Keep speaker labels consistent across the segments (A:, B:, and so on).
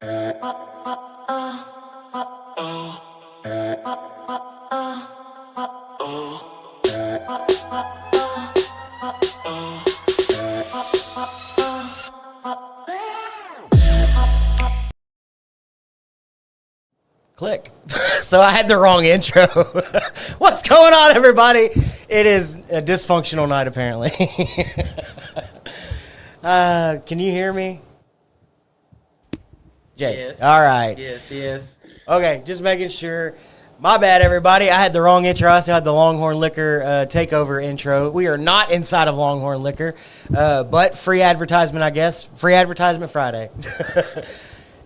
A: Click. So I had the wrong intro. What's going on, everybody? It is a dysfunctional night, apparently. Can you hear me? Jay.
B: Yes.
A: All right.
B: Yes.
A: Okay, just making sure. My bad, everybody. I had the wrong intro. I also had the Longhorn Liquor takeover intro. We are not inside of Longhorn Liquor, but free advertisement, I guess. Free advertisement Friday.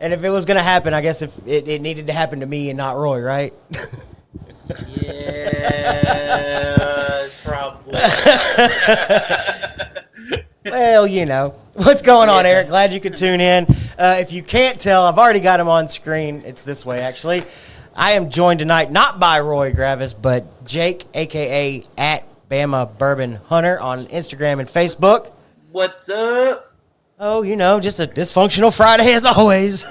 A: And if it was going to happen, I guess if it needed to happen to me and not Roy, right?
B: Yeah, probably.
A: Well, you know. What's going on, Eric? Glad you could tune in. If you can't tell, I've already got him on screen. It's this way, actually. I am joined tonight not by Roy Gravis, but Jake, a.k.a. at Bama Bourbon Hunter on Instagram and Facebook.
B: What's up?
A: Oh, you know, just a dysfunctional Friday as always.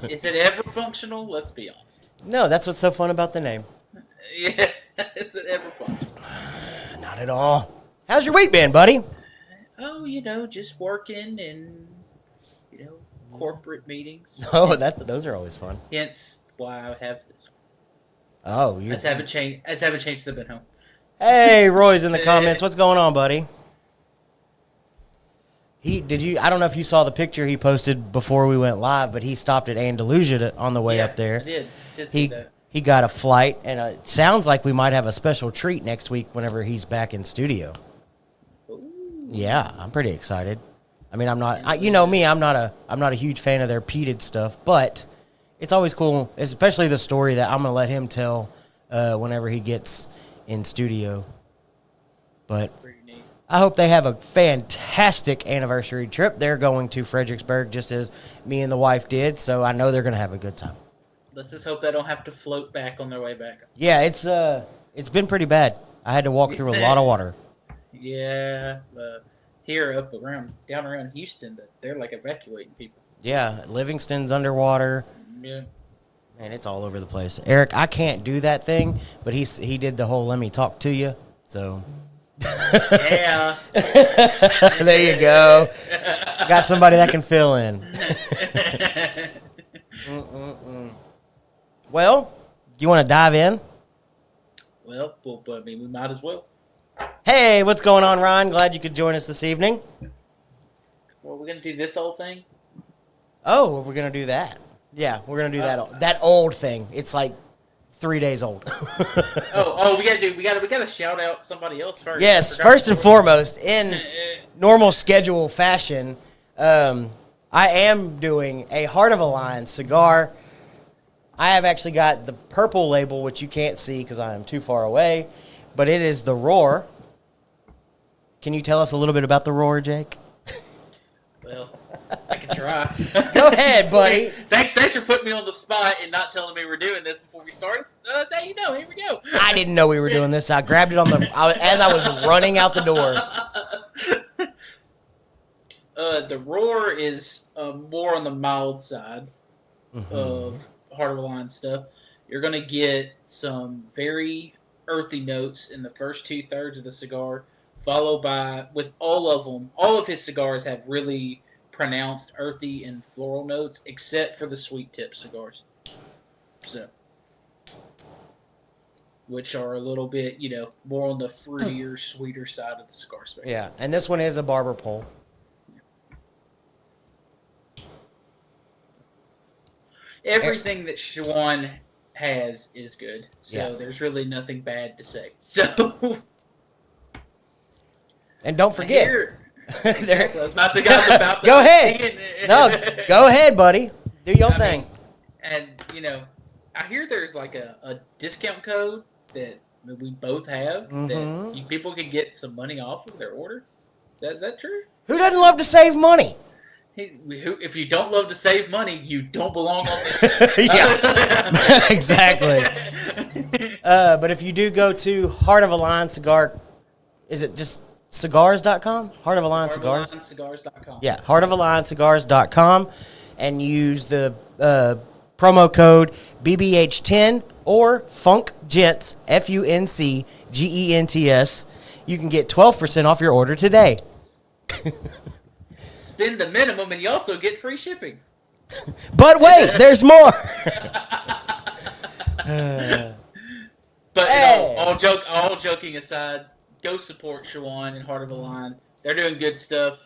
B: Is it ever functional? Let's be honest.
A: No, that's what's so fun about the name.
B: Yeah, is it ever functional?
A: Not at all. How's your week been, buddy?
B: Oh, just working and, corporate meetings.
A: Oh, those are always fun.
B: Hence why I have this.
A: Oh, you.
B: I haven't changed since I've been home.
A: Hey, Roy's in the comments. What's going on, buddy? I don't know if you saw the picture he posted before we went live, but he stopped at Andalusia on the way up there.
B: I did see that.
A: He got a flight, and it sounds like we might have a special treat next week whenever he's back in studio.
B: Ooh.
A: Yeah, I'm pretty excited. I mean, I'm not a huge fan of their peated stuff, but it's always cool, especially the story that I'm going to let him tell whenever he gets in studio. But I hope they have a fantastic anniversary trip. They're going to Fredericksburg just as me and the wife did, so I know they're going to have a good time.
B: Let's just hope they don't have to float back on their way back.
A: Yeah, it's been pretty bad. I had to walk through a lot of water.
B: Yeah, here down around Houston, they're like evacuating people.
A: Yeah, Livingston's underwater.
B: Yeah.
A: Man, it's all over the place. Eric, I can't do that thing, but he did the whole let me talk to you, so...
B: Yeah.
A: There you go. Got somebody that can fill in. Well, do you want to dive in?
B: Well, I mean, we might as well.
A: Hey, what's going on, Ryan? Glad you could join us this evening.
B: Well, we're going to do this whole thing?
A: Oh, we're going to do that. Yeah, we're going to do that old thing. It's like 3 days old.
B: we gotta shout out somebody else first.
A: Yes, first and foremost, in normal schedule fashion, I am doing a Heart of a Lion cigar. I have actually got the purple label, which you can't see because I am too far away, but it is the Roar. Can you tell us a little bit about the Roar, Jake?
B: Well, I can try.
A: Go ahead, buddy.
B: Thanks for putting me on the spot and not telling me we're doing this before we started. There you go. Here we go.
A: I didn't know we were doing this. I grabbed it as I was running out the door.
B: The Roar is more on the mild side of Heart of a Lion stuff. You're going to get some very earthy notes in the first 2/3 of the cigar, followed by, with all of his cigars have really pronounced earthy and floral notes, except for the sweet tip cigars. So, which are a little bit, more on the fruitier, sweeter side of the cigar spectrum.
A: Yeah, and this one is a barber pole.
B: Everything that Sean has is good, so there's really nothing bad to say. So,
A: and don't forget.
B: Exactly. I was about to
A: go ahead. No, go ahead, buddy. Do your thing.
B: And I hear there's like a discount code that we both have that people can get some money off of their order. Is that true?
A: Who doesn't love to save money?
B: If you don't love to save money, you don't belong on this.
A: Yeah, exactly. But if you do go to Heart of a Lion Cigar, is it just cigars.com? Heart of a Lion Cigars?
B: Heartofalioncigars.com.
A: Yeah, heartofalioncigars.com. and use the promo code BBH10 or FUNKGENTS, FUNCGENTS. You can get 12% off your order today.
B: Spend the minimum, and you also get free shipping.
A: But wait, there's more.
B: But
A: Hey.
B: all joking aside, go support Shawan and Heart of the Lion. They're doing good stuff.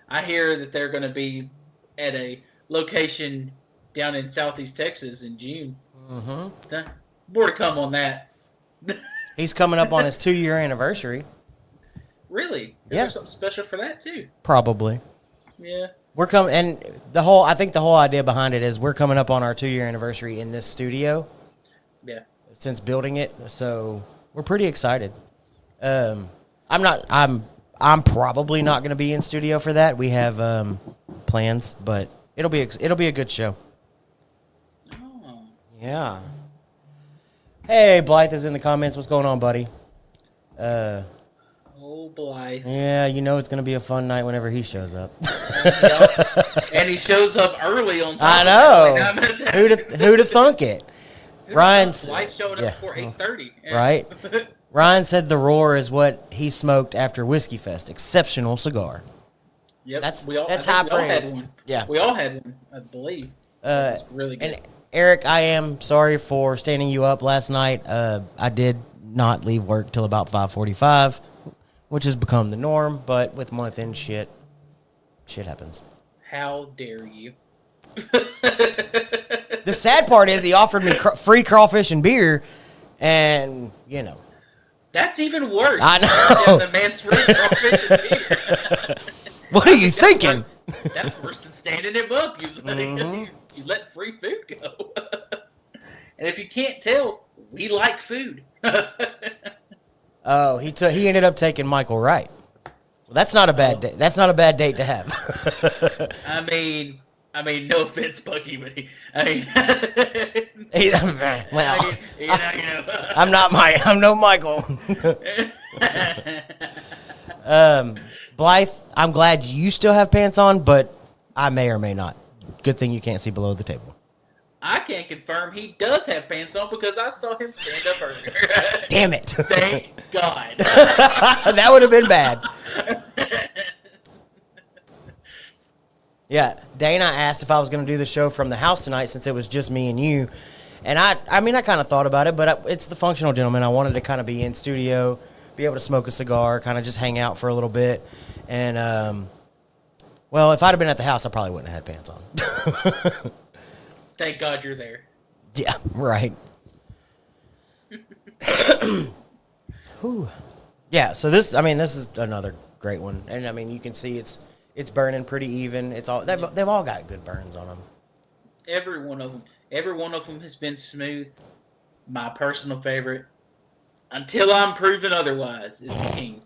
B: I hear that they're going to be at a location down in Southeast Texas in June.
A: Mm-hmm.
B: More to come on that.
A: He's coming up on his 2-year anniversary.
B: Really? Is
A: Yeah.
B: there something special for that too?
A: Probably.
B: Yeah.
A: We're coming, and I think the whole idea behind it is we're coming up on our 2-year anniversary in this studio.
B: Yeah.
A: Since building it, so we're pretty excited. I'm probably not going to be in studio for that. We have plans, but it'll be a good show.
B: Oh.
A: Yeah. Hey, Blythe is in the comments. What's going on, buddy?
B: Oh, Blythe.
A: Yeah, you know it's going to be a fun night whenever he shows up.
B: And he shows up early on
A: I
B: time.
A: know. Who'd have thunk it? Ryan's
B: Blythe showed up before 8:30.
A: Right. Ryan said the Roar is what he smoked after Whiskey Fest. Exceptional cigar.
B: Yep.
A: That's
B: I
A: high
B: think we all
A: praise.
B: had one.
A: Yeah.
B: We all had one, I believe. It's really good.
A: And Eric, I am sorry for standing you up last night. I did not leave work till about 5:45, which has become the norm. But with month-end shit happens.
B: How dare you?
A: The sad part is he offered me free crawfish and beer, and you know.
B: That's even worse.
A: I know.
B: Yeah, the man's free crawfish and beer.
A: What are you thinking?
B: That's worse than standing him up. You let free food go. And if you can't tell, we like food.
A: Oh, he ended up taking Michael Wright. Well, that's not a bad date. That's not a bad date to have.
B: I mean, no offense, Bucky, but
A: well,
B: you know.
A: I'm no Michael. Blythe, I'm glad you still have pants on, but I may or may not. Good thing you can't see below the table.
B: I can confirm he does have pants on because I saw him stand up earlier.
A: Damn it.
B: Thank God.
A: That would have been bad. Yeah, Dana asked if I was going to do the show from the house tonight since it was just me and you. And I kind of thought about it, but it's the Functional Gentleman. I wanted to kind of be in studio, be able to smoke a cigar, kind of just hang out for a little bit. And, well, if I'd have been at the house, I probably wouldn't have had pants on.
B: Thank God you're there.
A: Yeah, right. Whew. Yeah, so this is another great one. And, I mean, you can see it's burning pretty even. They've all got good burns on them.
B: Every one of them has been smooth. My personal favorite, until I'm proven otherwise, is the King.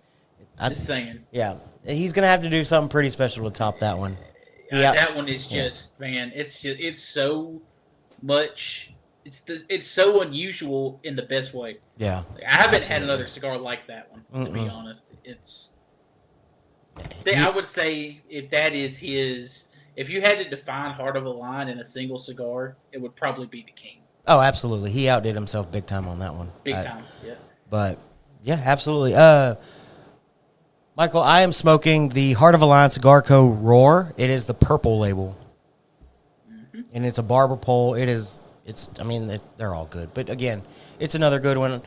B: Just saying.
A: Yeah, he's gonna have to do something pretty special to top that one.
B: Yeah, that one is just man. It's so much. It's so unusual in the best way.
A: Yeah,
B: I haven't had another cigar like that one. To be honest, I would say if that is his. If you had to define Heart of a Lion in a single cigar, it would probably be the King.
A: Oh, absolutely. He outdid himself big time on that one.
B: Big time, yeah.
A: But, yeah, absolutely. Michael, I am smoking the Heart of a Lion Cigar Co. Roar. It is the purple label. Mm-hmm. And it's a barber pole. They're all good. But, again, it's another good one.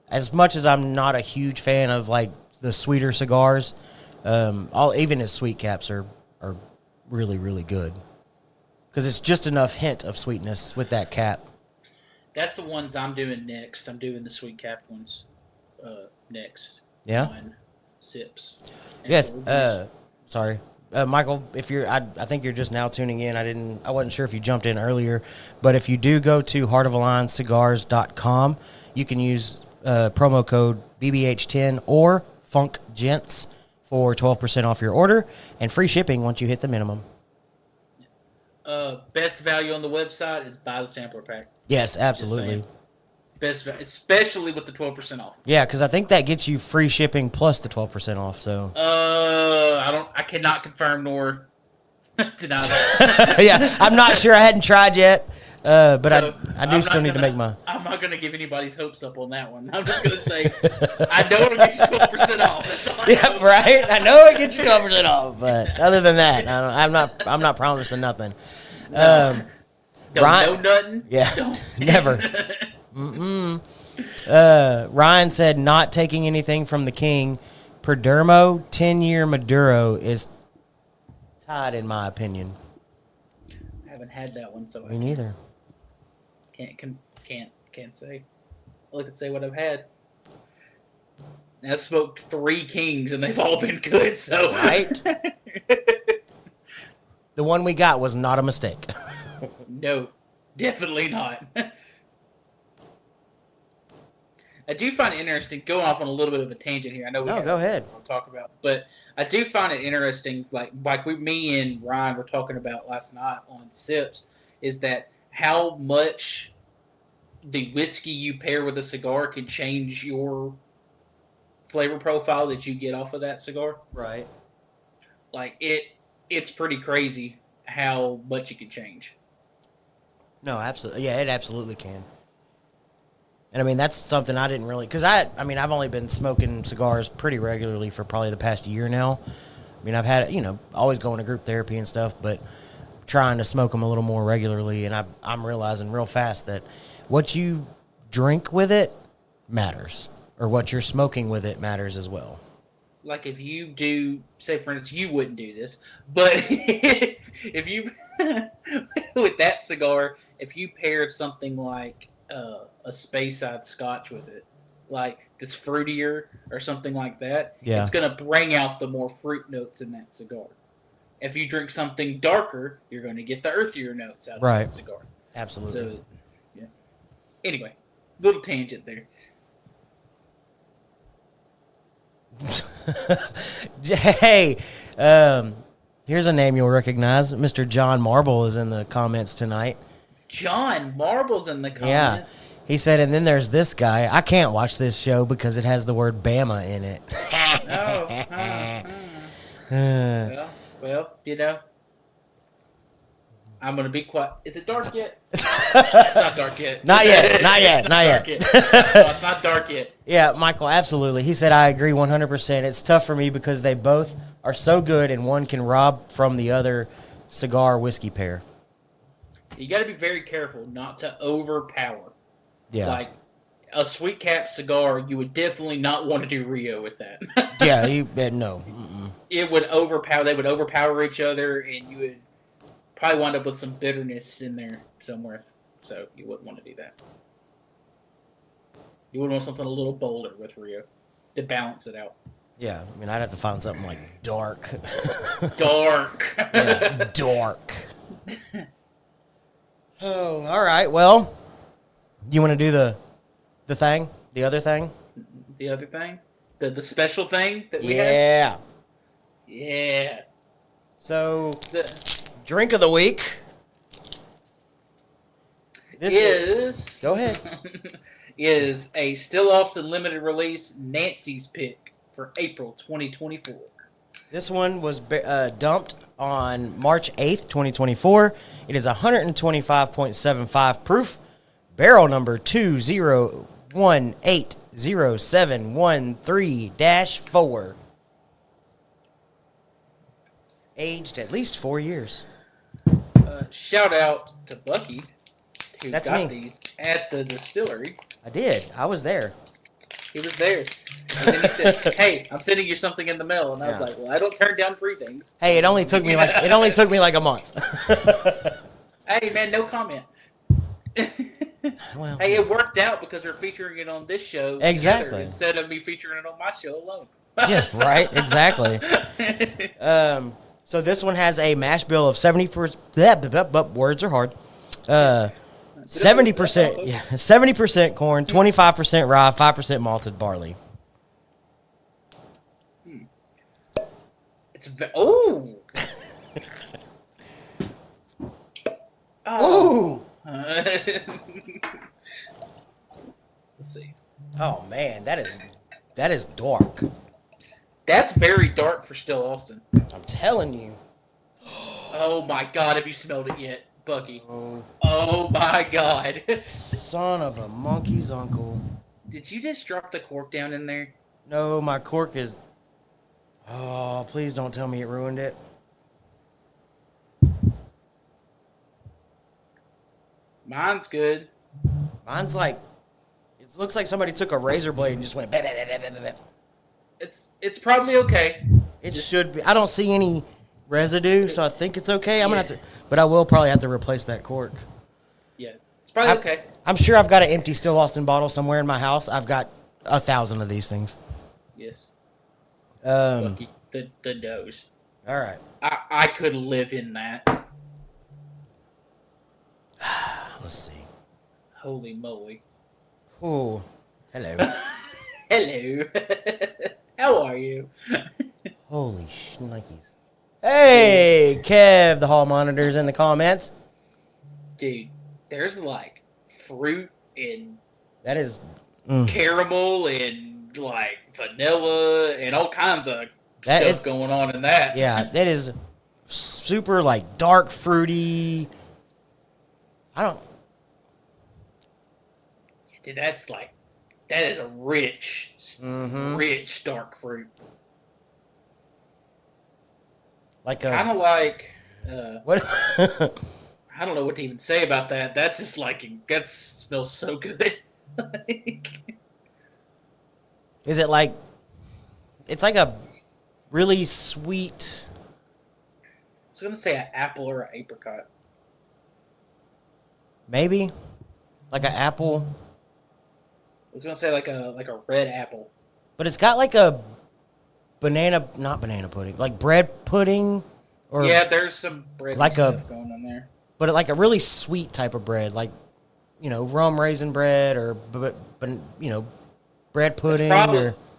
A: As much as I'm not a huge fan of, like, the sweeter cigars, even his sweet caps are really, really good. Because it's just enough hint of sweetness with that cap.
B: That's the ones I'm doing next. I'm doing the sweet cap ones next.
A: Yeah?
B: On sips.
A: Yes. Sorry. Michael, if you're, I think you're just now tuning in. I wasn't sure if you jumped in earlier. But if you do go to heartofalioncigars.com, you can use promo code BBH10 or FUNKGENTS for 12% off your order and free shipping once you hit the minimum.
B: Best value on the website is buy the sampler pack.
A: Yes, absolutely.
B: Best, especially with the 12% off.
A: Yeah, because I think that gets you free shipping plus the 12% off. So
B: I cannot confirm nor Deny that.
A: Yeah, I'm not sure. I hadn't tried yet, but
B: So,
A: I do still need to make my.
B: I'm not going to give anybody's hopes up on that one. I'm just going to say, I know it'll get you 12% off. That's all I
A: Yeah,
B: know.
A: right. I know it gets you 12% off, but other than that, I'm not promising nothing.
B: Don't
A: Ryan-
B: know nothing.
A: Yeah,
B: Don't.
A: never. Ryan said not taking anything from the king. Perdermo 10-year Maduro is tied in my opinion.
B: I haven't had that one, so
A: Me neither.
B: can't say. Look and say what I've had. And I've smoked 3 kings, and they've all been good. So
A: Right? The one we got was not a mistake.
B: No, definitely not. I do find it interesting, going off on a little bit of a tangent here. I know we
A: No, go ahead.
B: We'll talk about, but I do find it interesting, like me and Ryan were talking about last night on Sips, is that how much the whiskey you pair with a cigar can change your flavor profile that you get off of that cigar.
A: Right.
B: Like it's pretty crazy how much it can change.
A: No, absolutely. Yeah, it absolutely can. And I mean, that's something I didn't really, because I've only been smoking cigars pretty regularly for probably the past year now. I mean, I've had, always going to group therapy and stuff, but trying to smoke them a little more regularly. And I'm realizing real fast that what you drink with it matters, or what you're smoking with it matters as well.
B: Like if you do, say for instance, you wouldn't do this, but if you, with that cigar, if you paired something like a Speyside Scotch with it, like that's fruitier or something like that,
A: Yeah.
B: it's going to bring out the more fruit notes in that cigar. If you drink something darker, you're going to get the earthier notes out of that cigar.
A: Absolutely.
B: So, yeah. Anyway, little tangent there.
A: Hey, here's a name you'll recognize. Mr. John Marble is in the comments tonight.
B: John Marble's in the comments.
A: Yeah. He said, and then there's this guy. I can't watch this show because it has the word Bama in it.
B: Well, I'm going to be quiet. Is it dark yet? It's not dark yet.
A: Not yet. Not yet. Not yet.
B: No, it's not dark yet.
A: Yeah, Michael, absolutely. He said, I agree 100%. It's tough for me because they both are so good and one can rob from the other cigar whiskey pair.
B: You got to be very careful not to overpower.
A: Yeah.
B: Like a sweet cap cigar, you would definitely not want to do Rio with that.
A: Yeah, no. Mm-mm.
B: It would overpower. They would overpower each other, and you would probably wind up with some bitterness in there somewhere. So you wouldn't want to do that. You would want something a little bolder with Rio to balance it out.
A: Yeah, I mean, I'd have to find something like dark.
B: Dark.
A: Yeah, dark. Oh, all right. Well, you want to do the thing? The other thing?
B: The other thing? The special thing that we have?
A: Yeah.
B: Yeah.
A: So, drink of the week. This
B: is
A: go ahead.
B: Is a Still Austin limited release Nancy's Pick for April 2024.
A: This one was dumped on March 8th, 2024. It is 125.75 proof. Barrel number 20180713-4. Aged at least 4 years.
B: Shout out to Bucky, who
A: That's
B: got
A: me.
B: these at the distillery.
A: I did. I was there.
B: He was there. And then he said, "Hey, I'm sending you something in the mail." And I was
A: Yeah.
B: like, "Well, I don't turn down free things."
A: Hey, it only took me like a month.
B: Hey, man, no comment.
A: Well,
B: Hey, it worked out because we're featuring it on this show together
A: Exactly.
B: instead of me featuring it on my show alone.
A: yeah, right. Exactly. So this one has a mash bill of 70%. Words are hard. 70%. Yeah, 70% corn, 25% rye, 5% malted barley.
B: It's oh.
A: Ooh.
B: Let's see.
A: Oh man, that is dark.
B: That's very dark for Still Austin.
A: I'm telling you.
B: Oh my God! Have you smelled it yet, Bucky?
A: Oh,
B: Oh my God!
A: son of a monkey's uncle.
B: Did you just drop the cork down in there?
A: No, my cork is. Oh, please don't tell me it ruined it.
B: Mine's good.
A: Mine's like. It looks like somebody took a razor blade and just went. Bah, bah, bah, bah, bah, bah.
B: It's probably okay.
A: It should be. I don't see any residue, so I think it's okay. I'm gonna have to, but I will probably have to replace that cork.
B: Yeah, it's probably okay.
A: I'm sure I've got an empty Still Austin bottle somewhere in my house. I've got 1,000 of these things.
B: Yes.
A: Um.
B: Bucky, the nose.
A: All right.
B: I could live in that.
A: Let's see.
B: Holy moly.
A: Oh, hello.
B: Hello. How are you?
A: Holy shnikes. Hey, Kev, the hall monitor's in the comments.
B: Dude, there's like fruit and
A: That is.
B: caramel and like vanilla and all kinds of
A: That
B: stuff
A: is-
B: going on in that.
A: Yeah, that is super like dark fruity. I don't.
B: Dude, that is a rich, rich dark fruit.
A: Like
B: Kind
A: a.
B: of like,
A: What?
B: I don't know what to even say about that. That's just like, that smells so good.
A: Is it like. It's like a really sweet.
B: I was going to say an apple or an apricot.
A: Maybe? Like an apple.
B: I was going to say like a red apple.
A: But it's got like a not banana pudding, like bread pudding, or
B: Yeah, there's some bread
A: like
B: stuff going on there.
A: but like a really sweet type of bread, like rum raisin bread or bread pudding.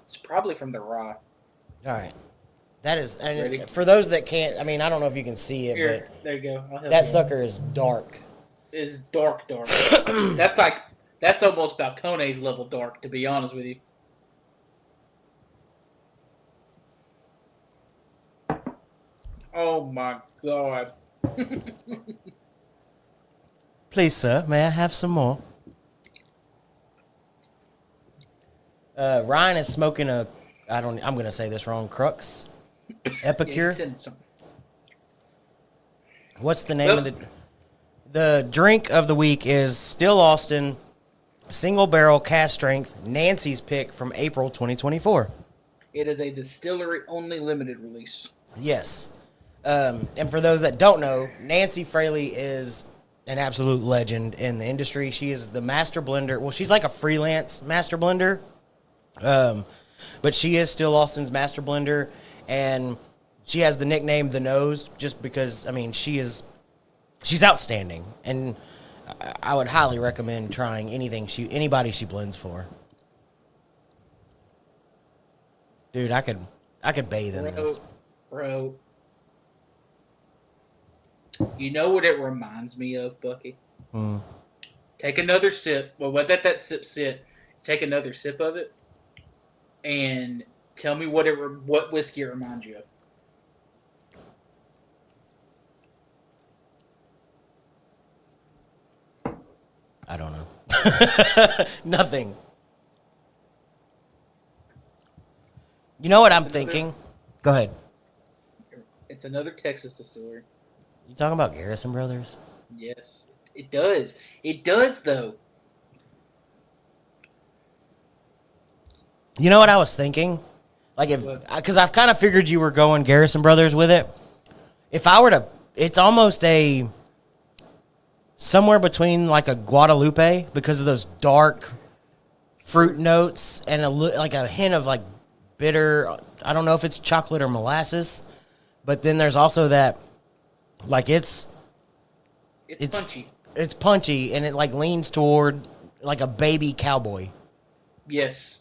B: It's probably from the raw.
A: All right, that is,
B: Ready?
A: and for those that can't, I mean, I don't know if you can see it,
B: Here, there you go. I'll help
A: but that
B: you.
A: sucker is dark.
B: Is dark. That's almost Balcones level dark, to be honest with you. Oh my God.
A: Please, sir, may I have some more? Ryan is smoking I'm going to say this wrong, Crux Epicure.
B: Send some.
A: What's the name of the drink of the week is Still Austin Single Barrel Cast Strength Nancy's Pick from April 2024.
B: It is a distillery only limited release.
A: Yes. And for those that don't know, Nancy Fraley is an absolute legend in the industry. She is the master blender. Well, she's like a freelance master blender. But she is Still Austin's master blender, and she has the nickname The Nose just because, I mean, she's outstanding, and I would highly recommend trying anybody she blends for. Dude, I could bathe in this.
B: Bro. You know what it reminds me of, Bucky? Take another sip. Well, let that sip sit. Take another sip of it, and tell me what whiskey it reminds you of.
A: I don't know. Nothing. You know what I'm thinking? Go ahead.
B: It's another Texas distillery.
A: You talking about Garrison Brothers?
B: Yes, it does. It does, though.
A: You know what I was thinking? Like because I've kind of figured you were going Garrison Brothers with it. If I were to, it's almost somewhere between like a Guadalupe because of those dark fruit notes and like a hint of like bitter. I don't know if it's chocolate or molasses, but then there's also that, like it's
B: punchy.
A: It's punchy and it like leans toward like a baby cowboy.
B: Yes.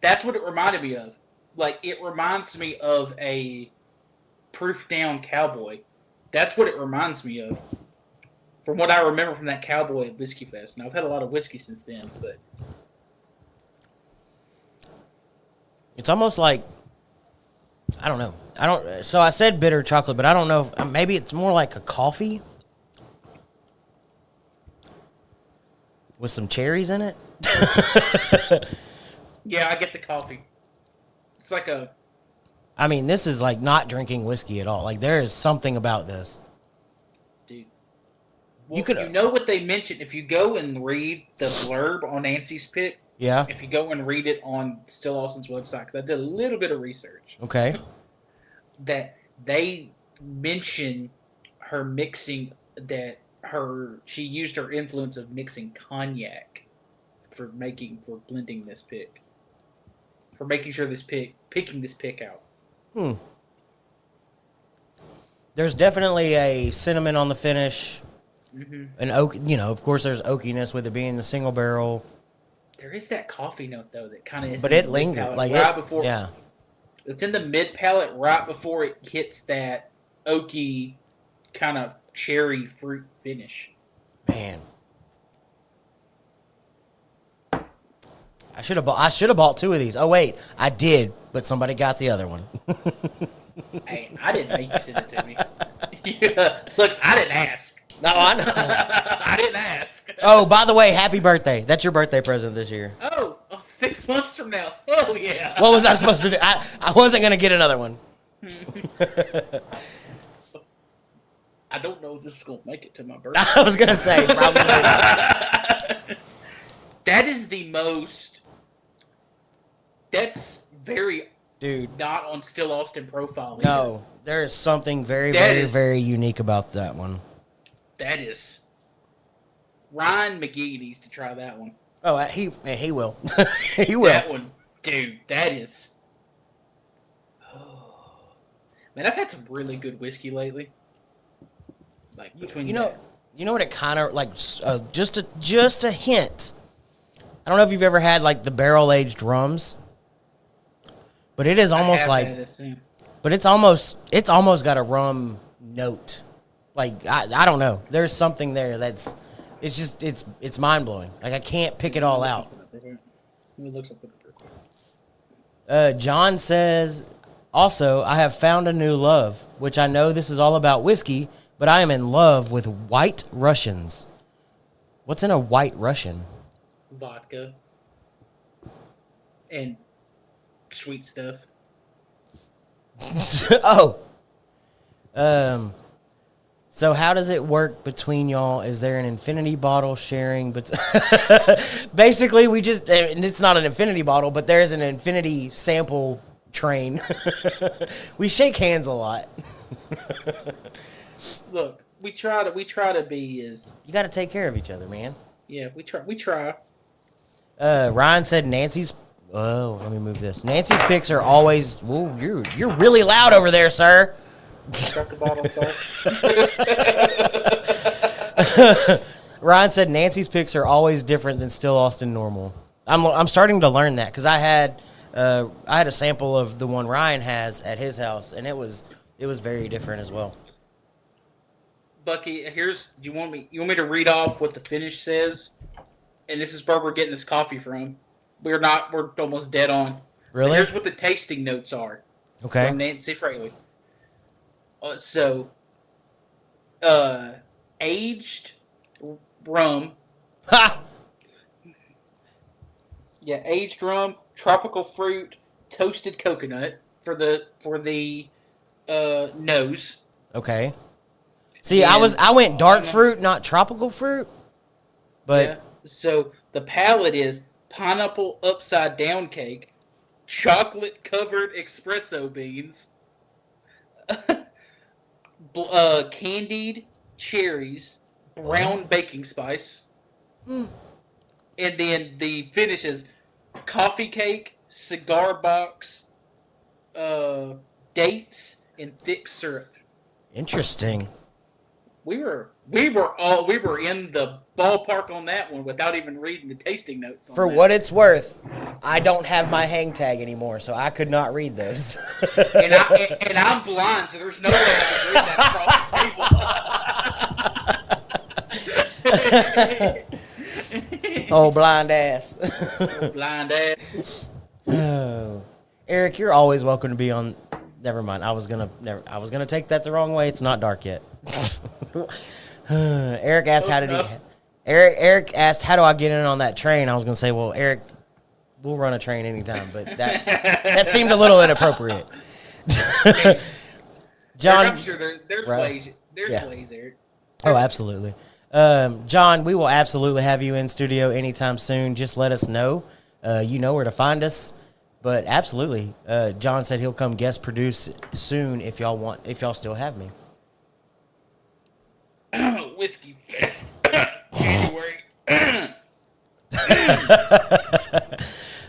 B: That's what it reminded me of. Like, it reminds me of a proof down cowboy. That's what it reminds me of. From what I remember from that cowboy at Whiskey Fest. Now, I've had a lot of whiskey since then, but
A: It's almost like, I don't know. I don't. So I said bitter chocolate, but I don't know if maybe it's more like a coffee with some cherries in it.
B: Yeah, I get the coffee. It's like a.
A: I mean, this is like not drinking whiskey at all. Like there is something about this.
B: Dude. Well, you know what they mentioned? If you go and read the blurb on Nancy's pick,
A: Yeah.
B: if you go and read it on Still Austin's website, because I did a little bit of research,
A: Okay.
B: that they mention her mixing, she used her influence of mixing cognac for blending this pick, for making sure picking this pick out.
A: There's definitely a cinnamon on the finish.
B: Mm-hmm.
A: An oak, of course, there's oakiness with it being the single barrel.
B: There is that coffee note though that kind of is.
A: But it lingered, like
B: right
A: it,
B: before.
A: Yeah.
B: It's in the mid palate right before it hits that oaky kind of cherry fruit finish.
A: Man, I should have bought 2 of these. Oh wait, I did, but somebody got the other one.
B: Hey, I didn't know you sent it to me. Yeah, look, I didn't ask.
A: No, I know.
B: I didn't ask.
A: Oh, by the way, happy birthday! That's your birthday present this year.
B: Oh, 6 months from now. Oh yeah.
A: What was I supposed to do? I wasn't gonna get another one.
B: I don't know if this is gonna make it to my birthday.
A: I was gonna say probably not.
B: That is the most. That's very.
A: Dude,
B: not on Still Austin profile.
A: No, there is something very, very unique about that one.
B: That is. Ryan McGee needs to try that one.
A: Oh, he will. He will.
B: That one, dude. That is. Oh. Man, I've had some really good whiskey lately. Like between
A: you know what it kind of like. Just a hint. I don't know if you've ever had like the barrel aged rums. But it is almost like, but it's almost got a rum note. Like I don't know. There's something there it's mind blowing. Like I can't pick it all out. John says, also I have found a new love, which I know this is all about whiskey, but I am in love with White Russians. What's in a White Russian?
B: Vodka and sweet stuff.
A: Oh. So how does it work between y'all? Is there an infinity bottle sharing? But basically, and it's not an infinity bottle, but there is an infinity sample train. We shake hands a lot.
B: Look, we try to be as.
A: You got to take care of each other, man.
B: Yeah, we try.
A: Ryan said Nancy's. Oh, let me move this. Nancy's picks are always. Whoa, you're really loud over there, sir.
B: Got the bottle,
A: Ryan said Nancy's picks are always different than Still Austin normal. I'm starting to learn that because I had a sample of the one Ryan has at his house, and it was very different as well.
B: Bucky, do you want me to read off what the finish says? And this is where we're getting this coffee from. We're almost dead on.
A: Really?
B: But here's what the tasting notes are.
A: Okay.
B: From Nancy Fraley. Aged rum.
A: Ha!
B: Yeah, aged rum, tropical fruit, toasted coconut for the nose.
A: Okay. See, I went dark fruit, not tropical fruit. But
B: yeah. So the palate is pineapple upside down cake, chocolate covered espresso beans, candied cherries, brown baking spice, and then the finish is coffee cake, cigar box, dates, and thick syrup.
A: interesting.
B: We were in the ballpark on that one without even reading the tasting notes.
A: For what it's worth, I don't have my hang tag anymore, so I could not read those.
B: and I'm blind, so there's no way I can read that across the table.
A: Oh, blind ass.
B: Blind ass.
A: Oh. Eric, you're always welcome to be on Never mind. I was gonna take that the wrong way. It's not dark yet. Eric asked Eric asked how do I get in on that train? I was gonna say, well, Eric, we'll run a train anytime, but that seemed a little inappropriate. John,
B: Eric, I'm sure there's ways. There's ways, Eric.
A: Oh, absolutely. John, we will absolutely have you in studio anytime soon. Just let us know. You know where to find us. But absolutely, John said he'll come guest produce soon if y'all still have me.
B: Whiskey Fest January.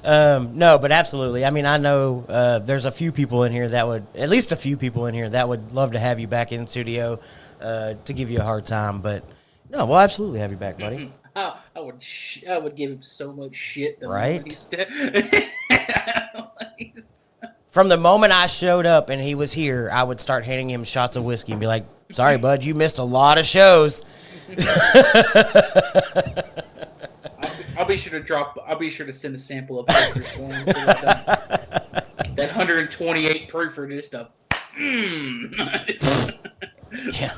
A: No, but absolutely. I mean, I know there's at least a few people in here that would love to have you back in studio to give you a hard time. But no, we'll absolutely have you back, buddy.
B: I would give him so much shit.
A: Right? From the moment I showed up and he was here, I would start handing him shots of whiskey and be like, "Sorry, bud, you missed a lot of shows."
B: I'll be sure to send a sample of papers for him. That 128 proofer just a.
A: Yeah.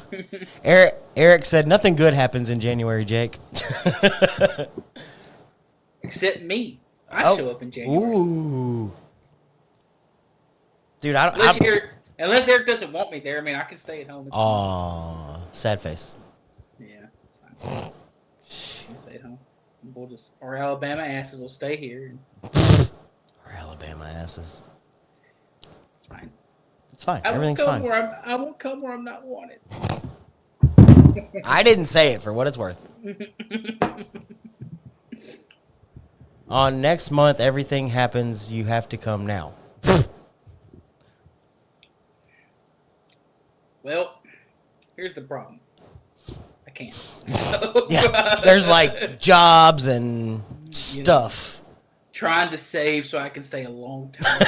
A: Eric said nothing good happens in January, Jake.
B: Except me. I show up in January.
A: Ooh. Dude,
B: unless Eric doesn't want me there, I mean, I can stay at home.
A: Aw, sad face.
B: Yeah, it's fine. I can stay at home. Our Alabama asses will stay here.
A: Our Alabama asses.
B: It's fine.
A: It's fine. Everything's fine.
B: I won't come where I'm not wanted.
A: I didn't say it for what it's worth. On next month, everything happens. You have to come now.
B: Well, here's the problem. I can't.
A: Yeah, there's like jobs and stuff.
B: Trying to save so I can stay a long time.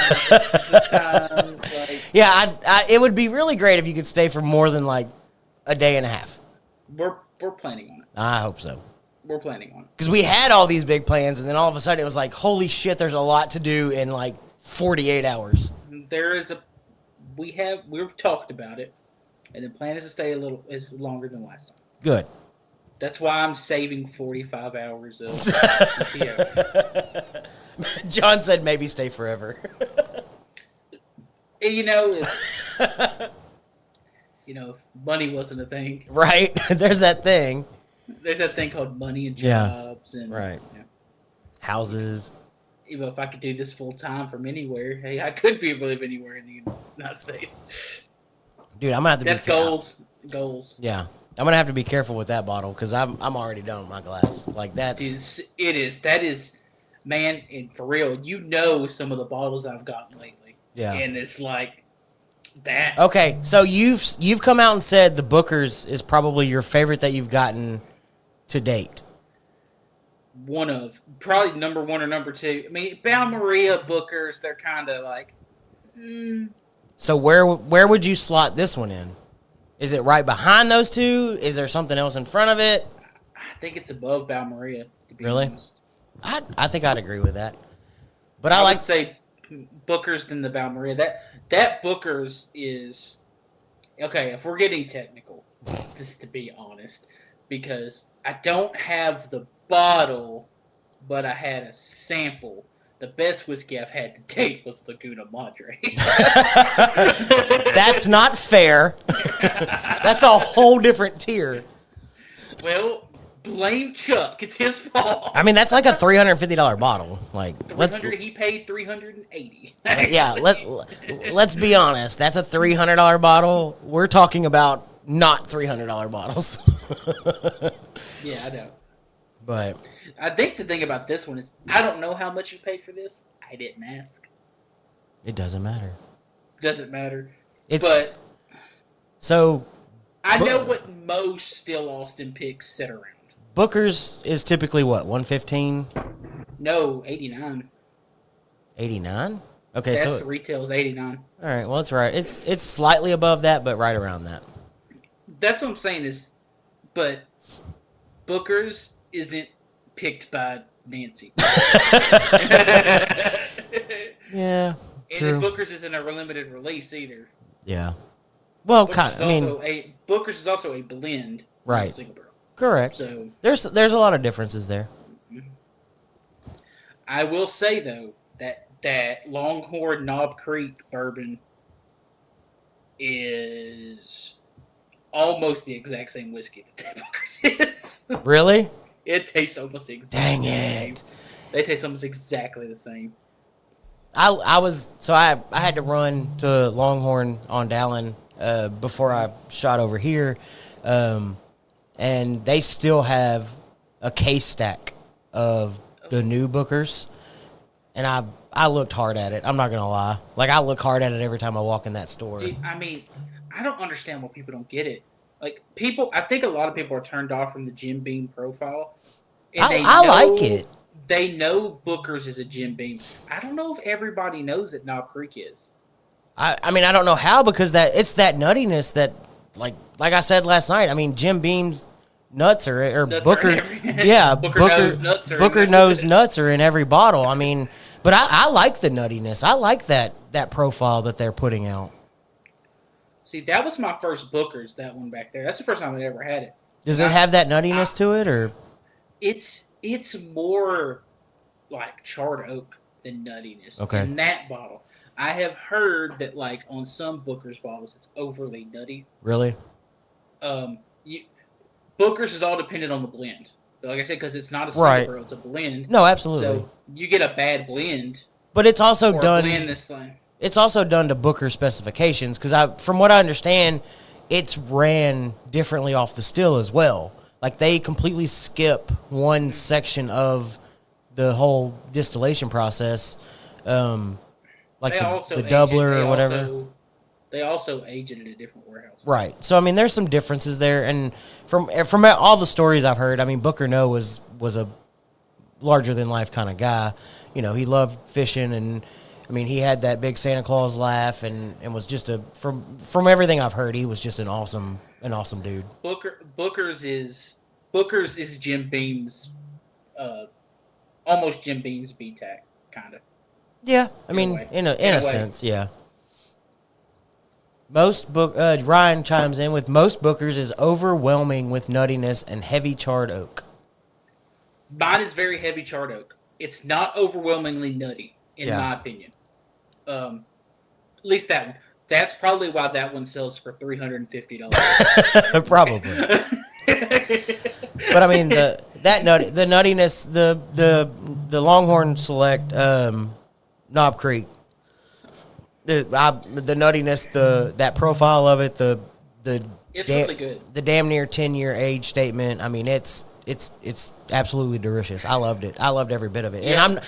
A: Yeah, it would be really great if you could stay for more than like a day and a half.
B: We're planning on it.
A: I hope so.
B: We're planning on it.
A: Because we had all these big plans, and then all of a sudden it was like, holy shit, there's a lot to do in like 48 hours.
B: We've talked about it, and the plan is to stay is longer than last time.
A: Good.
B: That's why I'm saving 45 hours of
A: John said maybe stay forever.
B: If money wasn't a thing.
A: Right. There's that thing.
B: There's that thing called money and jobs. And
A: right. Houses.
B: Even if I could do this full time from anywhere, hey, I could be able to live anywhere in the United States.
A: Dude, I'm going to have to
B: That's goals.
A: Yeah. I'm going to have to be careful with that bottle because I'm already done with my glass. Like, that's...
B: It is. That is, man, and for real, some of the bottles I've gotten lately.
A: Yeah.
B: And it's like that.
A: Okay, so you've come out and said the Booker's is probably your favorite that you've gotten to date.
B: Probably number one or number two. I mean, Bama Booker's, they're kind of like...
A: So where would you slot this one in? Is it right behind those two? Is there something else in front of it?
B: I think it's above Balmaria, to be
A: really
B: honest.
A: I think I'd agree with that. But
B: I would say Booker's than the Balmaria. That Booker's is... Okay, if we're getting technical, just to be honest, because I don't have the bottle, but I had a sample. The best whiskey I've had to date was Laguna Madre.
A: That's not fair. That's a whole different tier.
B: Well, blame Chuck. It's his fault.
A: I mean, that's like a $350 bottle. Like,
B: he paid $380.
A: Yeah, let's be honest. That's a $300 bottle. We're talking about not $300 bottles.
B: Yeah, I know.
A: But
B: I think the thing about this one is I don't know how much you paid for this. I didn't ask.
A: It doesn't matter.
B: Doesn't matter.
A: So
B: I know what most Still Austin picks sit around.
A: Booker's is typically what, 115?
B: No, 89.
A: 89? Okay,
B: That's
A: so
B: the retail is 89.
A: All right, well, it's right. It's slightly above that, but right around that.
B: That's what I'm saying but Booker's isn't picked by Nancy.
A: Yeah, true.
B: Booker's isn't a limited release either.
A: Yeah. Well,
B: Booker's is also a blend.
A: Right.
B: Single barrel.
A: Correct.
B: So
A: there's a lot of differences there.
B: I will say though that Longhorn Knob Creek bourbon is almost the exact same whiskey that Booker's is.
A: Really?
B: It tastes almost exactly
A: Dang
B: the
A: it.
B: same. They taste almost exactly the same.
A: I had to run to Longhorn on Dallin before I shot over here, and they still have a case stack of the new Bookers, and I looked hard at it. I'm not gonna lie, like I look hard at it every time I walk in that store.
B: Dude, I mean, I don't understand why people don't get it. Like I think a lot of people are turned off from the Jim Beam profile. And
A: I like it.
B: They know Booker's is a Jim Beam. I don't know if everybody knows that Knob Creek is.
A: I mean, I don't know how, because it's that nuttiness that, like I said last night. I mean, Jim Beam's nuts or
B: Nuts
A: Booker,
B: yeah,
A: Booker knows nuts are in every bottle. I mean, but I like the nuttiness. I like that profile that they're putting out.
B: See, that was my first Booker's. That one back there. That's the first time I ever had it.
A: Does it have that nuttiness to it, or?
B: It's more like charred oak than nuttiness.
A: Okay.
B: In that bottle, I have heard that like on some Booker's bottles, it's overly nutty.
A: Really?
B: Booker's is all dependent on the blend. But like I said, because it's not a single barrel, it's a blend.
A: No, absolutely.
B: So you get a bad blend.
A: But it's also done. It's also done to Booker specifications, because from what I understand, it's ran differently off the still as well. Like, they completely skip one section of the whole distillation process, like the doubler or whatever.
B: They also age it at a different warehouse.
A: Right. So, I mean, there's some differences there. And from all the stories I've heard, I mean, Booker No was a larger-than-life kind of guy. You know, he loved fishing, and, I mean, he had that big Santa Claus laugh, and was just from everything I've heard, he was just an awesome dude.
B: Booker's is Jim Beam's, almost Jim Beam's B-Tac, kind of.
A: Yeah, I mean, in a sense, yeah. Ryan chimes in with most Booker's is overwhelming with nuttiness and heavy charred oak.
B: Mine is very heavy charred oak. It's not overwhelmingly nutty, in my opinion. At least that one. That's probably why that one sells for $350.
A: Probably. But I mean, the nuttiness, the Longhorn Select, Knob Creek, the nuttiness, that profile of it,
B: it's really good.
A: The damn near 10-year age statement. I mean, it's absolutely delicious. I loved it. I loved every bit of it.
B: Yeah,
A: and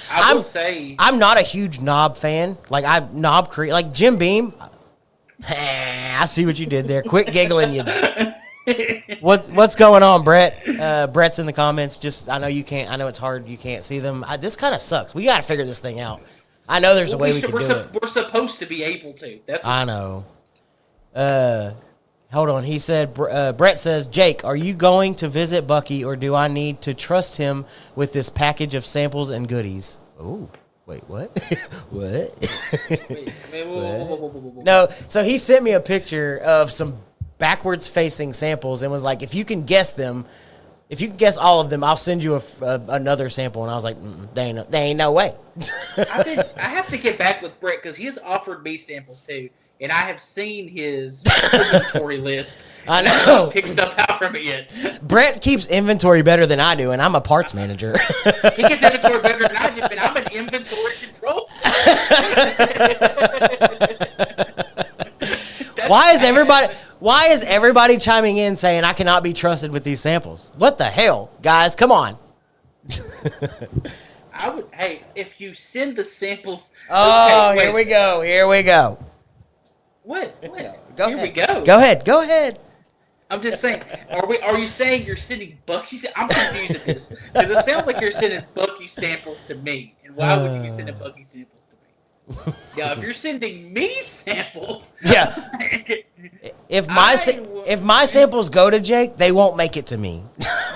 B: I'm
A: not a huge Knob fan. Like Knob Creek, like Jim Beam. I see what you did there. Quit giggling, you. What's going on, Brett? Brett's in the comments. I know you can't. I know it's hard. You can't see them. This kind of sucks. We got to figure this thing out. I know there's a way we can do it.
B: We're supposed to be able to.
A: I know. Hold on. He said, Brett says, Jake, are you going to visit Bucky, or do I need to trust him with this package of samples and goodies? Oh, wait, what? What? No, so he sent me a picture of some backwards facing samples and was like, if you can guess all of them, I'll send you another sample. And I was like, there ain't no way.
B: I have to get back with Brett, because he has offered me samples too. And I have seen his inventory list.
A: I know.
B: Pick stuff out from it yet.
A: Brett keeps inventory better than I do, and I'm a parts manager.
B: He gets inventory better than I do, but I'm an inventory control.
A: Why is everybody chiming in saying I cannot be trusted with these samples? What the hell, guys? Come on.
B: Hey, if you send the samples.
A: Oh, okay, here we go.
B: What?
A: Go
B: Here
A: ahead.
B: we go.
A: Go ahead.
B: I'm just saying. Are you saying you're sending Bucky? I'm confused at this, because it sounds like you're sending Bucky samples to me. And why would you be sending Bucky samples to me? Yeah, if you're sending me samples.
A: Yeah. If my samples go to Jake, they won't make it to me.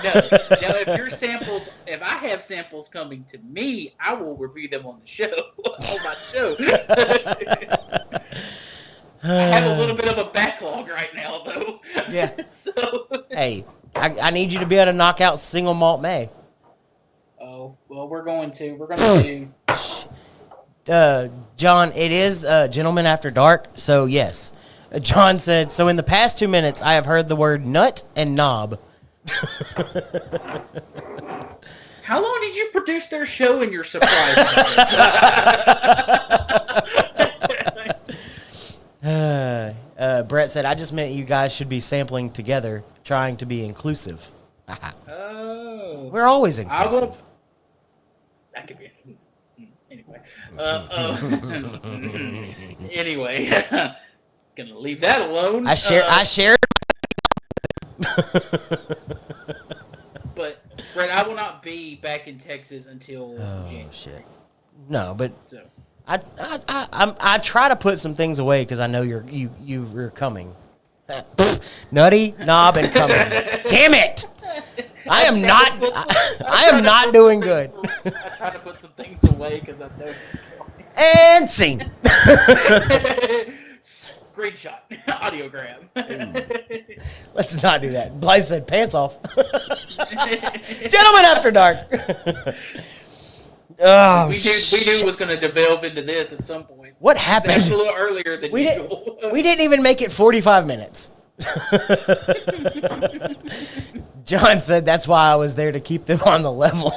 B: if I have samples coming to me, I will review them on the show, on my show. I have a little bit of a backlog right now, though.
A: Yeah.
B: So.
A: Hey, I need you to be able to knock out single malt May.
B: Oh, well, we're going to do.
A: John, it is Gentleman After Dark, so yes. John said, so in the past 2 minutes, I have heard the word nut and knob.
B: How long did you produce their show and you're surprised?
A: Brett said, I just meant you guys should be sampling together, trying to be inclusive.
B: Oh.
A: We're always inclusive.
B: That could be. Anyway. Anyway. Gonna leave that alone.
A: I shared.
B: But, Brett, I will not be back in Texas until January.
A: Shit. No, but
B: So.
A: I try to put some things away because I know you're coming. Nutty, knob, and coming. Damn it! I am not doing good.
B: I try to put some things away because I know.
A: And scene.
B: Screenshot, audiogram.
A: Let's not do that. Blythe said, "Pants off." Gentlemen After Dark. Oh,
B: we knew it was going to develop into this at some point.
A: What happened?
B: That's a little earlier than usual.
A: We didn't even make it 45 minutes. John said that's why I was there to keep them on the level.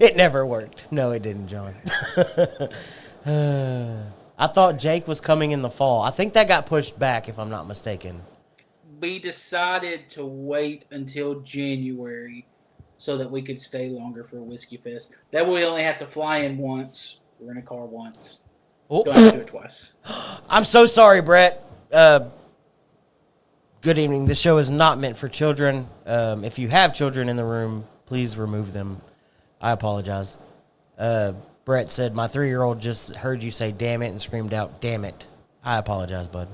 A: It never worked. No, it didn't, John. I thought Jake was coming in the fall. I think that got pushed back, if I'm not mistaken.
B: We decided to wait until January so that we could stay longer for Whiskey Fest. That way we only have to fly in once, rent a car once.
A: Oh.
B: Don't have to do it twice.
A: I'm so sorry, Brett. Good evening. This show is not meant for children. If you have children in the room, please remove them. I apologize. Brett said, my 3-year-old just heard you say damn it and screamed out, damn it. I apologize, bud.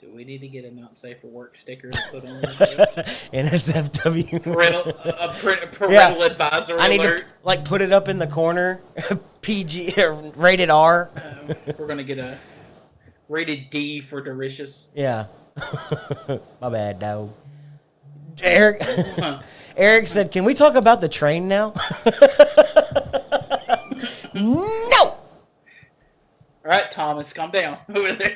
B: Do we need to get a not safe for work sticker to put on the
A: NSFW.
B: parental advisor
A: I need
B: alert.
A: to put it up in the corner. PG, rated R.
B: We're going to get a rated D for delicious.
A: Yeah. My bad, dog. Eric said, can we talk about the train now? No!
B: All right, Thomas, calm down over there.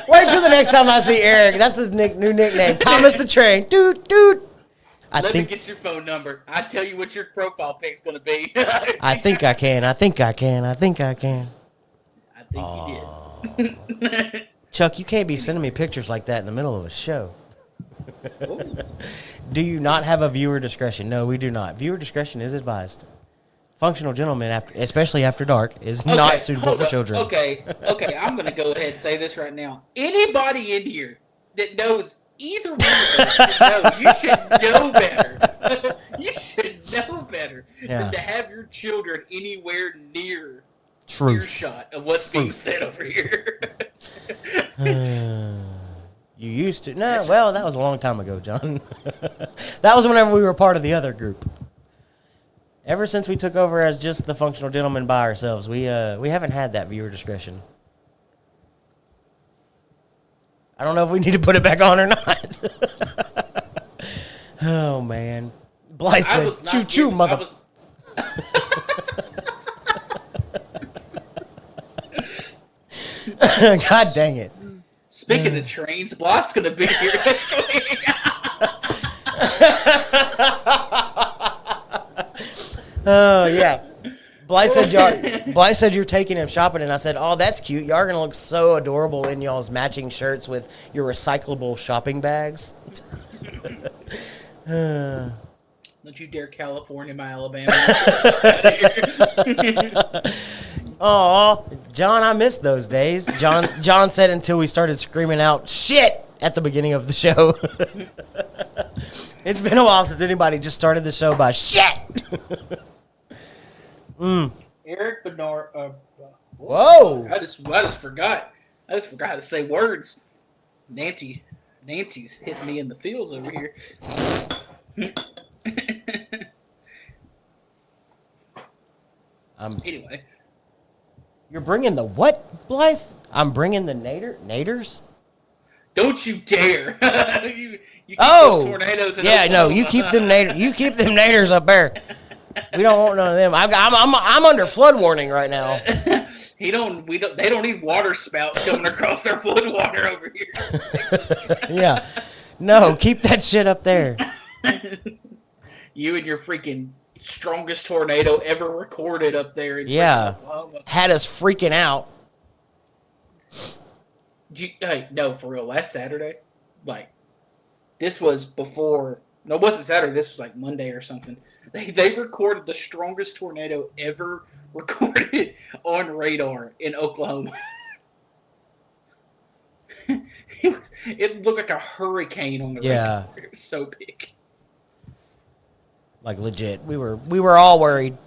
A: Wait till the next time I see Eric. That's his new nickname. Thomas the Train. Dude.
B: Let me get your phone number. I'll tell you what your profile pic's going to be.
A: I think I can.
B: I think you did.
A: Chuck, you can't be sending me pictures like that in the middle of a show. Do you not have a viewer discretion? No, we do not. Viewer discretion is advised. Functional Gentleman, especially after dark, is not suitable for children.
B: Okay, I'm going to go ahead and say this right now. Anybody in here that knows either one of us, you should know better. You should know better than to have your children anywhere near earshot of what's being said over here.
A: You used to. No, well, that was a long time ago, John. That was whenever we were part of the other group. Ever since we took over as just the Functional Gentleman by ourselves, we haven't had that viewer discretion. I don't know if we need to put it back on or not. Oh, man. Blythe said, choo-choo, mother... God dang it.
B: Speaking of trains, Block's going to be here next week.
A: Oh, yeah. Blythe said you're taking him shopping, and I said, oh, that's cute. Y'all are going to look so adorable in y'all's matching shirts with your recyclable shopping bags.
B: Don't you dare California my Alabama.
A: Oh, John, I missed those days. John said until we started screaming out shit at the beginning of the show. It's been a while since anybody just started the show by shit.
B: Eric Bernard.
A: Whoa!
B: I just forgot. I just forgot to say words. Nancy's hitting me in the feels over here. Anyway.
A: You're bringing the what, Blythe? I'm bringing the naders?
B: Don't you dare! you keep
A: Oh,
B: those tornadoes in
A: yeah, no,
B: Oklahoma.
A: you keep them naders up there. We don't want none of them. I'm under flood warning right now.
B: They don't need water spouts coming across their flood water over here.
A: Yeah, no, keep that shit up there.
B: You and your freaking strongest tornado ever recorded up there in Oklahoma.
A: Had us freaking out.
B: Hey, no, for real. Last Saturday, like, this was before. No, it wasn't Saturday. This was like Monday or something. They recorded the strongest tornado ever recorded on radar in Oklahoma. It looked like a hurricane on the radar. It was so big.
A: Like legit, we were all worried.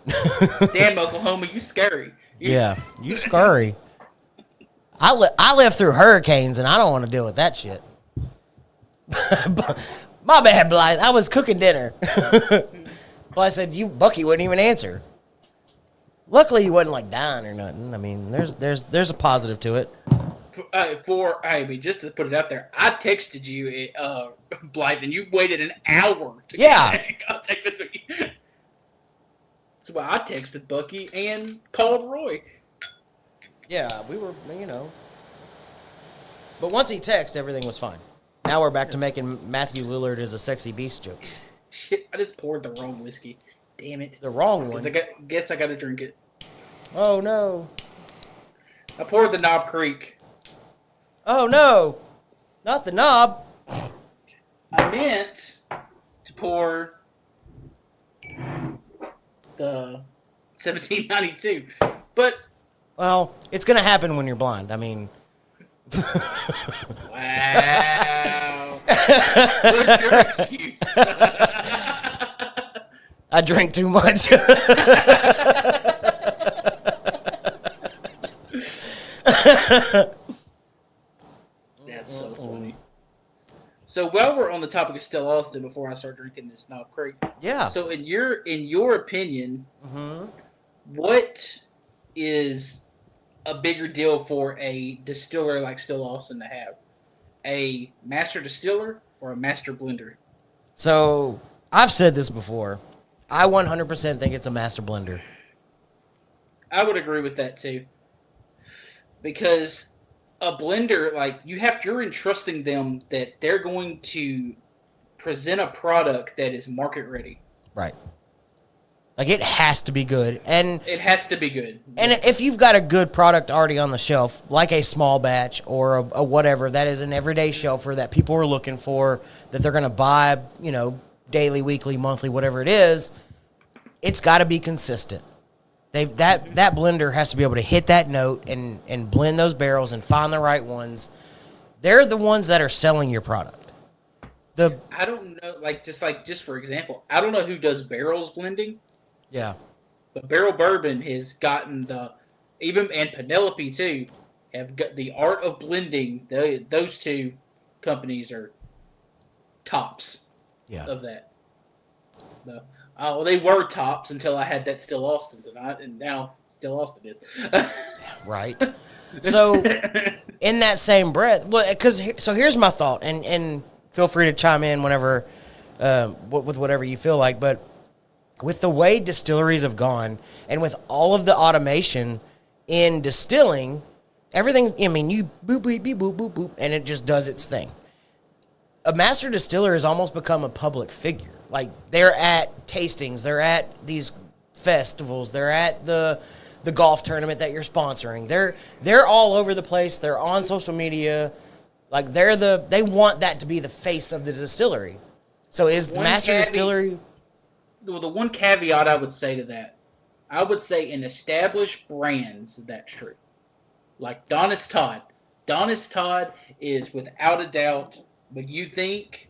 B: Damn, Oklahoma, you scary.
A: You scary. I lived through hurricanes, and I don't want to deal with that shit. My bad, Blythe. I was cooking dinner. Blythe said, Bucky wouldn't even answer. Luckily, he wasn't like dying or nothing. I mean, there's a positive to it.
B: Just to put it out there, I texted you, Blythe, and you waited an hour to get contact with me. That's why I texted Bucky and called Roy.
A: Yeah, we were, But once he texted, everything was fine. Now we're back to making Matthew Lillard as a sexy beast jokes.
B: Shit, I just poured the wrong whiskey. Damn it.
A: The wrong one?
B: Guess I gotta drink it.
A: Oh, no.
B: I poured the Knob Creek.
A: Oh, no. Not the knob.
B: I meant to pour the 1792. But...
A: Well, it's going to happen when you're blind. I mean...
B: Wow. What's your excuse?
A: I drank too much.
B: That's so funny. So while we're on the topic of Still Austin, before I start drinking this Knob Creek,
A: yeah.
B: So in your opinion, what is a bigger deal for a distiller like Still Austin to have? A master distiller or a master blender?
A: So I've said this before. I 100% think it's a master blender.
B: I would agree with that too. Because a blender, like, you're entrusting them that they're going to present a product that is market ready.
A: Right. Like, it has to be good. And
B: it has to be good.
A: And if you've got a good product already on the shelf, like a small batch or a whatever, that is an everyday shelfer that people are looking for, that they're going to buy, daily, weekly, monthly, whatever it is, it's got to be consistent. That blender has to be able to hit that note and blend those barrels and find the right ones. They're the ones that are selling your product.
B: I don't know, just for example, I don't know who does barrels blending.
A: Yeah.
B: But Barrel Bourbon has gotten and Penelope too, have got the art of blending. Those two companies are tops of that. So, they were tops until I had that Still Austin tonight, and now Still Austin is.
A: Right. So, in that same breath, here's my thought, and feel free to chime in whenever, with whatever you feel like, but with the way distilleries have gone, and with all of the automation in distilling, everything, you boop, beep, beep, boop, boop, boop, and it just does its thing. A master distiller has almost become a public figure. Like, they're at tastings, they're at these festivals, they're at the golf tournament that you're sponsoring. They're all over the place. They're on social media. Like, they want that to be the face of the distillery. So is the master distillery...
B: Well, the one caveat I would say to that, I would say in established brands, that's true. Like Donnis Todd. Donnis Todd is without a doubt, but you think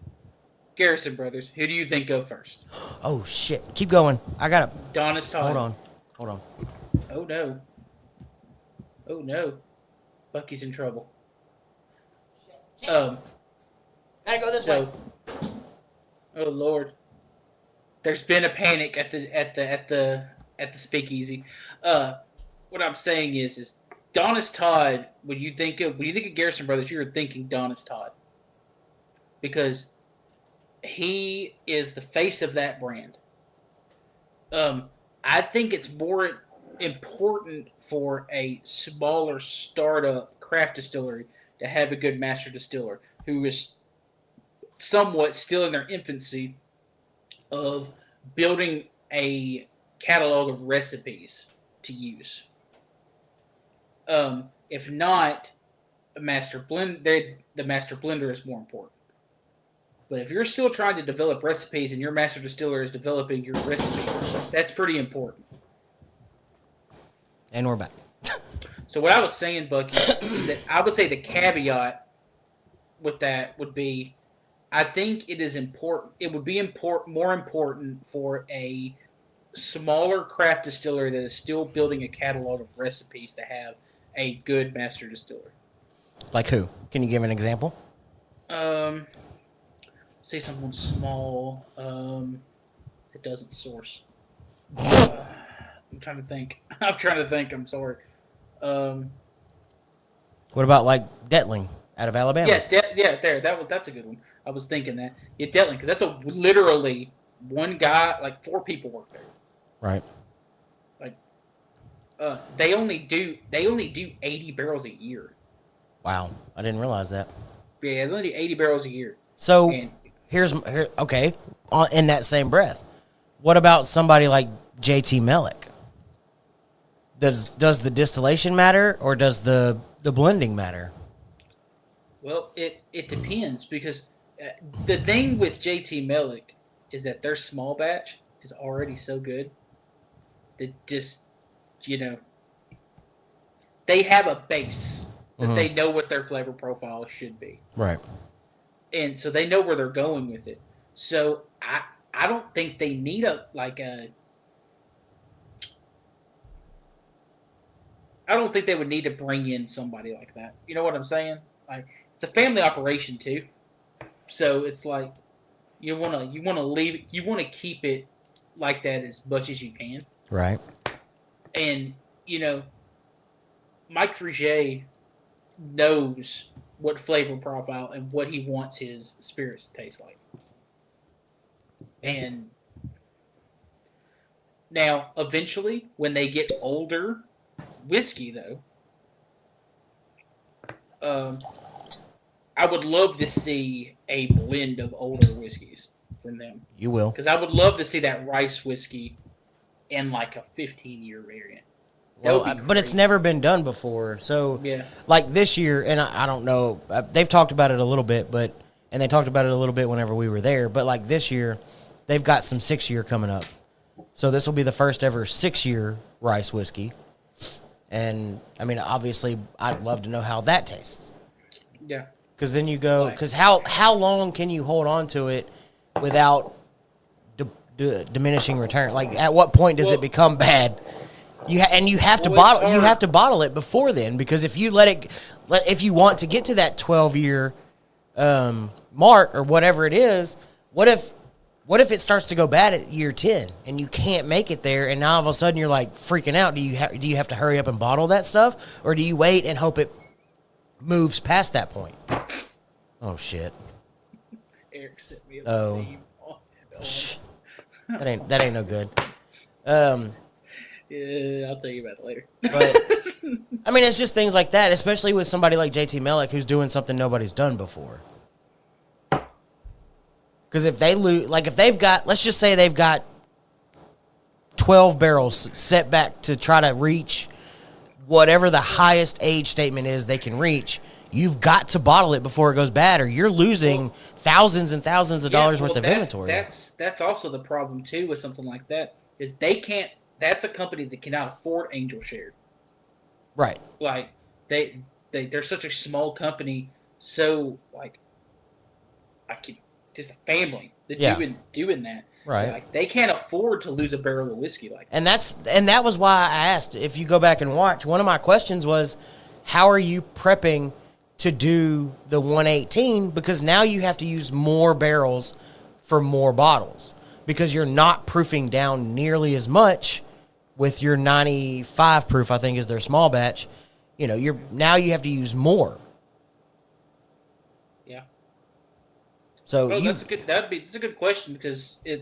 B: Garrison Brothers, who do you think go first?
A: Oh, shit. Keep going. I got to...
B: Donnis Todd.
A: Hold on.
B: Oh, no. Bucky's in trouble. Um,
A: Gotta go this way.
B: Oh Lord, there's been a panic at the speakeasy. What I'm saying is Donis Todd. When you think of Garrison Brothers, you're thinking Donis Todd because he is the face of that brand. I think it's more important for a smaller startup craft distillery to have a good master distiller who is somewhat still in their infancy of building a catalog of recipes to use. If not, the master blender is more important. But if you're still trying to develop recipes and your master distiller is developing your recipe, that's pretty important.
A: And we're back.
B: So what I was saying, Bucky, is that I would say the caveat with that would be, I think it is important. It would be more important for a smaller craft distillery that is still building a catalog of recipes to have a good master distiller.
A: Like who? Can you give an example?
B: Say someone small that doesn't source. I'm trying to think. I'm sorry.
A: What about like Detling out of Alabama?
B: Yeah, that's a good one. I was thinking that. Yeah, Detling, because that's literally one guy, like 4 people work there.
A: Right.
B: Like, they only do 80 barrels a year.
A: Wow, I didn't realize that.
B: Yeah, they only do 80 barrels a year.
A: So okay. In that same breath, what about somebody like JT Mellick? Does the distillation matter or does the blending matter?
B: Well, it depends because the thing with JT Mellick is that their small batch is already so good that just, they have a base that they know what their flavor profile should be.
A: Right.
B: And so they know where they're going with it. So I don't think they need I don't think they would need to bring in somebody like that. You know what I'm saying? Like, it's a family operation too. So it's like you want to keep it like that as much as you can.
A: Right.
B: And Mike Frugier knows what flavor profile and what he wants his spirits to taste like. And now, eventually, when they get older whiskey, though, I would love to see a blend of older whiskeys from them.
A: You will.
B: Because I would love to see that rice whiskey in like a 15-year variant.
A: Well, but it's never been done before. So,
B: yeah.
A: Like this year, and I don't know, they've talked about it a little bit, and they talked about it a little bit whenever we were there. But like this year, they've got some 6-year coming up. So this will be the first ever 6-year rice whiskey. And, I mean, obviously, I'd love to know how that tastes.
B: Yeah.
A: Because then you go, because how long can you hold on to it without diminishing return? Like, at what point does it become bad? You have to bottle it before then, because if you if you want to get to that 12-year mark or whatever it is, what if it starts to go bad at year 10 and you can't make it there, and now all of a sudden you're like freaking out? Do you have to hurry up and bottle that stuff, or do you wait and hope it moves past that point? Oh shit!
B: Eric sent me a
A: meme. That ain't no good.
B: Yeah, I'll tell you about it later.
A: But I mean, it's just things like that, especially with somebody like JT Mellick who's doing something nobody's done before. Because if they lose, like if they've got, let's just say they've got 12 barrels set back to try to reach whatever the highest age statement is they can reach, you've got to bottle it before it goes bad, or you're losing thousands and thousands of dollars worth of inventory.
B: That's also the problem too with something like that, is they can't. That's a company that cannot afford angel share.
A: Right.
B: Like they're such a small company, so like just a family that doing that.
A: Right.
B: Like they can't afford to lose a barrel of whiskey like that.
A: And that was why I asked. If you go back and watch, one of my questions was, how are you prepping to do the 118 because now you have to use more barrels for more bottles because you're not proofing down nearly as much with your 95 proof, I think is their small batch. You know, now you have to use more.
B: Yeah.
A: So
B: well, that's a good question because they're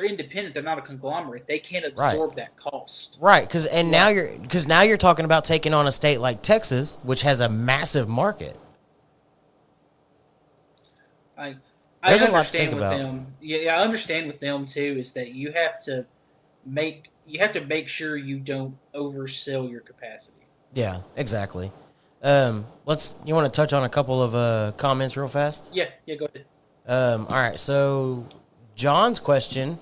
B: independent. They're not a conglomerate. They can't absorb that cost.
A: Right, now you're talking about taking on a state like Texas, which has a massive market.
B: I
A: There's a
B: understand
A: lot to think
B: with
A: about.
B: them. Yeah, I understand with them too. Is that you have to make sure you don't oversell your capacity.
A: Yeah, exactly. You want to touch on a couple of comments real fast?
B: Yeah, go ahead.
A: All right, so John's question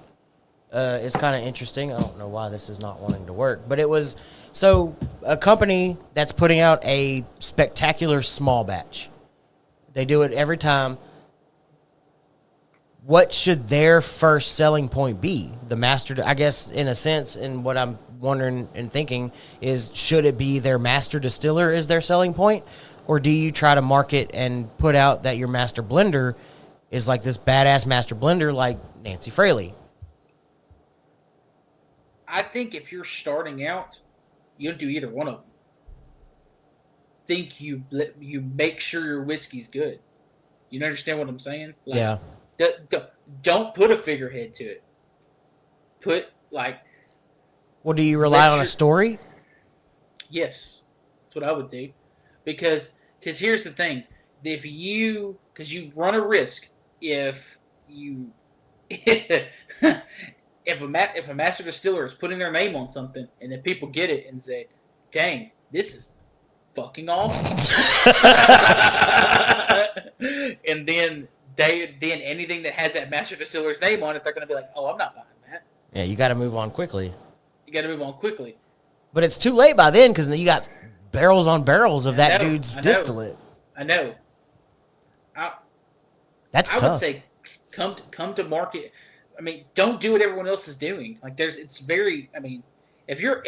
A: is kind of interesting. I don't know why this is not wanting to work, but it was so a company that's putting out a spectacular small batch. They do it every time. What should their first selling point be? The master, I guess, in a sense, and what I'm wondering and thinking is, should it be their master distiller is their selling point? Or do you try to market and put out that your master blender is like this badass master blender like Nancy Fraley?
B: I think if you're starting out, you don't do either one of them. Think you make sure your whiskey's good. You understand what I'm saying? Like,
A: yeah.
B: Don't put a figurehead to it. Put
A: Well, do you rely on a story?
B: Yes, that's what I would do, because here's the thing: because you run a risk if you if a master distiller is putting their name on something and then people get it and say, "Dang, this is fucking awesome," and then anything that has that master distiller's name on it, they're going to be like, "Oh, I'm not buying that."
A: Yeah, you got to move on quickly. But it's too late by then because you got barrels on barrels of that dude's distillate.
B: I know.
A: That's tough.
B: I would say come to market. I mean, don't do what everyone else is doing. It's very. I mean,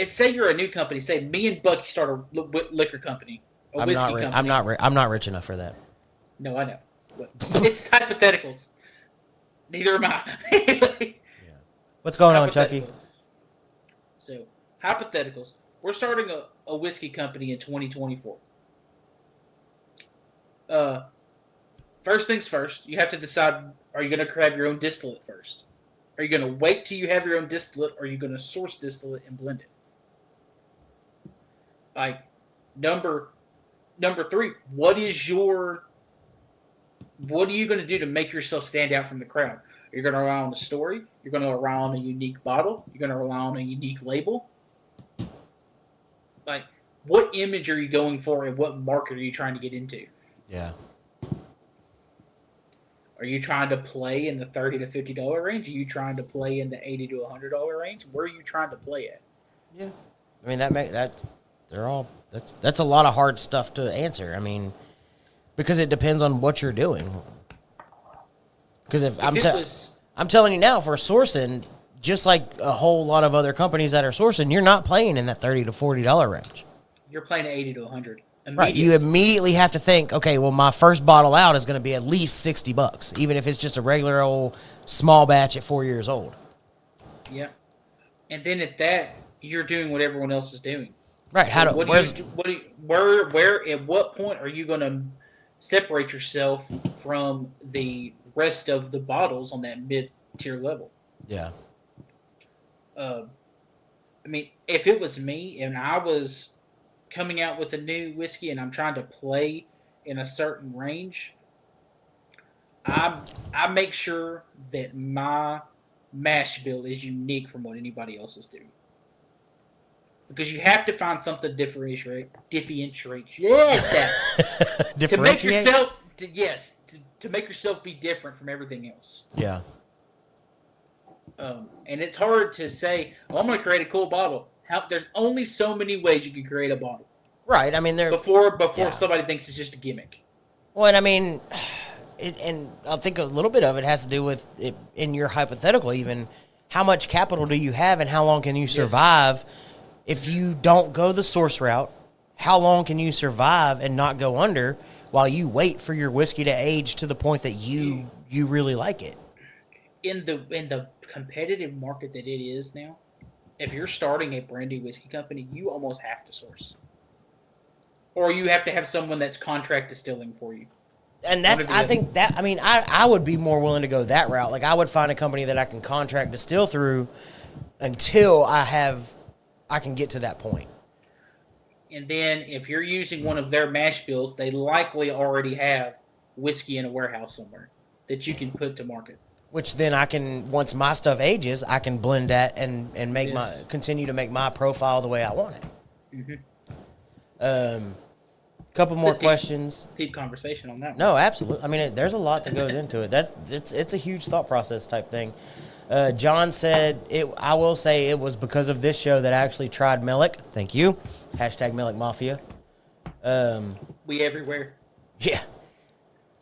B: say you're a new company, say me and Bucky start a liquor company, whiskey company.
A: I'm not rich enough for that.
B: No, I know. It's hypotheticals. Neither am I.
A: Yeah. What's going on, Chucky?
B: So, hypotheticals. We're starting a whiskey company in 2024. First things first, you have to decide, are you going to have your own distillate first? Are you going to wait till you have your own distillate, or are you going to source distillate and blend it? Number 3, what are you going to do to make yourself stand out from the crowd? You're going to rely on a story. You're going to rely on a unique bottle. You're going to rely on a unique label. What image are you going for, and what market are you trying to get into?
A: Yeah.
B: Are you trying to play in the $30 to $50 range? Are you trying to play in the $80 to $100 range? Where are you trying to play at?
A: Yeah. I mean, that's a lot of hard stuff to answer. I mean, because it depends on what you're doing. Because I'm telling you now, for sourcing, just like a whole lot of other companies that are sourcing, you're not playing in that $30 to $40 range.
B: You're playing $80 to $100.
A: Right. You immediately have to think, okay, well, my first bottle out is going to be at least $60, even if it's just a regular old small batch at 4 years old.
B: Yeah. And then at that, you're doing what everyone else is doing.
A: Right.
B: At what point are you going to separate yourself from the rest of the bottles on that mid-tier level?
A: Yeah.
B: I mean, if it was me and I was coming out with a new whiskey and I'm trying to play in a certain range, I make sure that my mash bill is unique from what anybody else is doing. Because you have to find something to differentiate. Yes, to make yourself, to make yourself be different from everything else.
A: Yeah.
B: And it's hard to say, "Oh, I'm going to create a cool bottle." There's only so many ways you can create a bottle.
A: Right. I mean,
B: before somebody thinks it's just a gimmick.
A: Well, and I mean, and I think a little bit of it has to do with it, in your hypothetical, even how much capital do you have and how long can you survive if you don't go the source route how long can you survive and not go under while you wait for your whiskey to age to the point that you really like it?
B: In the competitive market that it is now, if you're starting a brand new whiskey company, you almost have to source, or you have to have someone that's contract distilling for you.
A: And that's, I think that, I mean, I would be more willing to go that route. Like, I would find a company that I can contract distill through until I can get to that point.
B: And then if you're using one of their mash bills, they likely already have whiskey in a warehouse somewhere that you can put to market.
A: Which then I can, once my stuff ages, I can blend that and make continue to make my profile the way I want it. Mm-hmm. Couple more questions.
B: Deep conversation on that one.
A: No, absolutely. I mean, there's a lot that goes into it. It's a huge thought process type thing. John said, I will say it was because of this show that I actually tried Melick. Thank you. Hashtag Melick Mafia.
B: We everywhere.
A: Yeah.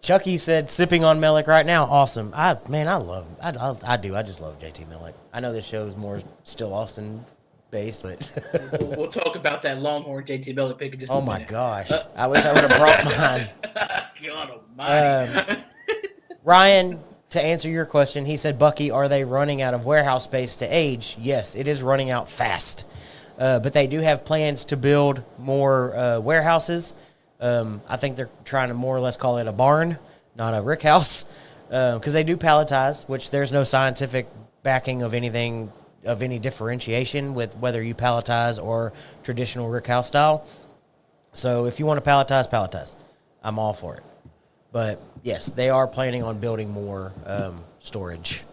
A: Chucky said, sipping on Melick right now. Awesome. I love him. I do. I just love JT Melick. I know this show is more still Austin based, but
B: we'll talk about that Longhorn JT Melick pick in just a minute.
A: Oh my gosh. I wish I would have brought mine.
B: God almighty.
A: Ryan, to answer your question, he said, Bucky, are they running out of warehouse space to age? Yes, it is running out fast. But they do have plans to build more warehouses. I think they're trying to more or less call it a barn, not a rick house, because they do palletize, which there's no scientific backing of anything of any differentiation with whether you palletize or traditional rick house style. So if you want to palletize. I'm all for it. But yes, they are planning on building more storage.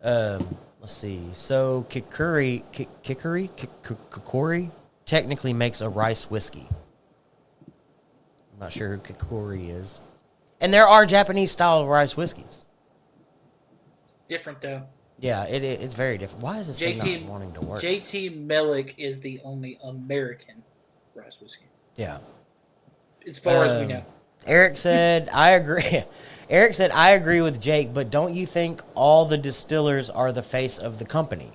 A: Let's see. So Kikori technically makes a rice whiskey. I'm not sure who Kikori is. And there are Japanese style rice whiskeys.
B: It's different though.
A: Yeah, it's very different. Why is this thing not wanting to work?
B: JT Melick is the only American rice whiskey.
A: Yeah.
B: As far as we know.
A: Eric said, I agree. Eric said, I agree with Jake, but don't you think all the distillers are the face of the company?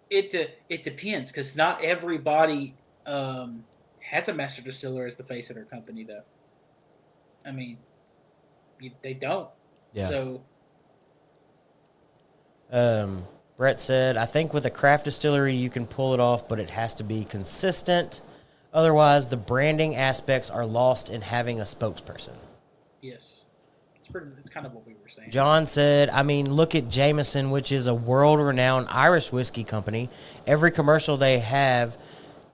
B: It depends, because not everybody has a master distiller as the face of their company, though. I mean, they don't.
A: Yeah.
B: So.
A: Brett said, I think with a craft distillery you can pull it off, but it has to be consistent. Otherwise, the branding aspects are lost in having a spokesperson.
B: Yes. It's kind of what we were saying.
A: John said, I mean, look at Jameson, which is a world-renowned Irish whiskey company. Every commercial they have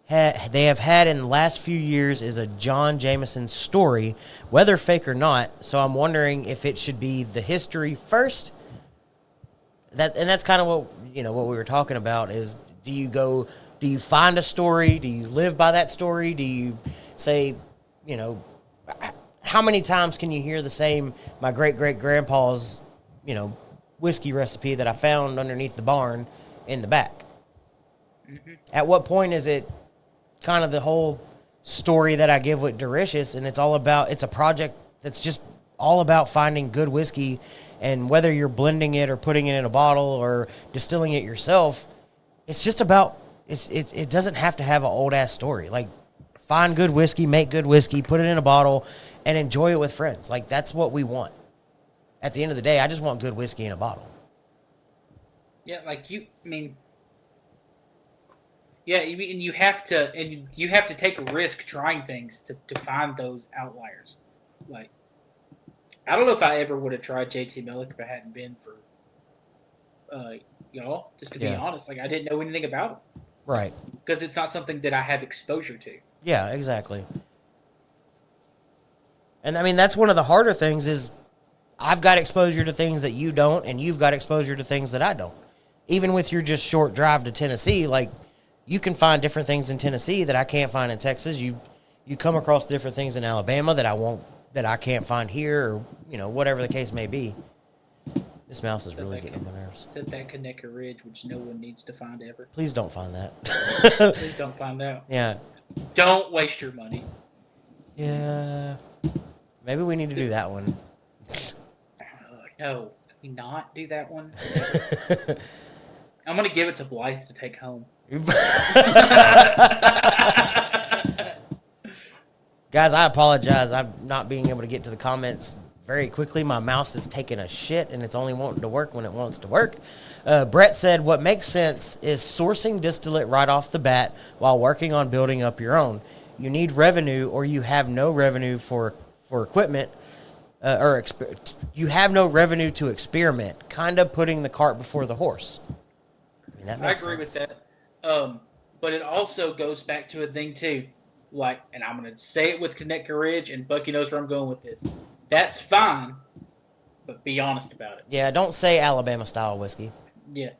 A: had in the last few years is a John Jameson story, whether fake or not. So I'm wondering if it should be the history first. That's kind of what we were talking about is, do you find a story? Do you live by that story? Do you say, how many times can you hear the same, my great-great-grandpa's, whiskey recipe that I found underneath the barn in the back? Mm-hmm. At what point is it kind of the whole story that I give with Delicious, and it's a project that's just all about finding good whiskey, and whether you're blending it or putting it in a bottle or distilling it yourself, it's just about, it doesn't have to have an old-ass story. Like, find good whiskey, make good whiskey, put it in a bottle, and enjoy it with friends. Like, that's what we want. At the end of the day, I just want good whiskey in a bottle.
B: Yeah, you have to take a risk trying things to find those outliers. Like, I don't know if I ever would have tried JT Melick if it hadn't been for y'all. Just to be honest, like, I didn't know anything about him.
A: Right.
B: Because it's not something that I have exposure to.
A: Yeah, exactly. And I mean, that's one of the harder things is I've got exposure to things that you don't, and you've got exposure to things that I don't. Even with your just short drive to Tennessee, like, you can find different things in Tennessee that I can't find in Texas. You come across different things in Alabama that I can't find here, or whatever the case may be. This mouse is really getting on my nerves.
B: Except that Connecticut Ridge, which no one needs to find ever.
A: Please don't find that.
B: Please don't find out.
A: Yeah.
B: Don't waste your money.
A: Yeah. Maybe we need to do that one.
B: No. Can we not do that one? I'm gonna give it to Blythe to take home.
A: Guys, I apologize. I'm not being able to get to the comments very quickly. My mouse is taking a shit, and it's only wanting to work when it wants to work. Brett said, what makes sense is sourcing distillate right off the bat while working on building up your own. You need revenue, or you have no revenue for equipment, you have no revenue to experiment, kind of putting the cart before the horse. I mean, that makes
B: I agree
A: sense.
B: with that. But it also goes back to a thing, too. Like, and I'm going to say it with Connecticut Ridge, and Bucky knows where I'm going with this. That's fine, but be honest about it.
A: Yeah, don't say Alabama-style whiskey.
B: Yeah.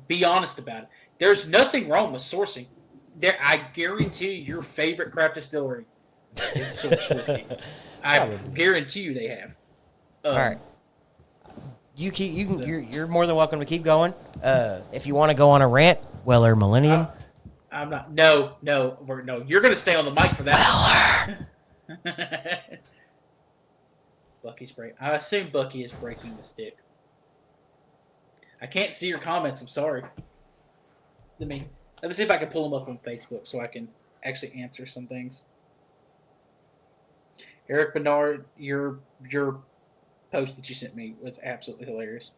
B: Be honest about it. There's nothing wrong with sourcing. I guarantee you your favorite craft distillery is sourced whiskey. I guarantee you they have.
A: All right. You're more than welcome to keep going. If you want to go on a rant, Weller Millennium.
B: I'm not. No. You're going to stay on the mic for that. Weller. Bucky's break. I assume Bucky is breaking the stick. I can't see your comments. I'm sorry. Let me see if I can pull them up on Facebook so I can actually answer some things. Eric Bernard, your post that you sent me was absolutely hilarious.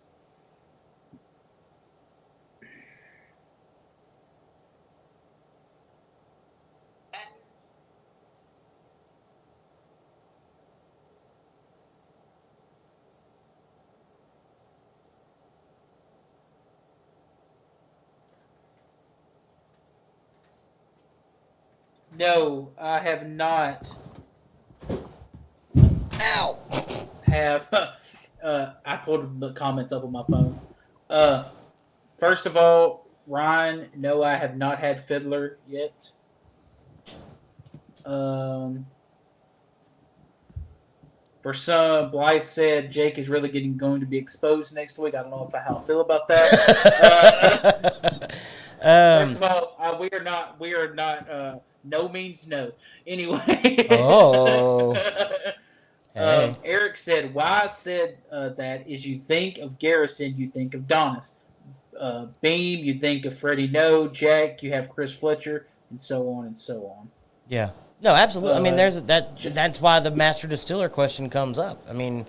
B: No, I have not.
A: Ow!
B: I pulled the comments up on my phone. First of all, Ryan, no, I have not had Fiddler yet. For some, Blythe said Jake is really going to be exposed next week. I don't know how I feel about that. First of all, we are not. No means no. Anyway.
A: Oh. Hey.
B: Eric said, why I said that is you think of Garrison, you think of Donis. Beam, you think of Freddie No. Jack, you have Chris Fletcher, and so on and so on.
A: Yeah. No, absolutely. I mean, that's why the master distiller question comes up. I mean,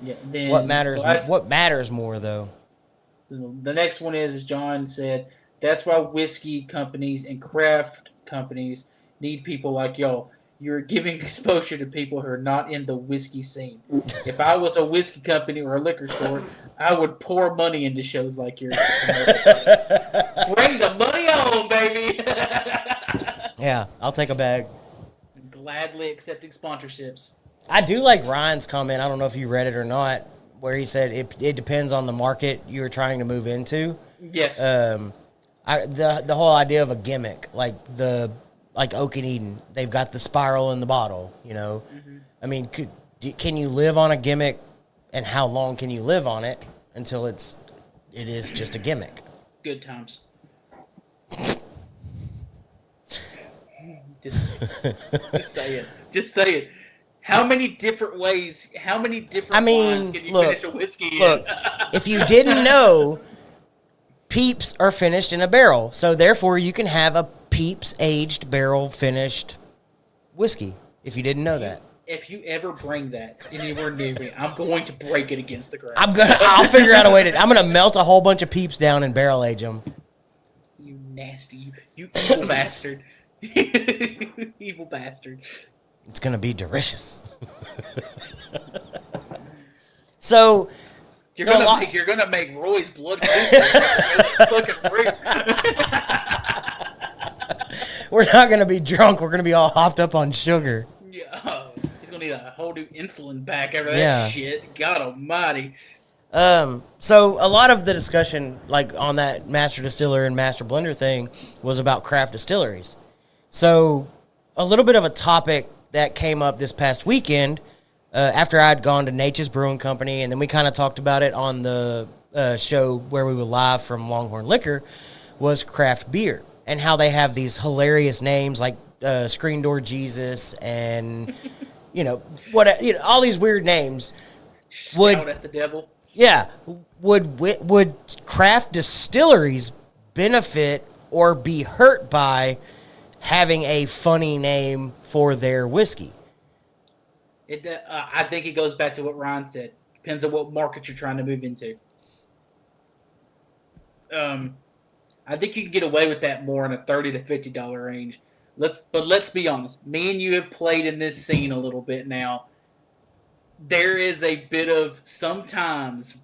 A: what matters more, though?
B: The next one is John said, that's why whiskey companies and craft companies need people like y'all. You're giving exposure to people who are not in the whiskey scene. If I was a whiskey company or a liquor store, I would pour money into shows like yours. Bring the money on, baby.
A: Yeah, I'll take a bag.
B: Gladly accepting sponsorships.
A: I do like Ryan's comment. I don't know if you read it or not, where he said it depends on the market you're trying to move into.
B: Yes.
A: The whole idea of a gimmick, like Oak and Eden, they've got the spiral in the bottle, you know. Mm-hmm. I mean, can you live on a gimmick, and how long can you live on it until it is just a gimmick?
B: Good times. Just say it. How many different wines can you finish a whiskey in?
A: Look, if you didn't know, Peeps are finished in a barrel, so therefore you can have a Peeps aged barrel finished whiskey. If you didn't know that,
B: if you ever bring that anywhere near me, I'm going to break it against the ground.
A: I'll figure out a way I'm gonna melt a whole bunch of Peeps down and barrel age them.
B: You nasty, you evil bastard, evil bastard.
A: It's gonna be delicious. So.
B: You're gonna make Roy's blood fucking free.
A: We're not gonna be drunk. We're gonna be all hopped up on sugar.
B: Yeah, he's gonna need a whole new insulin back after that shit. God Almighty.
A: So a lot of the discussion, like on that master distiller and master blender thing, was about craft distilleries. So a little bit of a topic that came up this past weekend. After I'd gone to Nature's Brewing Company, and then we kind of talked about it on the show where we were live from Longhorn Liquor, was craft beer and how they have these hilarious names like Screen Door Jesus and all these weird names.
B: Shout at the devil.
A: Yeah, would craft distilleries benefit or be hurt by having a funny name for their whiskey.
B: I think it goes back to what Ryan said. Depends on what market you're trying to move into. I think you can get away with that more in a $30 to $50 range. Let's be honest. Me and you have played in this scene a little bit now. There is a bit of sometimes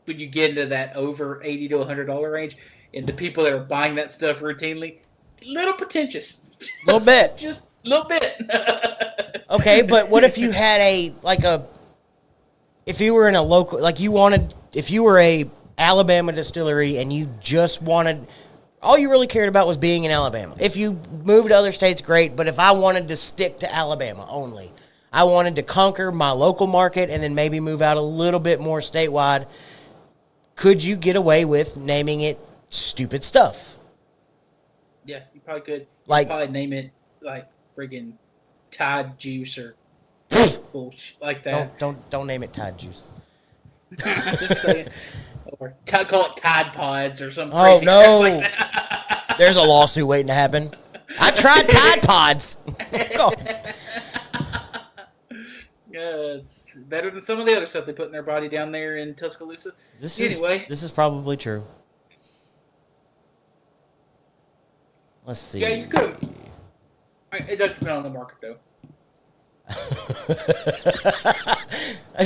B: when you get into that over $80 to $100 range, and the people that are buying that stuff routinely, a little pretentious.
A: A little bit.
B: Just a little bit.
A: Okay, but what if you had if you were in a local, if you were a Alabama distillery and you just wanted, all you really cared about was being in Alabama. If you moved to other states, great, but if I wanted to stick to Alabama only, I wanted to conquer my local market and then maybe move out a little bit more statewide, could you get away with naming it stupid stuff?
B: Yeah, you probably could.
A: Like,
B: probably name it like friggin' Tide Juice or bullshit like that.
A: Don't name it Tide Juice.
B: I'm just saying. Or call it Tide Pods or something.
A: Oh no!
B: Like that.
A: There's a lawsuit waiting to happen. I tried Tide Pods.
B: Yeah, it's better than some of the other stuff they put in their body down there in Tuscaloosa.
A: This is probably true. Let's see.
B: Yeah, you could. It does depend on the market, though.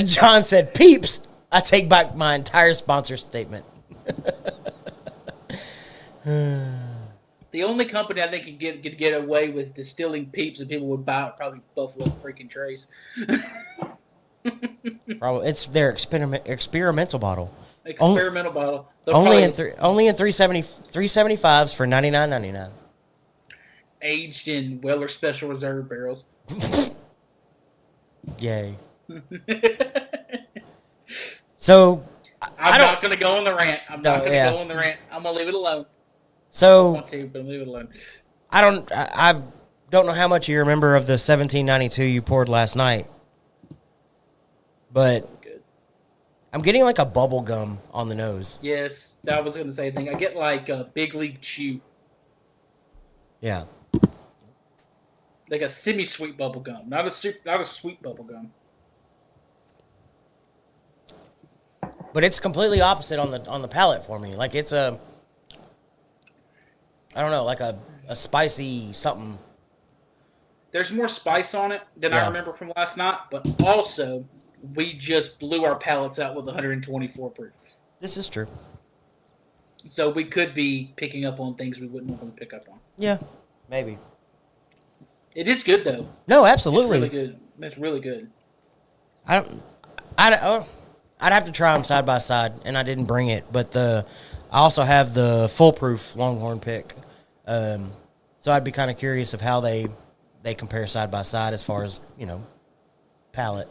A: John said, "Peeps." I take back my entire sponsor statement.
B: The only company I think could get away with distilling Peeps and people would buy it probably Buffalo freaking Trace.
A: Probably it's their experimental bottle.
B: Experimental bottle.
A: Only in 375s for $99.99.
B: Aged in Weller Special Reserve barrels.
A: Yay. So
B: I'm not going to go on the rant. I'm not going to go on the rant. I'm going to leave it alone.
A: So
B: I want to, but leave it alone.
A: I don't know how much you remember of the 1792 you poured last night, but I'm getting like a bubble gum on the nose.
B: Yes, that was going to say a thing. I get like a Big League Chew.
A: Yeah.
B: Like a semi-sweet bubble gum, not a sweet bubble gum.
A: But it's completely opposite on the palate for me. Like it's I don't know, like a spicy something.
B: There's more spice on it than I remember from last night, but also we just blew our palates out with 124 proof.
A: This is true.
B: So we could be picking up on things we wouldn't normally pick up on.
A: Yeah, maybe.
B: It is good though.
A: No, absolutely.
B: It's really good. It's really good.
A: I'd have to try them side by side, and I didn't bring it. But I also have the foolproof Longhorn pick, so I'd be kind of curious of how they compare side by side as far as palate.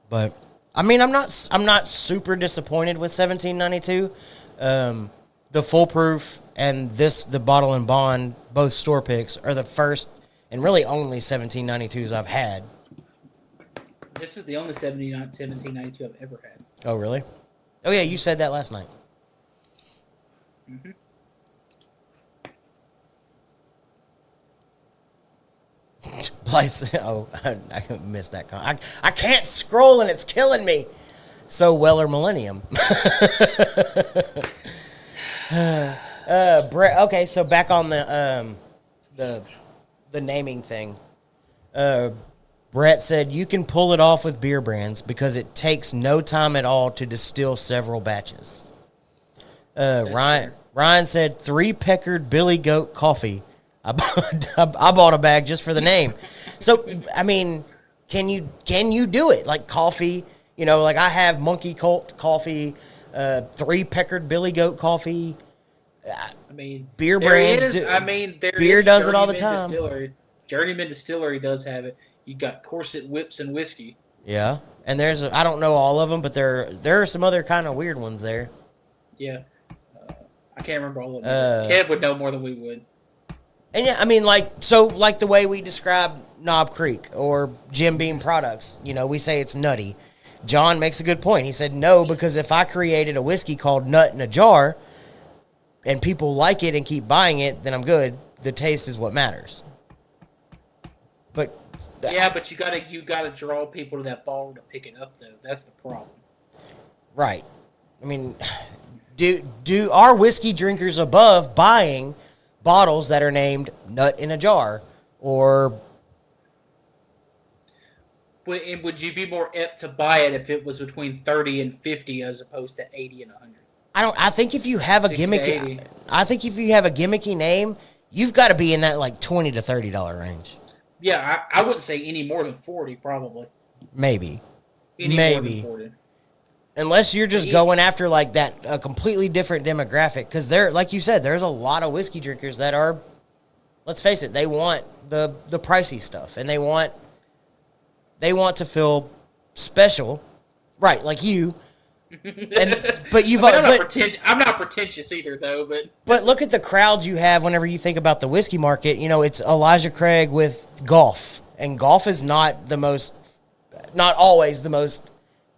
A: But I mean, I'm not super disappointed with 1792. The foolproof and the bottle and bond, both store picks, are the first and really only 1792s I've had.
B: This is the only 1792 I've ever had.
A: Oh, really? Oh, yeah, you said that last night.
B: Mm-hmm.
A: Blythe, I missed that. I can't scroll and it's killing me. So Weller Millennium. Brett. Okay, so back on the naming thing. Brett said you can pull it off with beer brands because it takes no time at all to distill several batches. Ryan said 3 Peckered Billy Goat coffee. I bought a bag just for the name. So I mean, can you do it like coffee? Like I have Monkey Cult coffee, 3 Peckered Billy Goat coffee.
B: I mean,
A: beer brands. Beer does it all the time.
B: Journeyman Distillery does have it. You got Corset Whips and Whiskey.
A: Yeah, and I don't know all of them, but there are some other kind of weird ones there.
B: Yeah, I can't remember all of them. Kev would know more than we would.
A: And yeah, I mean, like the way we describe Knob Creek or Jim Beam products. We say it's nutty. John makes a good point. He said, no, because if I created a whiskey called Nut in a Jar and people like it and keep buying it, then I'm good. The taste is what matters. But
B: yeah, but you gotta draw people to that bottle to pick it up, though. That's the problem.
A: Right. I mean, do our whiskey drinkers above buying bottles that are named Nut in a Jar or...
B: Would you be more apt to buy it if it was between 30 and 50 as opposed to 80 and 100?
A: I think if you have a gimmicky, I think if you have a gimmicky name, you've got to be in that like $20 to $30 range.
B: Yeah, I wouldn't say any more than 40, probably.
A: Maybe.
B: More than 40.
A: Unless you're just going after like that a completely different demographic, because there, like you said, there's a lot of whiskey drinkers that are, let's face it, they want the pricey stuff and they want to feel special, right? Like you. But you've.
B: I'm not pretentious either, though.
A: But look at the crowds you have whenever you think about the whiskey market. You know, it's Elijah Craig with golf, and golf is not always the most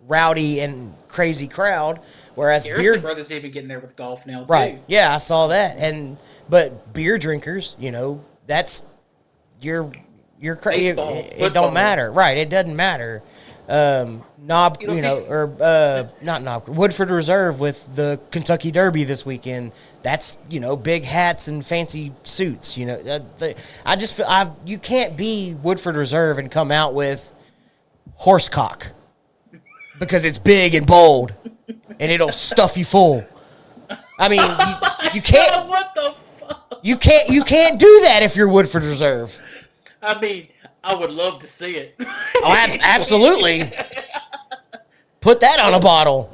A: rowdy and crazy crowd. Whereas
B: Harrison Brothers even getting there with golf now, too.
A: Right? Yeah, I saw that. But beer drinkers, you know, that's you're crazy. It don't matter, right? It doesn't matter. Not Woodford Reserve with the Kentucky Derby this weekend. That's, you know, big hats and fancy suits. You know, you can't be Woodford Reserve and come out with horsecock because it's big and bold and it'll stuff you full. I mean, you can't.
B: What the fuck?
A: You can't do that if you're Woodford Reserve.
B: I mean, I would love to see it.
A: Oh, absolutely. Put that on a bottle.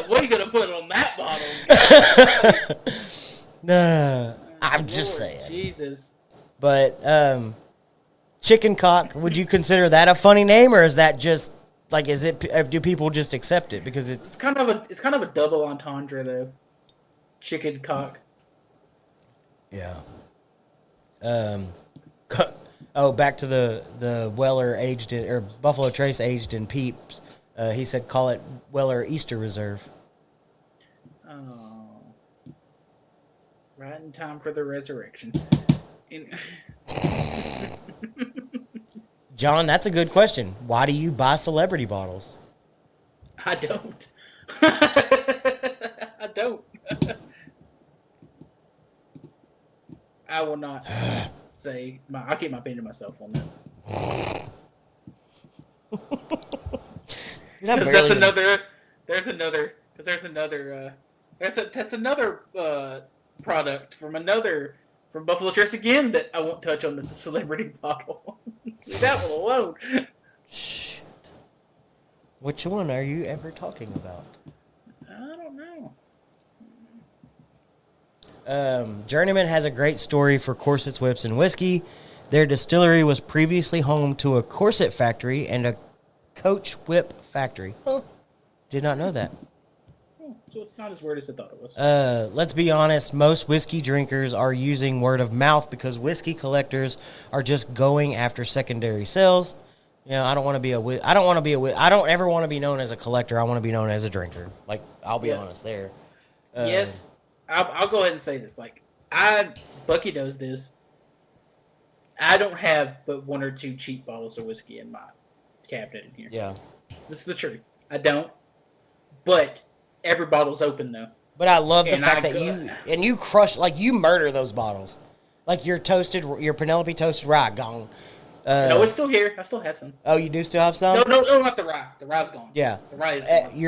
B: What are you going to put on that bottle?
A: I'm just saying.
B: Jesus.
A: But chicken cock, would you consider that a funny name, or is that just like, do people just accept it because it's
B: kind of a double entendre though. Chicken cock.
A: Yeah. Back to the Weller aged in, or Buffalo Trace aged in peeps. He said, call it Weller Easter Reserve.
B: Oh, right in time for the resurrection.
A: John, that's a good question. Why do you buy celebrity bottles?
B: I don't. I don't. I will not say I'll keep my opinion to myself on that. That's another product from Buffalo Trace again that I won't touch on. That's a celebrity bottle. Leave that one alone.
A: Shit. Which one are you ever talking about?
B: I don't know.
A: Journeyman has a great story for corsets, whips, and whiskey. Their distillery was previously home to a corset factory and a coach whip factory. Huh. Did not know that.
B: So it's not as weird as I thought it was.
A: Let's be honest. Most whiskey drinkers are using word of mouth because whiskey collectors are just going after secondary sales. You know, I don't ever want to be known as a collector. I want to be known as a drinker. Like, I'll be honest there.
B: Yes. I'll go ahead and say this. Like, Bucky knows this. I don't have but one or two cheap bottles of whiskey in my cabinet in here.
A: Yeah.
B: This is the truth. I don't. But every bottle's open, though.
A: But I love the fact that you crush, like, you murder those bottles. Like, your Penelope toasted rye gone.
B: No, it's still here. I still have some.
A: Oh, you do still have some?
B: No, not the rye. The rye's gone.
A: Yeah.
B: The rye is gone.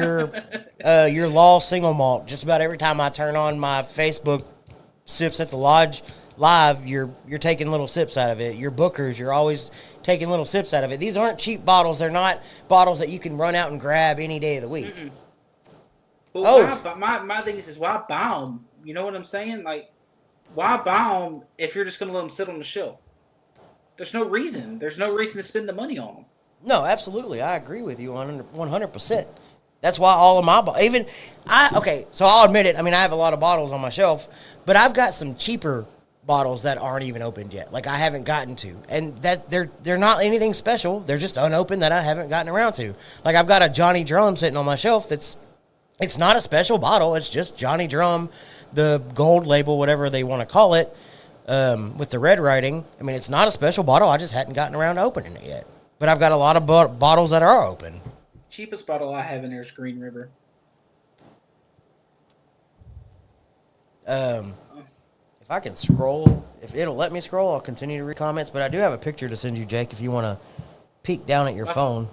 A: Your Law single malt, just about every time I turn on my Facebook Sips at the Lodge live, you're taking little sips out of it. Your Bookers, you're always taking little sips out of it. These aren't cheap bottles. They're not bottles that you can run out and grab any day of the week.
B: But my thing is why buy them? You know what I'm saying? Like, why buy them if you're just going to let them sit on the shelf? There's no reason. There's no reason to spend the money on them.
A: No, absolutely. I agree with you 100%. That's why all of my so I'll admit it. I mean, I have a lot of bottles on my shelf, but I've got some cheaper bottles that aren't even opened yet. Like I haven't gotten to, and that they're not anything special. They're just unopened that I haven't gotten around to. Like I've got a Johnny Drum sitting on my shelf. It's not a special bottle. It's just Johnny Drum, the gold label, whatever they want to call it, with the red writing. I mean, it's not a special bottle. I just hadn't gotten around to opening it yet. But I've got a lot of bottles that are open.
B: Cheapest bottle I have in there is Green River.
A: If I can scroll, if it'll let me scroll, I'll continue to read comments. But I do have a picture to send you, Jake, if you want to peek down at your phone.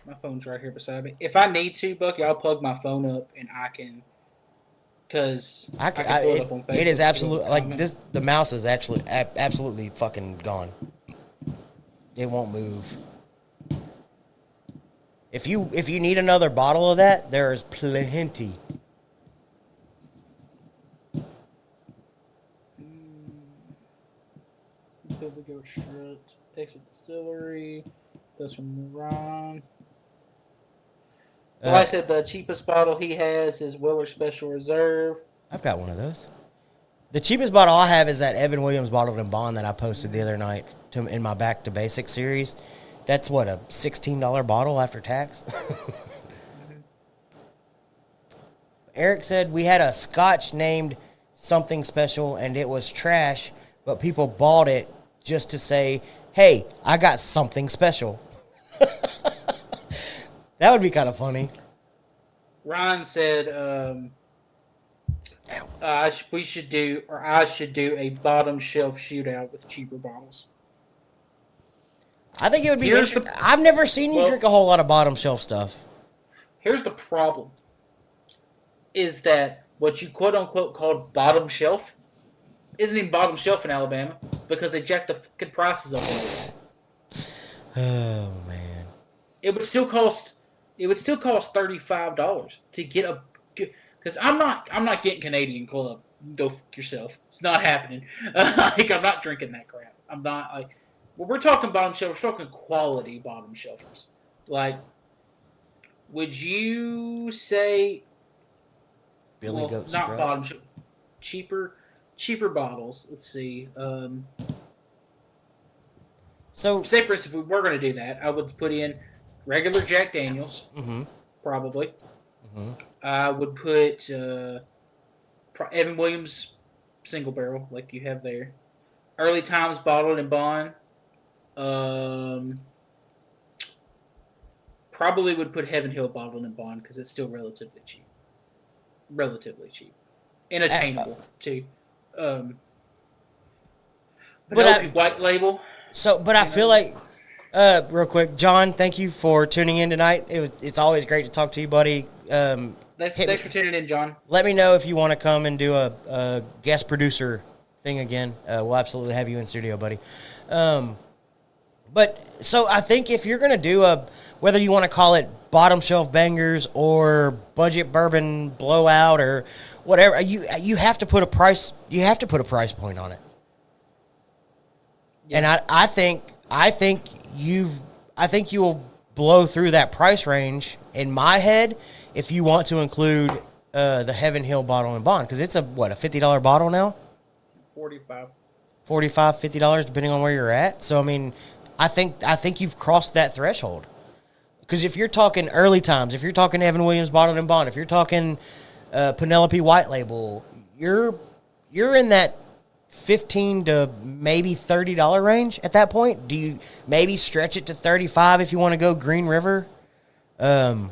B: My phone's right here beside me. If I need to, Bucky, I'll plug my phone up and I can, because
A: it is absolutely like this. The mouse is actually absolutely fucking gone. It won't move. If you need another bottle of that, there is plenty.
B: Go straight. Exit Distillery. That's from Ron. Well, I said the cheapest bottle he has is Weller Special Reserve.
A: I've got one of those. The cheapest bottle I have is that Evan Williams Bottled in Bond that I posted the other night in my Back to Basics series. That's what, a $16 bottle after tax? Eric said we had a scotch named something special and it was trash, but people bought it just to say, hey, I got something special. That would be kind of funny.
B: Ron said I should do a bottom shelf shootout with cheaper bottles.
A: I think it would be interesting. I've never seen you drink a whole lot of bottom shelf stuff.
B: Here's the problem. Is that what you quote-unquote called bottom shelf isn't even bottom shelf in Alabama because they jacked the fucking prices up.
A: Oh, man.
B: It would still cost $35 to get a... Because I'm not getting Canadian Club. Go fuck yourself. It's not happening. Like, I'm not drinking that crap. I'm not, like... When we're talking bottom shelf, we're talking quality bottom shelfers. Like, would you say...
A: Billy Goat
B: not
A: Strut?
B: bottom shelf. Cheaper bottles. Let's see.
A: So,
B: say for instance, if we were going to do that, I would put in regular Jack Daniels, probably. Mm-hmm. I would put Evan Williams single barrel, like you have there. Early Times Bottled in Bond. Probably would put Heaven Hill Bottled in Bond because it's still relatively cheap. And attainable, too. But white label.
A: So, but I feel like, real quick, John, thank you for tuning in tonight. It's always great to talk to you, buddy.
B: Thanks for tuning in, John.
A: Let me know if you want to come and do a guest producer thing again. We'll absolutely have you in studio, buddy. But so I think if you're going to do whether you want to call it bottom shelf bangers or budget bourbon blowout or whatever, you have to put a price. You have to put a price point on it. Yeah. And I think you'll blow through that price range in my head if you want to include the Heaven Hill Bottle and Bond, because it's a $50 bottle now.
B: $45,
A: $50 depending on where you're at. So I mean, I think you've crossed that threshold. Because if you're talking early times, if you're talking Evan Williams Bottled and Bond, if you're talking Penelope White Label, you're in that $15 to maybe $30 range at that point. Do you maybe stretch it to $35 if you want to go Green River? But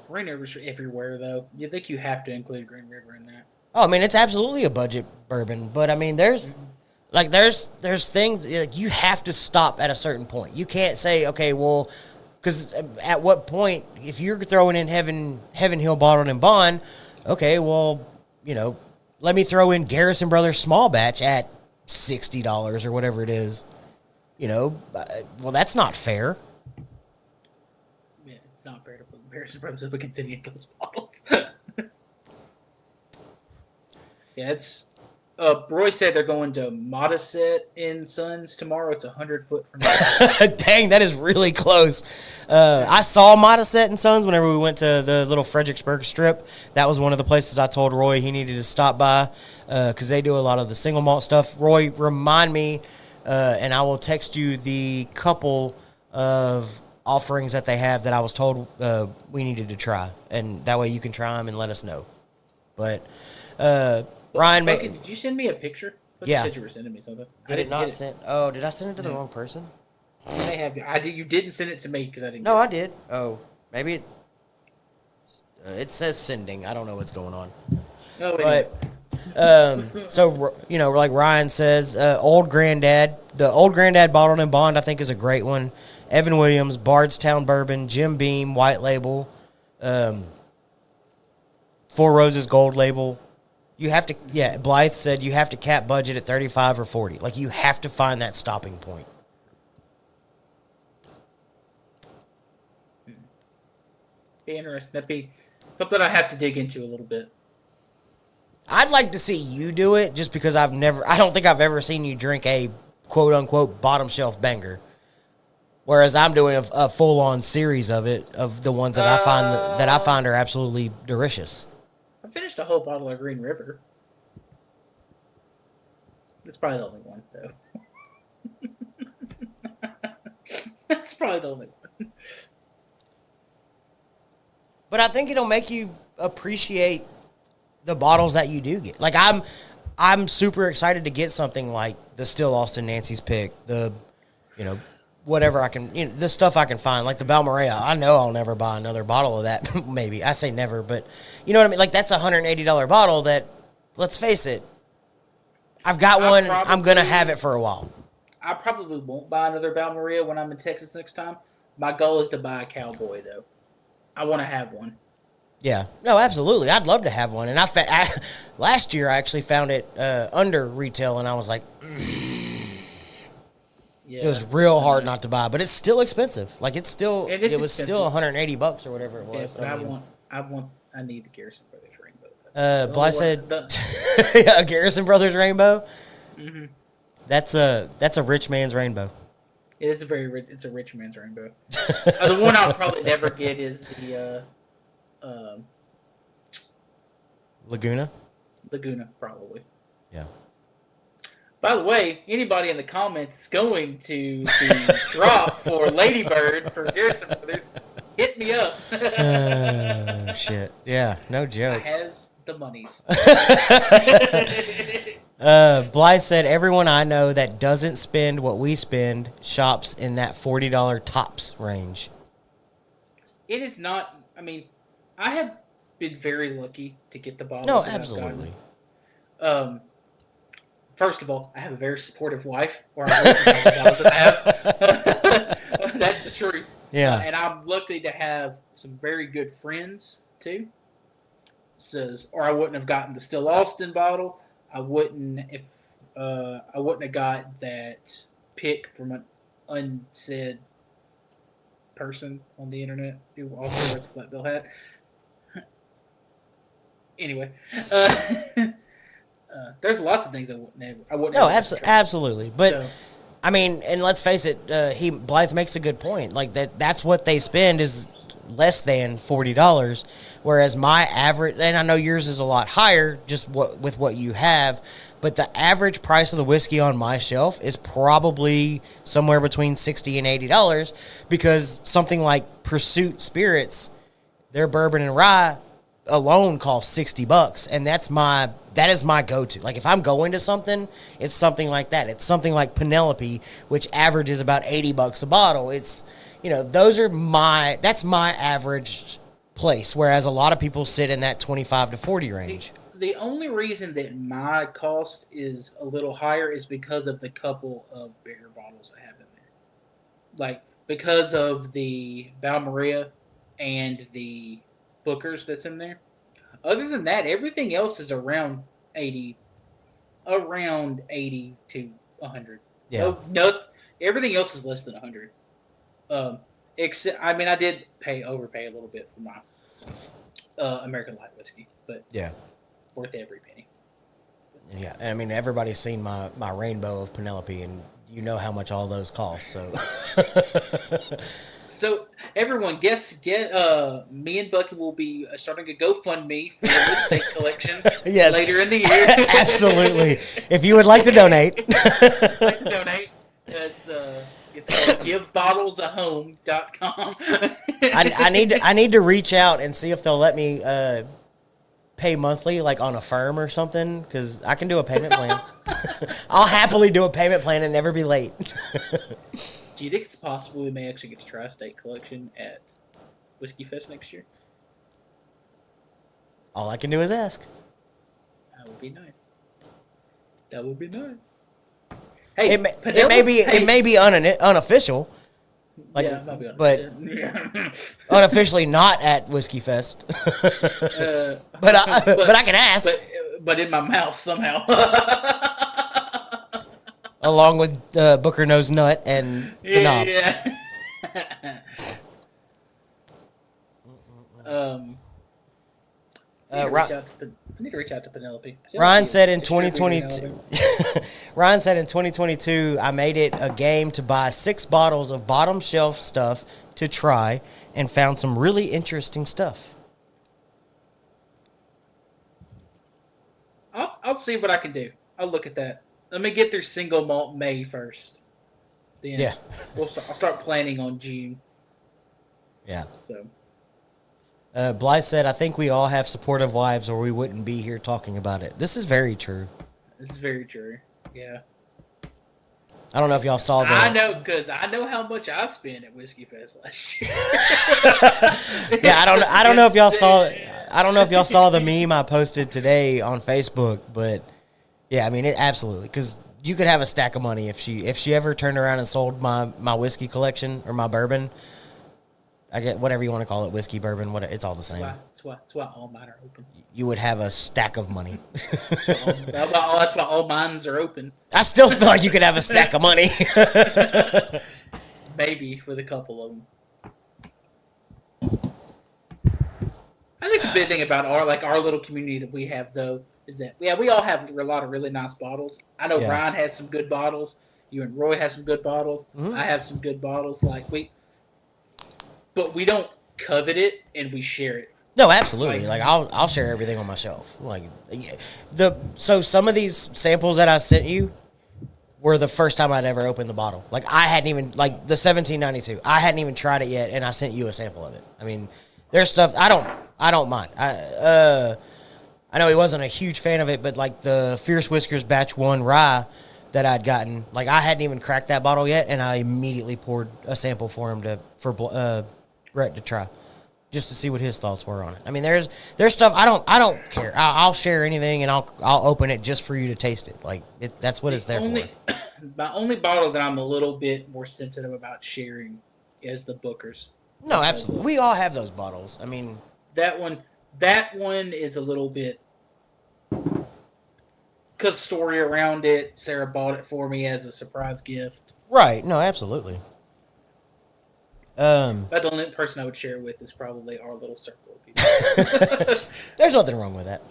B: Green River's everywhere, though. You think you have to include Green River in that?
A: Oh, I mean, it's absolutely a budget bourbon. But I mean, there's things like you have to stop at a certain point. You can't say, okay, well, because at what point, if you're throwing in Heaven Hill Bottled and Bond, okay, well, let me throw in Garrison Brothers Small Batch at $60 or whatever it is. Well, that's not fair.
B: Yeah, it's not fair to put Garrison Brothers up against any of those bottles. Yeah, Roy said they're going to Modisette in Sons tomorrow. It's 100 foot from here.
A: Dang, that is really close. I saw Modisette and Sons whenever we went to the little Fredericksburg strip. That was one of the places I told Roy he needed to stop by because they do a lot of the single malt stuff. Roy, remind me, and I will text you the couple of offerings that they have that I was told we needed to try, and that way you can try them and let us know. But Ryan,
B: Bucky, did you send me a picture?
A: Yeah.
B: You said you were sending me something.
A: Did it not send? Oh, did I send it to the wrong person?
B: I may have. You didn't send it to me because I didn't.
A: No, I did. Oh, maybe it says sending. I don't know what's going on.
B: No, anyway.
A: But so like Ryan says, Old Granddad, the Old Granddad bottled in bond, I think is a great one. Evan Williams, Bardstown Bourbon, Jim Beam White Label, Four Roses Gold Label. You have to, Blythe said you have to cap budget at 35 or 40. Like, you have to find that stopping point.
B: Be interesting. That'd be something I have to dig into a little bit.
A: I'd like to see you do it just because I don't think I've ever seen you drink a quote unquote bottom shelf banger. Whereas I'm doing a full on series of it, of the ones that I find are absolutely delicious.
B: I finished a whole bottle of Green River. That's probably the only one, though. That's probably the only one.
A: But I think it'll make you appreciate the bottles that you do get. Like, I'm super excited to get something like the Still Austin Nancy's Pick, the, whatever I can, the stuff I can find, like the Balmorea. I know I'll never buy another bottle of that. Maybe. I say never, but you know what I mean? Like, that's a $180 bottle that, let's face it, I've got one. I'm going to have it for a while.
B: I probably won't buy another Balmorea when I'm in Texas next time. My goal is to buy a Cowboy, though. I want to have one.
A: Yeah. No, absolutely. I'd love to have one. And last year I actually found it under retail, and I was like, yeah, it was real hard not to buy, but it's still expensive. Like, it was expensive. Still $180 or whatever it was.
B: Yeah, but I need the Garrison Brothers Rainbow.
A: Blythe said, a Garrison Brothers Rainbow.
B: Mm-hmm.
A: That's a rich man's rainbow.
B: It is it's a rich man's rainbow. The one I'll probably never get is the
A: Laguna,
B: probably.
A: Yeah.
B: By the way, anybody in the comments going to the drop for Ladybird for Garrison Brothers, hit me up.
A: Shit. Yeah, no joke.
B: Has the monies.
A: Blythe said, everyone I know that doesn't spend what we spend shops in that $40 tops range.
B: It is not, I have been very lucky to get the bottles.
A: No, absolutely.
B: First of all, I have a very supportive wife, or I wouldn't have the bottles that I have. That's the truth.
A: Yeah.
B: And I'm lucky to have some very good friends, too. Or I wouldn't have gotten the Still Austin bottle. I wouldn't have got that pick from an unsaid person on the internet who also wears a flat bill hat. Anyway, there's lots of things I wouldn't.
A: No, absolutely. But so, and let's face it, Blythe makes a good point. Like that's what they spend is less than $40, whereas my average, and I know yours is a lot higher just with what you have, but the average price of the whiskey on my shelf is probably somewhere between $60 and $80 because something like Pursuit Spirits, their bourbon and rye alone costs $60, and that is my go-to. Like, if I'm going to something, it's something like that. It's something like Penelope, which averages about $80 a bottle. It's that's my average place, whereas a lot of people sit in that 25 to 40 range.
B: The only reason that my cost is a little higher is because of the couple of bigger bottles I have in there. Like, because of the Balmorea and the Booker's that's in there. Other than that, everything else is around 80 to 100.
A: Yeah.
B: No, everything else is less than 100. Except, I did overpay a little bit for my American Light whiskey, but
A: yeah,
B: worth every penny.
A: Yeah, I mean everybody's seen my rainbow of Penelope, and you know how much all those cost. So
B: So everyone, get me and Bucky will be starting a GoFundMe for the steak collection
A: yes,
B: later in the year.
A: absolutely. If you would like to donate,
B: Like to donate. It's called givebottlesahome.com.
A: I need to reach out and see if they'll let me pay monthly, like on a firm or something, because I can do a payment plan. I'll happily do a payment plan and never be late.
B: Do you think it's possible we may actually get to try a steak collection at Whiskey Fest next year?
A: All I can do is ask.
B: That would be nice. That would be nice. Hey,
A: It may be unofficial. Like,
B: yeah, it might be
A: but
B: yeah.
A: unofficially not at Whiskey Fest. But I can ask.
B: But in my mouth somehow.
A: Along with Booker Nose Nut and the knob.
B: Yeah. I need to reach out to Penelope.
A: Ryan said in 2022. Ryan said in 2022, I made it a game to buy 6 bottles of bottom shelf stuff to try, and found some really interesting stuff.
B: I'll see what I can do. I'll look at that. Let me get through single malt May first. Then
A: Yeah.
B: I'll start planning on June.
A: Yeah.
B: So.
A: Blythe said, I think we all have supportive wives or we wouldn't be here talking about it. This is very true.
B: This is very true. Yeah.
A: I don't know if y'all saw that.
B: I know, because I know how much I spent at Whiskey Fest last year.
A: Yeah, I don't know if y'all saw. I don't know if y'all saw the meme I posted today on Facebook, but yeah, I mean it absolutely, because you could have a stack of money if she ever turned around and sold my whiskey collection or my bourbon. I get whatever you want to call it, whiskey, bourbon, whatever. It's all the same.
B: That's why all mine are open.
A: You would have a stack of money.
B: That's why all mines are open.
A: I still feel like you could have a stack of money.
B: Maybe with a couple of them. I think the big thing about our little community that we have though is that we all have a lot of really nice bottles. I know Ryan has some good bottles. You and Roy have some good bottles. Mm-hmm. I have some good bottles. But we don't covet it, and we share it.
A: No, absolutely. Like I'll share everything on my shelf. So some of these samples that I sent you were the first time I'd ever opened the bottle. Like I hadn't even the 1792. I hadn't even tried it yet, and I sent you a sample of it. I mean, there's stuff I don't mind. I know he wasn't a huge fan of it, but like the Fierce Whiskers Batch 1 rye that I'd gotten, like I hadn't even cracked that bottle yet, and I immediately poured a sample for him for Brett to try, just to see what his thoughts were on it. I mean, there's stuff I don't care. I'll share anything, and I'll open it just for you to taste it. Like that's what it's there for.
B: My only bottle that I'm a little bit more sensitive about sharing is the Booker's.
A: No, absolutely. We all have those bottles. I mean,
B: that one is a little bit, because story around it. Sarah bought it for me as a surprise gift.
A: Right. No, absolutely.
B: But the only person I would share with is probably our little circle of people.
A: There's nothing wrong with that.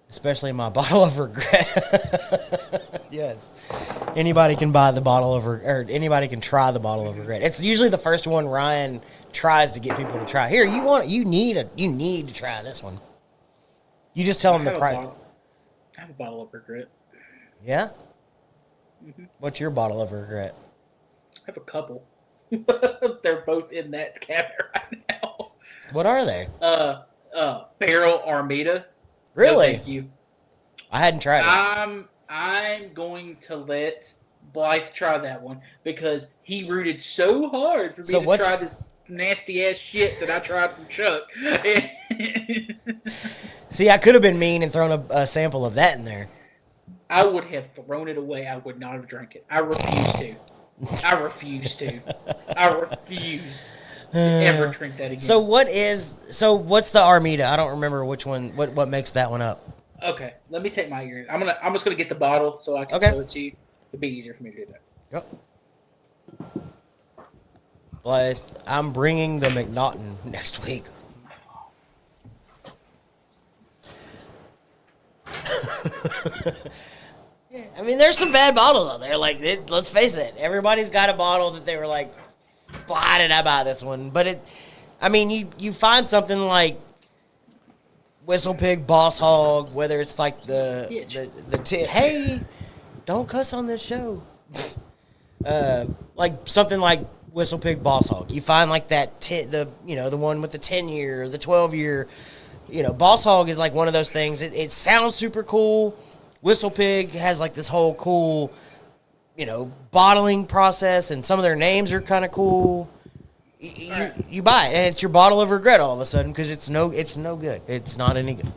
A: Especially my bottle of regret. Yes. Anybody can buy the bottle of or anybody can try the bottle of regret. It's usually the first one Ryan tries to get people to try. Here, you need to try this one. You just tell them the price.
B: I have a bottle of regret.
A: Yeah?
B: Mm-hmm.
A: What's your bottle of regret?
B: I have a couple. They're both in that cabinet right now.
A: What are they?
B: Barrel Armida.
A: Really?
B: No, thank you.
A: I hadn't tried it.
B: I'm going to let Blythe try that one because he rooted so hard for me to try this nasty ass shit that I tried from Chuck.
A: See, I could have been mean and thrown a sample of that in there.
B: I would have thrown it away. I would not have drank it. I refuse to. I refuse to ever drink that again.
A: So what's the Armida? I don't remember which one. What makes that one up?
B: Okay, let me take my ears. I'm just gonna get the bottle so I can show it to you. It'd be easier for me to do that.
A: Yep. Blythe, I'm bringing the McNaughton next week. Yeah, I mean, there's some bad bottles out there. Like, let's face it, everybody's got a bottle that they were like, why did I buy this one? But you find something like Whistle Pig, Boss Hog, whether it's like hey, don't cuss on this show. Like something like Whistle Pig, Boss Hog. You find like that the one with the 10-year, the 12-year. Boss Hog is like one of those things. It sounds super cool. Whistle Pig has like this whole cool, bottling process, and some of their names are kind of cool. You buy it, and it's your bottle of regret all of a sudden because it's no good. It's not any good.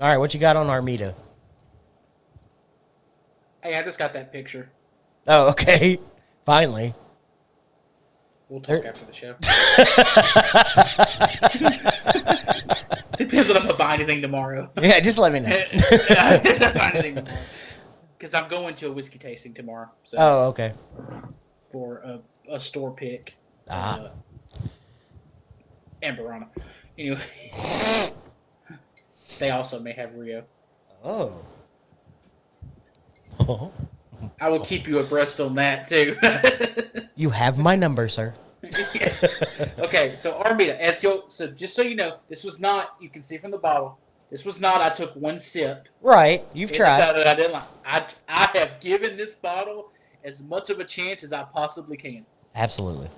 A: All right, what you got on Armida?
B: Hey, I just got that picture.
A: Oh, okay. Finally.
B: We'll talk after the show. Depends on if I buy anything tomorrow.
A: Yeah, just let me know.
B: If I buy anything tomorrow. Because I'm going to a whiskey tasting tomorrow. So
A: oh, okay.
B: For a store pick.
A: Ah.
B: And Barana. Anyway. They also may have Rio.
A: Oh.
B: I will keep you abreast on that, too.
A: You have my number, sir.
B: Yes. Okay, so Armida, so just so you know, this was not, you can see from the bottle, this was not, I took one sip.
A: Right, you've tried.
B: That I didn't like. I have given this bottle as much of a chance as I possibly can.
A: Absolutely.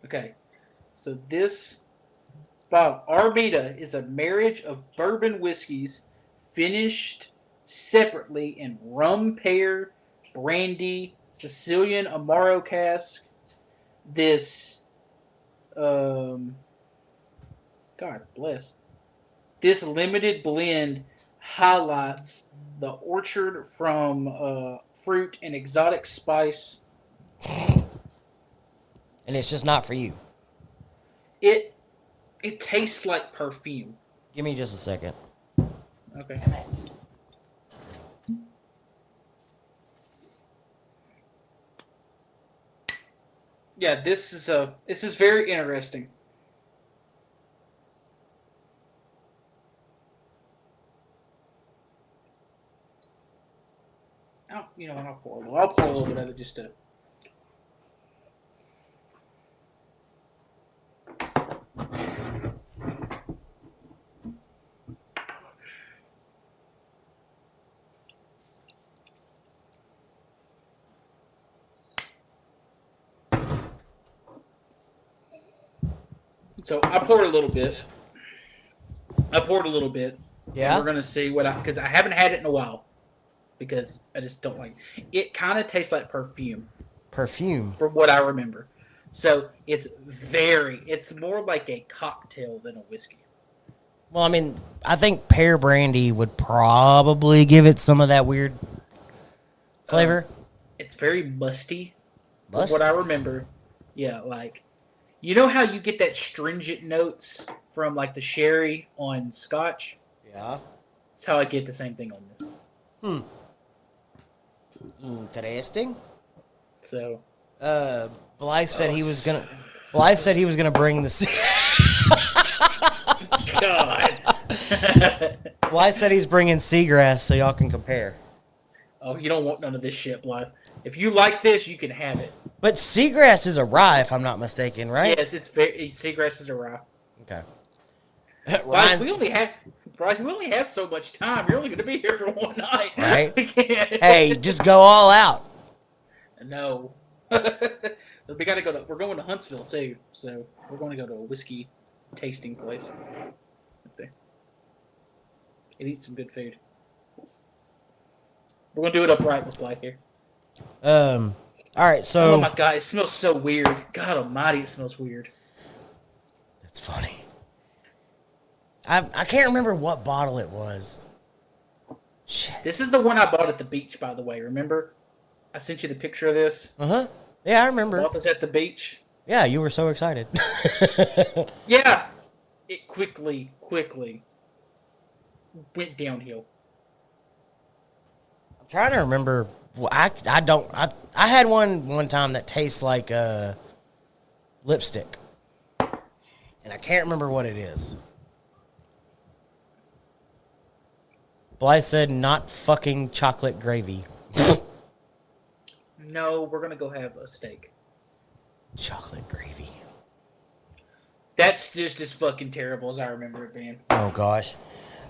B: Okay, so this bottle, Armida, is a marriage of bourbon whiskeys finished separately in rum pear, brandy, Sicilian Amaro cask. This, God bless. This limited blend highlights the orchard from fruit and exotic spice.
A: And it's just not for you.
B: It tastes like perfume.
A: Give me just a second.
B: Okay. Yeah, this is very interesting. Oh, you know what? I'll pour a little bit of it just to. So I poured a little bit.
A: Yeah.
B: We're gonna see because I haven't had it in a while, because I just don't like it. It kind of tastes like perfume.
A: Perfume.
B: From what I remember, so it's more like a cocktail than a whiskey.
A: Well, I mean, I think pear brandy would probably give it some of that weird flavor.
B: It's very musty. From what I remember, yeah, like. You know how you get that stringent notes from like the sherry on Scotch?
A: Yeah.
B: That's how I get the same thing on this.
A: Interesting.
B: So,
A: Blythe said he was gonna bring the.
B: God.
A: Blythe said he's bringing seagrass so y'all can compare.
B: Oh, you don't want none of this shit, Blythe. If you like this, you can have it.
A: But seagrass is a rye, if I'm not mistaken, right?
B: Yes, seagrass is a rye.
A: Okay.
B: Blythe, we only have so much time. You're only going to be here for one night,
A: right? Hey, just go all out.
B: No, we got to go. We're going to Huntsville too, so we're going to go to a whiskey tasting place up there and eat some good food. We're going to do it upright with Blythe here.
A: All right, so.
B: Oh my God, it smells so weird. God Almighty, it smells weird.
A: That's funny. I can't remember what bottle it was. Shit.
B: This is the one I bought at the beach, by the way. Remember? I sent you the picture of this.
A: Yeah, I remember.
B: Bought this at the beach.
A: Yeah, you were so excited.
B: Yeah, it quickly went downhill.
A: I'm trying to remember. I had one time that tastes like lipstick, and I can't remember what it is. Blythe said not fucking chocolate gravy.
B: No, we're gonna go have a steak.
A: Chocolate gravy.
B: That's just as fucking terrible as I remember it being.
A: Oh gosh.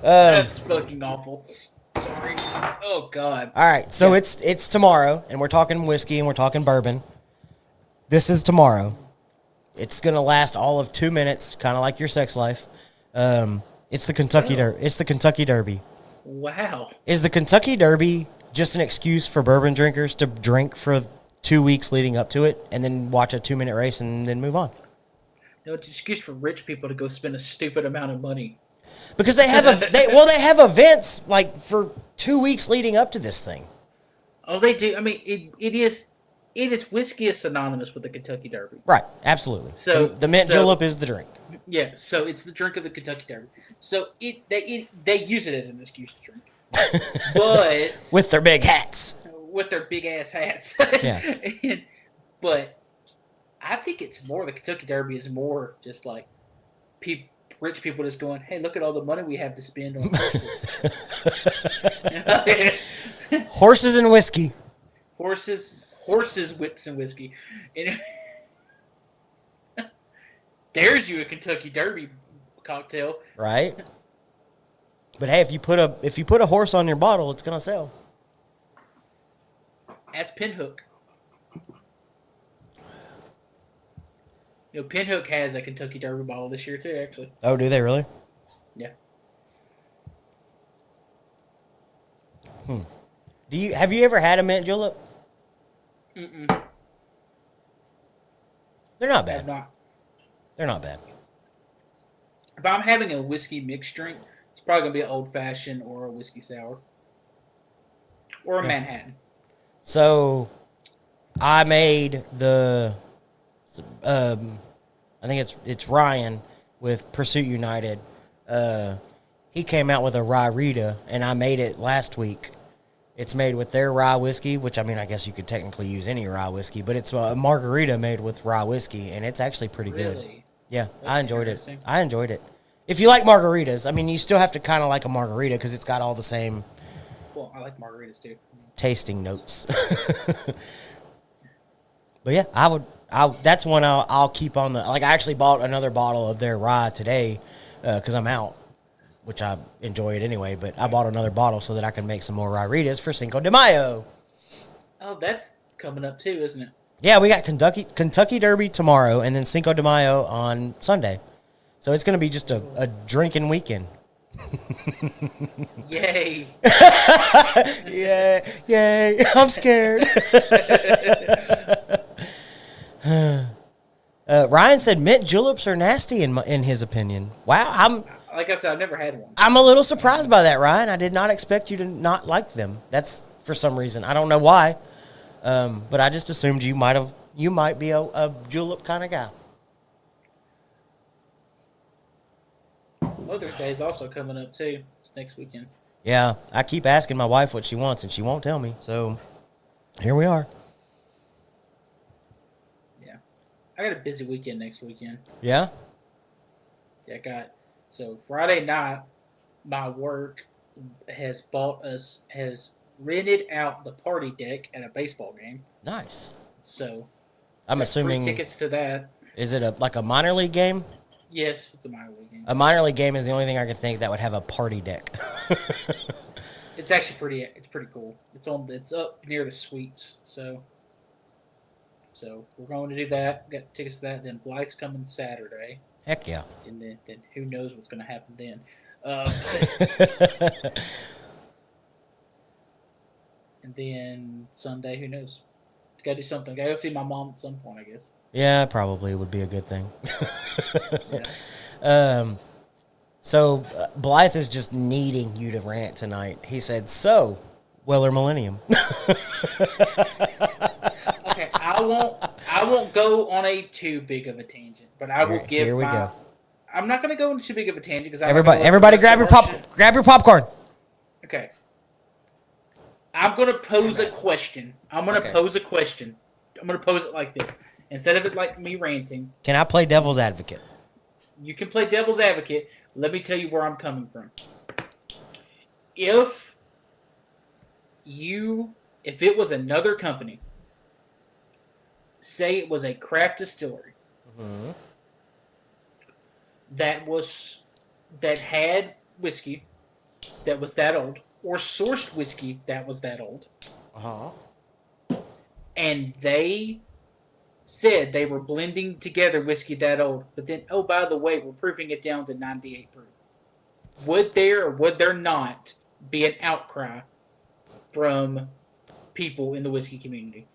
B: That's fucking awful. Sorry. Oh god.
A: All right, so it's tomorrow, and we're talking whiskey and we're talking bourbon. This is tomorrow. It's gonna last all of 2 minutes, kind of like your sex life. It's the Kentucky It's the Kentucky Derby.
B: Wow.
A: Is the Kentucky Derby just an excuse for bourbon drinkers to drink for 2 weeks leading up to it, and then watch a 2-minute race and then move on?
B: No, it's an excuse for rich people to go spend a stupid amount of money.
A: Because they have they have events like for 2 weeks leading up to this thing.
B: Oh, they do. I mean, it is whiskey is synonymous with the Kentucky Derby.
A: Right, absolutely.
B: So
A: the mint julep is the drink.
B: Yeah, so it's the drink of the Kentucky Derby. So they use it as an excuse to drink, but
A: with their big hats.
B: With their big ass hats.
A: Yeah.
B: But I think it's more the Kentucky Derby is more just like rich people just going, hey, look at all the money we have to spend on horses.
A: Horses and whiskey.
B: Horses, whips, and whiskey. And there's you a Kentucky Derby cocktail,
A: right? But hey, if you put a horse on your bottle, it's gonna sell.
B: Ask Pinhook. You know, Pinhook has a Kentucky Derby bottle this year too, actually.
A: Oh, do they really?
B: Yeah.
A: Have you ever had a mint julep?
B: Mm-mm.
A: They're not bad.
B: I'm not.
A: They're not bad.
B: If I'm having a whiskey mixed drink, it's probably gonna be an old fashioned or a whiskey sour. Or a Manhattan.
A: So I made the I think it's Ryan with Pursuit United. He came out with a rye Rita, and I made it last week. It's made with their rye whiskey, which, I mean, I guess you could technically use any rye whiskey, but it's a margarita made with rye whiskey, and it's actually pretty good. Yeah, I enjoyed it. If you like margaritas, I mean, you still have to kind of like a margarita because it's got all the same.
B: Well, I like margaritas too.
A: Tasting notes. But yeah, that's one I'll keep on the. Like, I actually bought another bottle of their rye today because I'm out, which I enjoy it anyway. But I bought another bottle so that I can make some more rye-ritas for Cinco de Mayo.
B: Oh, that's coming up too, isn't it?
A: Yeah, we got Kentucky Derby tomorrow, and then Cinco de Mayo on Sunday. So it's going to be just a drinking weekend.
B: Yay!
A: Yay! I'm scared. Ryan said mint juleps are nasty in his opinion. Wow,
B: like I said, I've never had one.
A: I'm a little surprised by that, Ryan. I did not expect you to not like them. That's for some reason. I don't know why, but I just assumed you might be a julep kind of guy.
B: Mother's Day is also coming up too. It's next weekend.
A: Yeah, I keep asking my wife what she wants, and she won't tell me. So here we are.
B: Yeah, I got a busy weekend next weekend.
A: Yeah.
B: Yeah, so Friday night, my work has rented out the party deck at a baseball game.
A: Nice.
B: So
A: I'm assuming
B: tickets to that.
A: Is it like a minor league game?
B: Yes, it's a minor league game.
A: A minor league game is the only thing I can think that would have a party deck.
B: It's actually pretty cool. It's up near the suites, so we're going to do that. Got tickets to that. Then Blythe's coming Saturday.
A: Heck yeah.
B: And then who knows what's going to happen then. And then Sunday, who knows? Got to do something. Got to go see my mom at some point, I guess.
A: Yeah, probably would be a good thing.
B: Yeah.
A: So Blythe is just needing you to rant tonight. He said, "So, Weller Millennium."
B: Okay, I won't go on a too big of a tangent, but I will give.
A: Here we go.
B: I'm not going to go into too big of a tangent because
A: everybody, grab your popcorn.
B: Okay. I'm going to pose a question. I'm going to pose it like this. Instead of it like me ranting.
A: Can I play devil's advocate?
B: You can play devil's advocate. Let me tell you where I'm coming from. if it was another company, say it was a craft distillery that had whiskey that was that old, or sourced whiskey that was that old, and they said they were blending together whiskey that old, but then, oh, by the way, we're proofing it down to 98 proof. Would there or would there not be an outcry from people in the whiskey community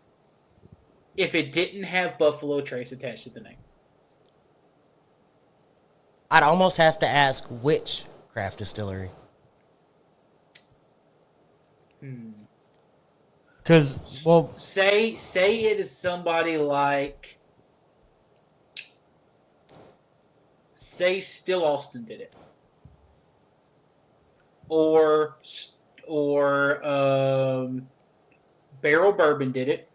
B: if it didn't have Buffalo Trace attached to the name?
A: I'd almost have to ask which craft distillery. Because, well...
B: Say it is somebody like... Say Still Austin did it. Or Barrel Bourbon did it.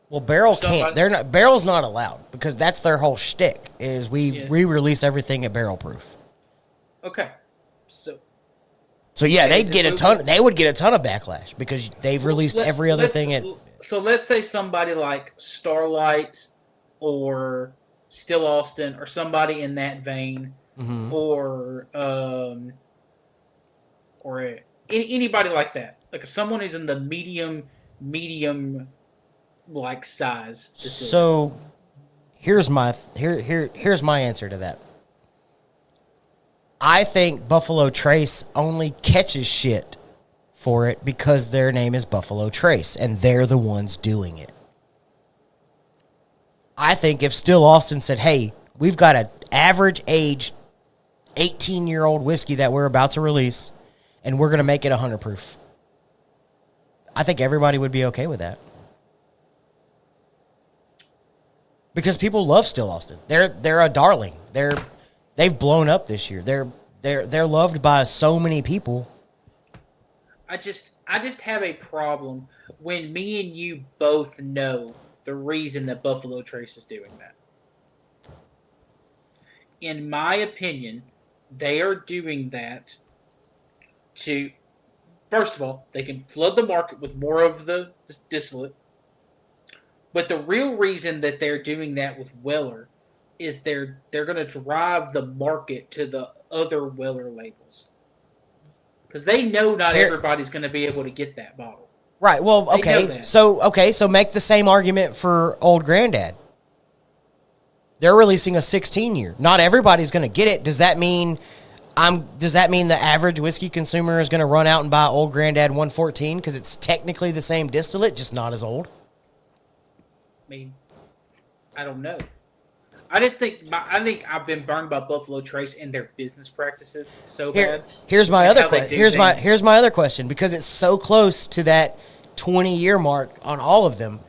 A: Well, Barrel can't. Barrel's not allowed because that's their whole shtick. Is we re-release everything at barrel proof.
B: Okay,
A: so yeah, they'd get a ton. They would get a ton of backlash because they've released every other thing at.
B: So let's say somebody like Starlight or Still Austin or somebody in that vein, or anybody like that, like someone who's in the medium like size.
A: So here's my answer to that. I think Buffalo Trace only catches shit for it because their name is Buffalo Trace and they're the ones doing it. I think if Still Austin said, hey, we've got an average age 18-year-old whiskey that we're about to release and we're going to make it 100 proof, I think everybody would be okay with that. Because people love Still Austin. They're a darling. They've blown up this year. They're loved by so many people.
B: I just have a problem when me and you both know the reason that Buffalo Trace is doing that. In my opinion, they are doing that to, first of all, they can flood the market with more of the distillate. But the real reason that they're doing that with Weller is they're going to drive the market to the other Weller labels. Because they know not everybody's going to be able to get that bottle.
A: Right. Well, okay. So make the same argument for Old Grandad. They're releasing a 16-year. Not everybody's going to get it. Does that mean the average whiskey consumer is going to run out and buy Old Grandad 114 because it's technically the same distillate, just not as old?
B: I mean, I don't know. I think I've been burned by Buffalo Trace and their business practices so bad.
A: Here's my other question. Here's my other question, because it's so close to that 20-year mark on all of them.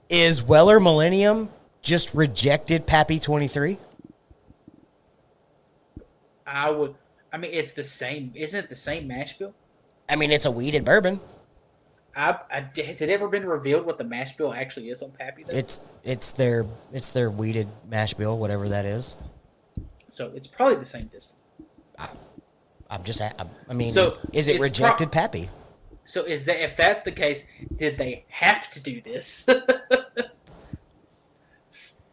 A: Is Weller Millennium just rejected Pappy 23?
B: I mean, it's the same. Isn't it the same mash bill?
A: I mean, it's a wheated bourbon.
B: Has it ever been revealed what the mash bill actually is on Pappy? Though?
A: It's their wheated mash bill, whatever that is.
B: So it's probably the same distance.
A: Is it rejected Pappy?
B: So if that's the case, did they have to do this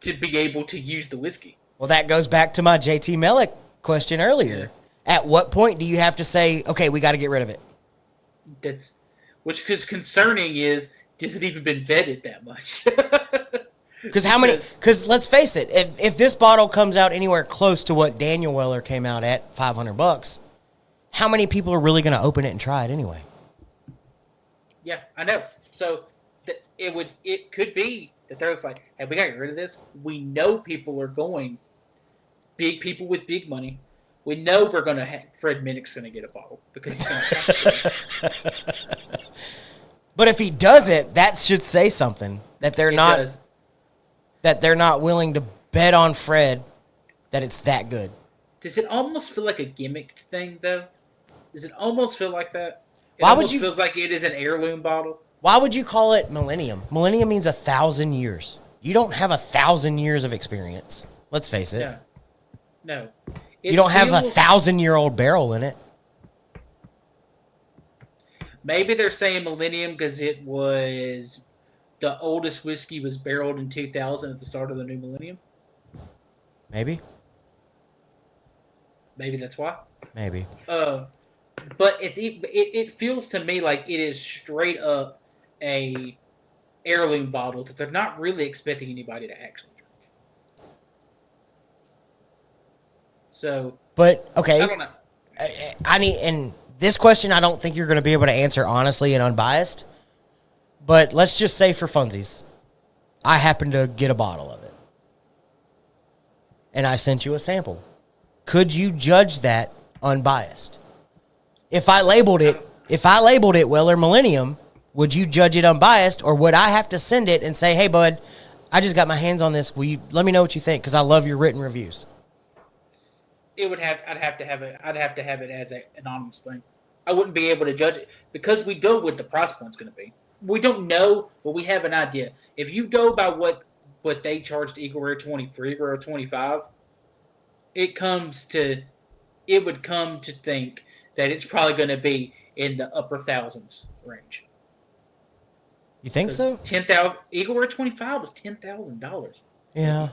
B: to be able to use the whiskey?
A: Well, that goes back to my JT Mellick question earlier. Yeah. At what point do you have to say, okay, we got to get rid of it?
B: Which is concerning is, has it even been vetted that much?
A: Because let's face it, if this bottle comes out anywhere close to what Daniel Weller came out at, $500, how many people are really going to open it and try it anyway?
B: Yeah, I know. So it could be that there's like, hey, we got to get rid of this. We know people are going, big people with big money. We know we're going to Fred Minnick's going to get a bottle because he's going to have to.
A: But if he does it, that should say something that they're not willing to bet on Fred that it's that good.
B: Does it almost feel like a gimmick thing though? Does it almost feel like that? Feels like it is an heirloom bottle.
A: Why would you call it Millennium? Millennium means 1,000 years. You don't have 1,000 years of experience. Let's face it.
B: No.
A: You don't have a 1,000-year-old barrel in it.
B: Maybe they're saying millennium because it was the oldest whiskey was barreled in 2000 at the start of the new millennium.
A: Maybe.
B: Maybe that's why.
A: Maybe.
B: But it feels to me like it is straight up a heirloom bottle that they're not really expecting anybody to actually drink. So,
A: but okay,
B: I don't know.
A: I need, and this question I don't think you're going to be able to answer honestly and unbiased. But let's just say for funsies, I happen to get a bottle of it, and I sent you a sample. Could you judge that unbiased? If I labeled it Weller Millennium, would you judge it unbiased, or would I have to send it and say, "Hey, bud, I just got my hands on this. Will you let me know what you think? Because I love your written reviews."
B: I'd have to have it as an anonymous thing. I wouldn't be able to judge it because we know what the price point's going to be. We don't know, but we have an idea. If you go by what they charged Eagle Rare 23 or 25, it would come to think that it's probably going to be in the upper thousands range.
A: You think so?
B: 10,000 Eagle Rare 25 was $10,000.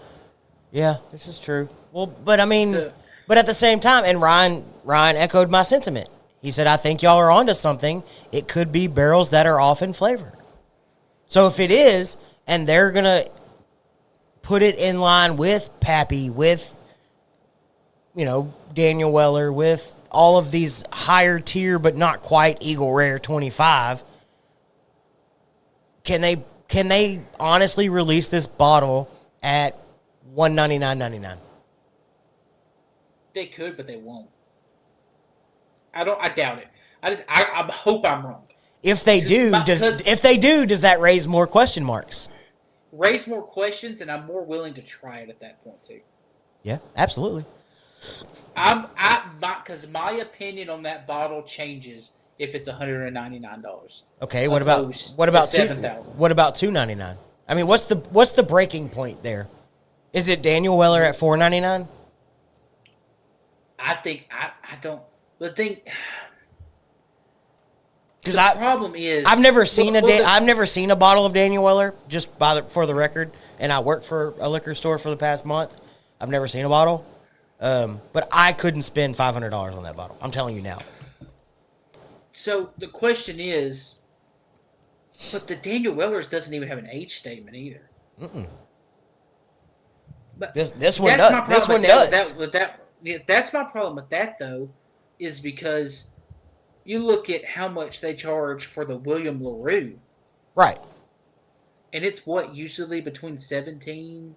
A: Yeah, this is true. Well, but I mean, but at the same time, and Ryan echoed my sentiment. He said, "I think y'all are onto something. It could be barrels that are off in flavor." So if it is, and they're gonna put it in line with Pappy, with Daniel Weller, with all of these higher tier but not quite Eagle Rare 25, can they honestly release this bottle at $199.99?
B: They could, but they won't. I doubt it. I hope I'm wrong.
A: If they do, does that raise more question marks?
B: Raise more questions, and I'm more willing to try it at that point too.
A: Yeah, absolutely.
B: Because my opinion on that bottle changes if it's $199.
A: Okay, what about $299? I mean, what's the breaking point there? Is it Daniel Weller at $499?
B: I think I don't. The thing,
A: because
B: the problem is
A: I've never seen I've never seen a bottle of Daniel Weller, just for the record, and I worked for a liquor store for the past month. I've never seen a bottle, but I couldn't spend $500 on that bottle. I'm telling you now. So
B: the question is, but the Daniel Weller's doesn't even have an age statement either.
A: Mm-mm.
B: But
A: this one does. This one does.
B: That's my problem with that, though, is because you look at how much they charge for the William LaRue.
A: Right.
B: And it's usually between 17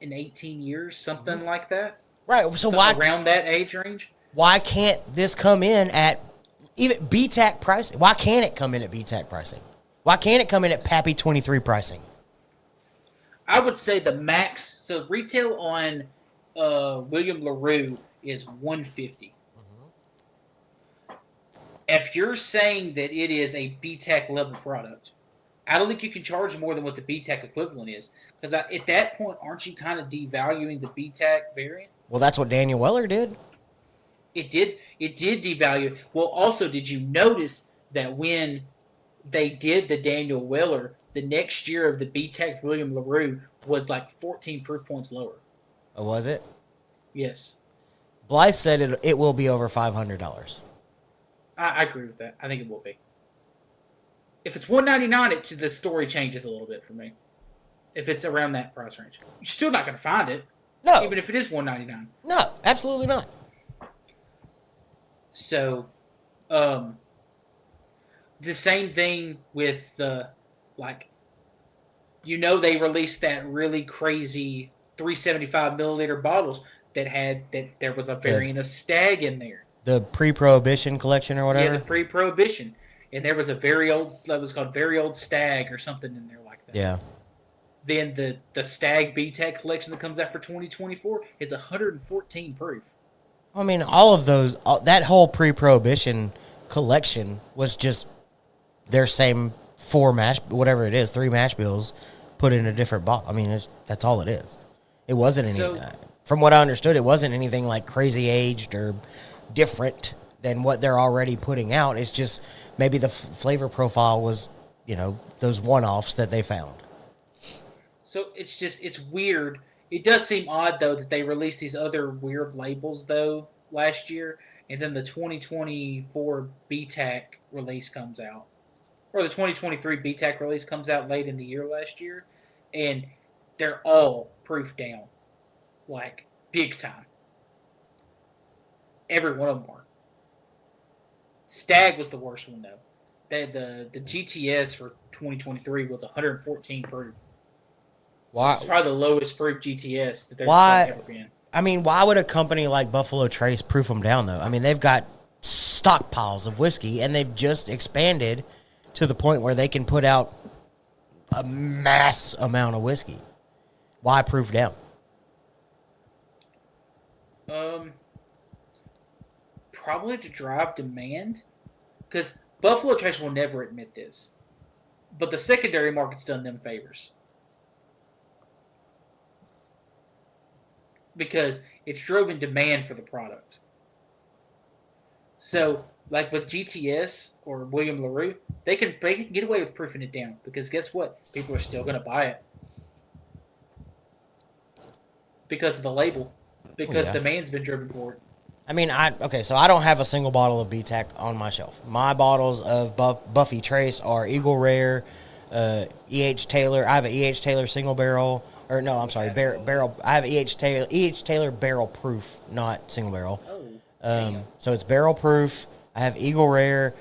B: and 18 years, something like that.
A: Right. So why
B: around that age range?
A: Why can't this come in at even BTAC pricing? Why can't it come in at BTAC pricing? Why can't it come in at Pappy 23 pricing?
B: I would say the max. So retail on William LaRue is $150. If you're saying that it is a BTAC level product, I don't think you can charge more than what the BTAC equivalent is. Because at that point, aren't you kind of devaluing the BTAC variant?
A: Well, that's what Daniel Weller did.
B: It did devalue. Well, also, did you notice that when they did the Daniel Weller, the next year of the BTAC William LaRue was like 14 proof points lower?
A: Oh, was it?
B: Yes.
A: Blythe said it will be over $500.
B: I agree with that. I think it will be. If it's $199, the story changes a little bit for me. If it's around that price range, you're still not going to find it.
A: No.
B: Even if it is $199.
A: No, absolutely not.
B: So, the same thing with they released that really crazy 375 milliliter bottles that there was a variant of Stag in there.
A: The pre-prohibition collection or whatever?
B: Yeah, the pre-prohibition. And there was a that was called Very Old Stag or something in there like that.
A: Yeah.
B: Then the Stag BTAC collection that comes out for 2024 is 114 proof.
A: I mean, all of those, that whole pre-prohibition collection was just their same three mash bills put in a different bottle. I mean, that's all it is. It wasn't anything. From what I understood, it wasn't anything like crazy aged or different. than what they're already putting out. It's just maybe the flavor profile was, those one-offs that they found.
B: So it's weird. It does seem odd, though, that they released these other weird labels, though, last year, and then the 2024 BTAC release comes out. Or the 2023 BTAC release comes out late in the year last year, and they're all proof down. Like, big time. Every one of them are. Stag was the worst one, though. The GTS for 2023 was 114 proof.
A: Why?
B: It's probably the lowest proof GTS that there's ever been.
A: I mean, why would a company like Buffalo Trace proof them down, though? I mean, they've got stockpiles of whiskey, and they've just expanded to the point where they can put out a mass amount of whiskey. Why proof down?
B: Probably to drive demand, because Buffalo Trace will never admit this, but the secondary market's done them favors. Because it's driven demand for the product. So, like with GTS or William LaRue, they can get away with proofing it down, because guess what? People are still going to buy it. Because of the label. Because demand's been driven for it.
A: I mean, so I don't have a single bottle of BTAC on my shelf. My bottles of Buffy Trace are Eagle Rare, E.H. Taylor. I have an E.H. Taylor single barrel. Or no, I'm sorry, barrel. I have E.H. Taylor barrel proof, not single barrel. So it's barrel proof. I have Eagle Rare,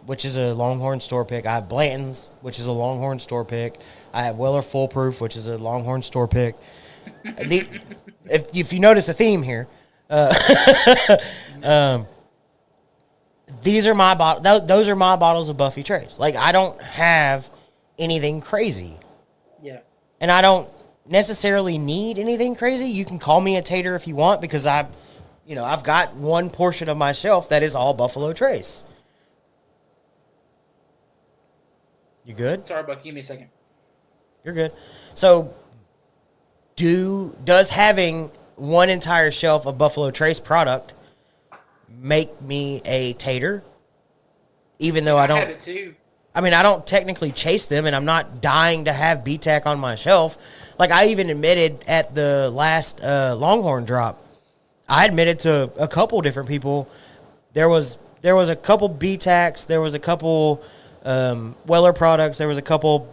A: which is a Longhorn store pick. I have Blanton's, which is a Longhorn store pick. I have Weller Full Proof, which is a Longhorn store pick. If you notice a theme here, these are my those are my bottles of Buffy Trace. Like, I don't have anything crazy.
B: Yeah.
A: And I don't necessarily need anything crazy. You can call me a tater if you want, because I've got one portion of my shelf that is all Buffalo Trace. You good?
B: Sorry, Bucky. Give me a second.
A: You're good. So, does having one entire shelf of Buffalo Trace product make me a tater? Even though I don't.
B: have it too.
A: I mean, I don't technically chase them, and I'm not dying to have BTAC on my shelf. Like, I even admitted at the last Longhorn drop, I admitted to a couple different people, there was a couple BTACs, there was a couple Weller products, there was a couple,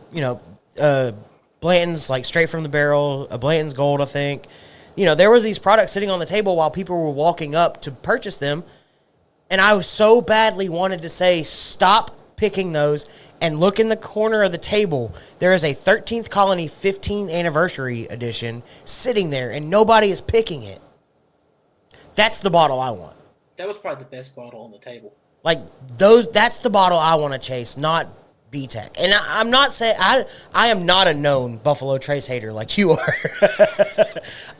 A: Blanton's, like, straight from the barrel, a Blanton's Gold, I think. There was these products sitting on the table while people were walking up to purchase them, and I so badly wanted to say, stop picking those, and look in the corner of the table. There is a 13th Colony 15th Anniversary Edition sitting there, and nobody is picking it. That's the bottle I want.
B: That was probably the best bottle on the table.
A: Like, that's the bottle I want to chase, not BTAC. And I'm not saying, I am not a known Buffalo Trace hater like you are.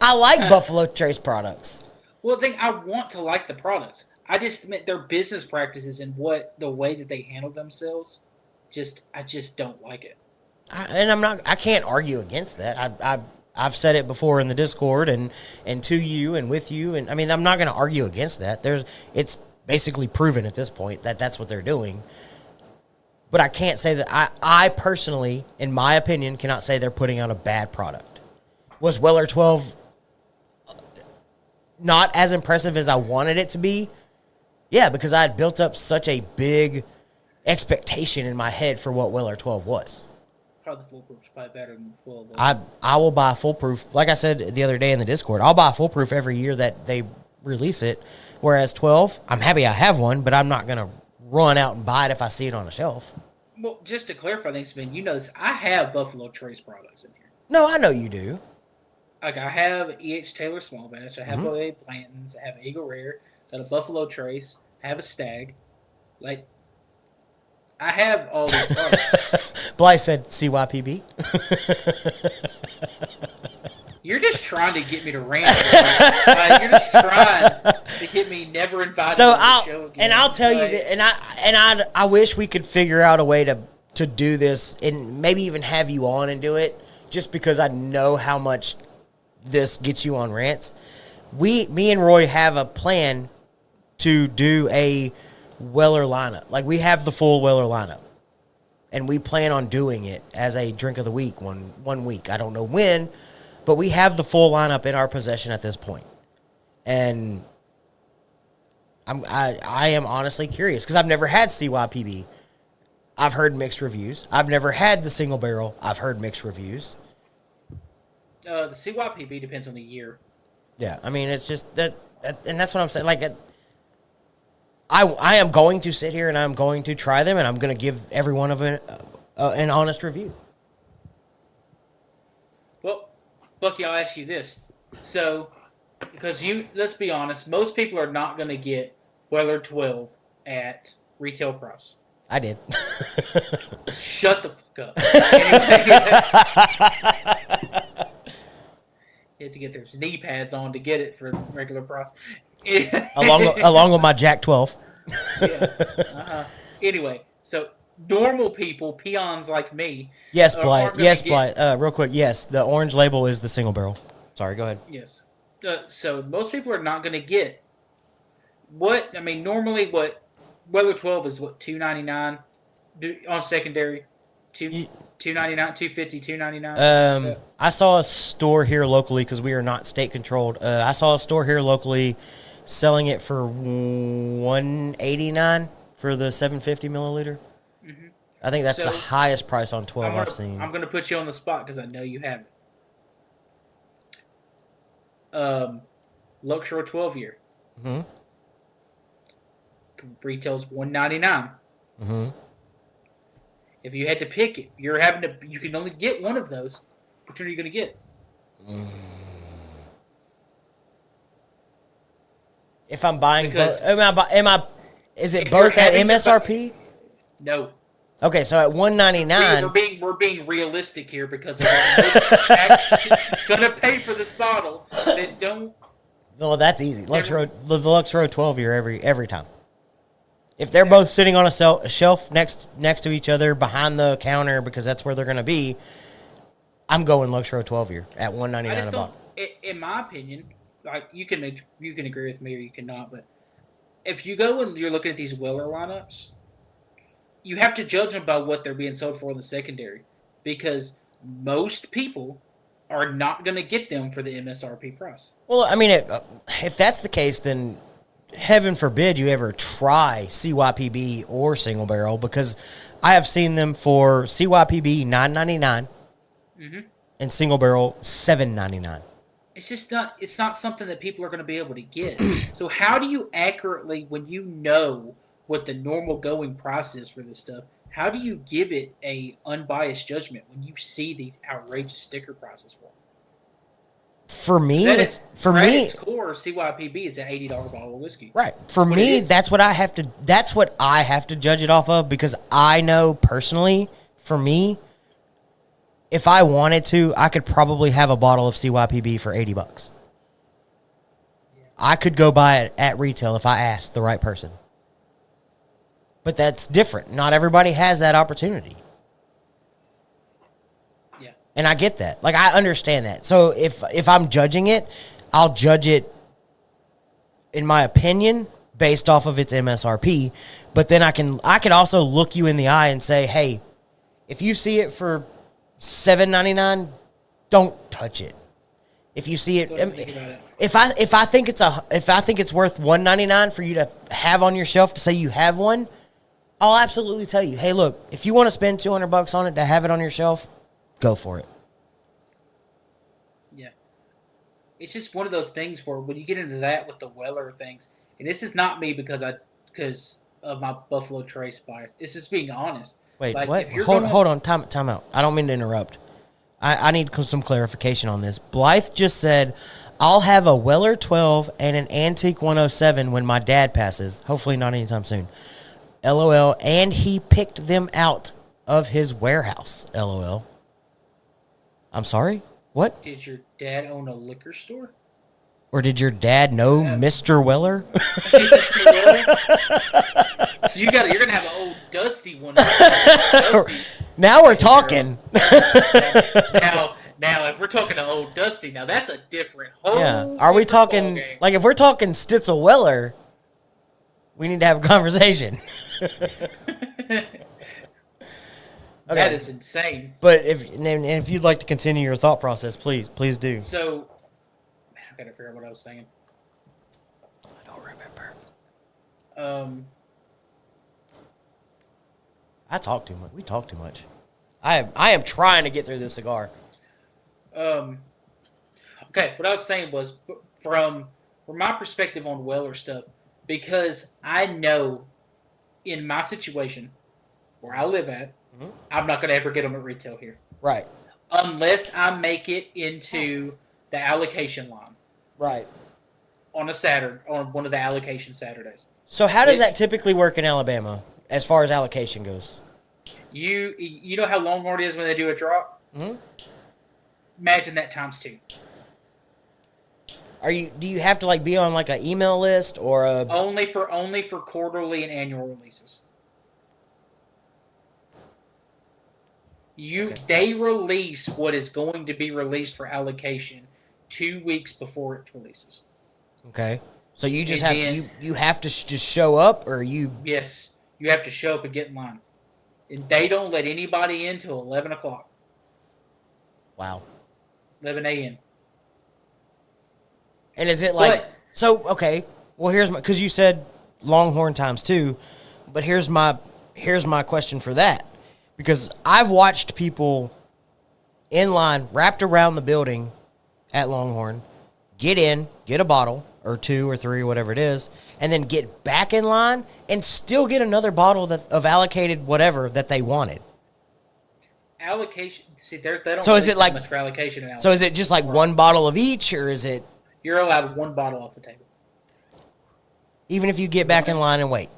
A: I like Buffalo Trace products.
B: Well, I want to like the products. I just meant their business practices and the way that they handle themselves. I just don't like it.
A: I can't argue against that. I've said it before in the Discord and to you and with you, and I mean, I'm not going to argue against that. It's basically proven at this point that that's what they're doing. But I can't say that I personally, in my opinion, cannot say they're putting out a bad product. Was Weller 12 not as impressive as I wanted it to be? Yeah, because I had built up such a big expectation in my head for what Weller 12 was.
B: Probably the Foolproof is probably better than 12.
A: I will buy Foolproof. Like I said the other day in the Discord, I'll buy Foolproof every year that they release it. Whereas 12, I'm happy I have one, but I'm not going to run out and buy it if I see it on a shelf.
B: Well, just to clarify things, man, you know this. I have Buffalo Trace products in here.
A: No, I know you do.
B: Like, I have E.H. Taylor Small Batch. I have a Blanton's. I have Eagle Rare. Got a Buffalo Trace. I have a Stag. Like, I have all these products.
A: Blythe said CYPB.
B: You're just trying to get me to rant. You're just trying to get me never invited to the show again.
A: And I'll tell you that, I wish we could figure out a way to do this and maybe even have you on and do it, just because I know how much this gets you on rants. Me and Roy have a plan to do a Weller lineup. Like, we have the full Weller lineup. And we plan on doing it as a drink of the week one week. I don't know when, but we have the full lineup in our possession at this point. And I am honestly curious because I've never had CYPB. I've heard mixed reviews. I've never had the single barrel. I've heard mixed reviews.
B: The CYPB depends on the year.
A: Yeah, I mean, it's just that and that's what I'm saying. Like, I am going to sit here and I'm going to try them, and I'm going to give every one of an honest review.
B: Well, Bucky, I'll ask you this. So, because let's be honest, most people are not going to get Weller 12 at retail price.
A: I did.
B: Shut the fuck up. You had to get those knee pads on to get it for regular price.
A: along with my Jack 12.
B: Yeah. Anyway, so normal people, peons like me.
A: Yes, Blythe. Yes, Blythe. Real quick, yes, the orange label is the single barrel. Sorry, go ahead.
B: Yes. So most people are not going to get normally what Weller 12 is what, $2.99 on secondary? $2.99, $2.50, $2.99.
A: I saw a store here locally because we are not state controlled. I saw a store here locally selling it for $1.89 for the 750 milliliter. Mm-hmm. I think that's the highest price on 12 I've seen.
B: I'm going to put you on the spot because I know you have it. Luxor 12 year.
A: Mm-hmm.
B: Retails $1.99.
A: Mm-hmm.
B: If you had to pick it, you can only get one of those. Which one are you going to get?
A: If I'm buying both, is it both at MSRP?
B: No.
A: Okay, so at $1.99,
B: we're being realistic here because if going to pay for this bottle, then don't.
A: No, that's easy. The Luxro 12 year every time. If they're both sitting on a shelf next to each other behind the counter because that's where they're going to be, I'm going Luxro 12 year at $1.99 a bottle.
B: In my opinion, like you can agree with me or you cannot, but if you go and you're looking at these Weller lineups, you have to judge them by what they're being sold for in the secondary because most people are not going to get them for the MSRP price.
A: Well, I mean, if that's the case, then heaven forbid you ever try CYPB or single barrel because I have seen them for CYPB $9.99 and single barrel $7.99.
B: It's not something that people are going to be able to get. So how do you accurately, when you know what the normal going price is for this stuff, how do you give it a unbiased judgment when you see these outrageous sticker prices for it?
A: For me,
B: its core CYPB is an $80 bottle of whiskey.
A: Right. For me, that's what I have to judge it off of because I know personally, for me, if I wanted to, I could probably have a bottle of CYPB for $80. Yeah. I could go buy it at retail if I asked the right person. But that's different. Not everybody has that opportunity.
B: Yeah.
A: And I get that. Like, I understand that. So if I'm judging it, I'll judge it, in my opinion, based off of its MSRP. But then I can also look you in the eye and say, hey, if you see it for $7.99, don't touch it. If you see it, if I think it's worth $1.99 for you to have on your shelf to say you have one, I'll absolutely tell you, hey, look, if you want to spend $200 on it to have it on your shelf, go for it.
B: Yeah. It's just one of those things where when you get into that with the Weller things, and this is not me because of my Buffalo Trace bias. It's just being honest.
A: Wait, like, what? Hold on. Time out. I don't mean to interrupt. I need some clarification on this. Blythe just said, I'll have a Weller 12 and an Antique 107 when my dad passes. Hopefully not anytime soon. LOL. And he picked them out of his warehouse. LOL. I'm sorry? What?
B: Did your dad own a liquor store?
A: Or did your dad know Mr. Weller?
B: So you're gonna have an old dusty one.
A: Now we're talking.
B: Now, if we're talking an old dusty, now that's a different whole.
A: Yeah. Are we talking like if we're talking Stitzel Weller? We need to have a conversation.
B: That is insane.
A: But if you'd like to continue your thought process, please do.
B: So, I gotta figure out what I was saying.
A: I don't remember. I talk too much. We talk too much. I am trying to get through this cigar.
B: Okay, what I was saying was from my perspective on Weller stuff, because I know in my situation where I live at, I'm not going to ever get them at retail here.
A: Right.
B: Unless I make it into the allocation line.
A: Right.
B: On a Saturday, on one of the allocation Saturdays.
A: So how does that typically work in Alabama as far as allocation goes?
B: You know how Longhorn is when they do a drop?
A: Mm-hmm.
B: Imagine that times 2.
A: Do you have to like be on like an email list or a
B: only for quarterly and annual releases? They release what is going to be released for allocation 2 weeks before it releases.
A: Okay. So you just you have to just show up, or you?
B: Yes, you have to show up and get in line, and they don't let anybody in till 11 o'clock.
A: Wow.
B: 11 a.m.
A: And is it like so? Okay. Well, because you said Longhorn times 2, but here's my question for that. Because I've watched people in line wrapped around the building at Longhorn get in, get a bottle or 2 or 3 or whatever it is, and then get back in line and still get another bottle of allocated whatever that they wanted.
B: Allocation. See, they don't.
A: So is it like
B: much for allocation? And
A: so is it just like one bottle of each, or is it?
B: You're allowed 1 bottle off the table,
A: even if you get back in line and wait.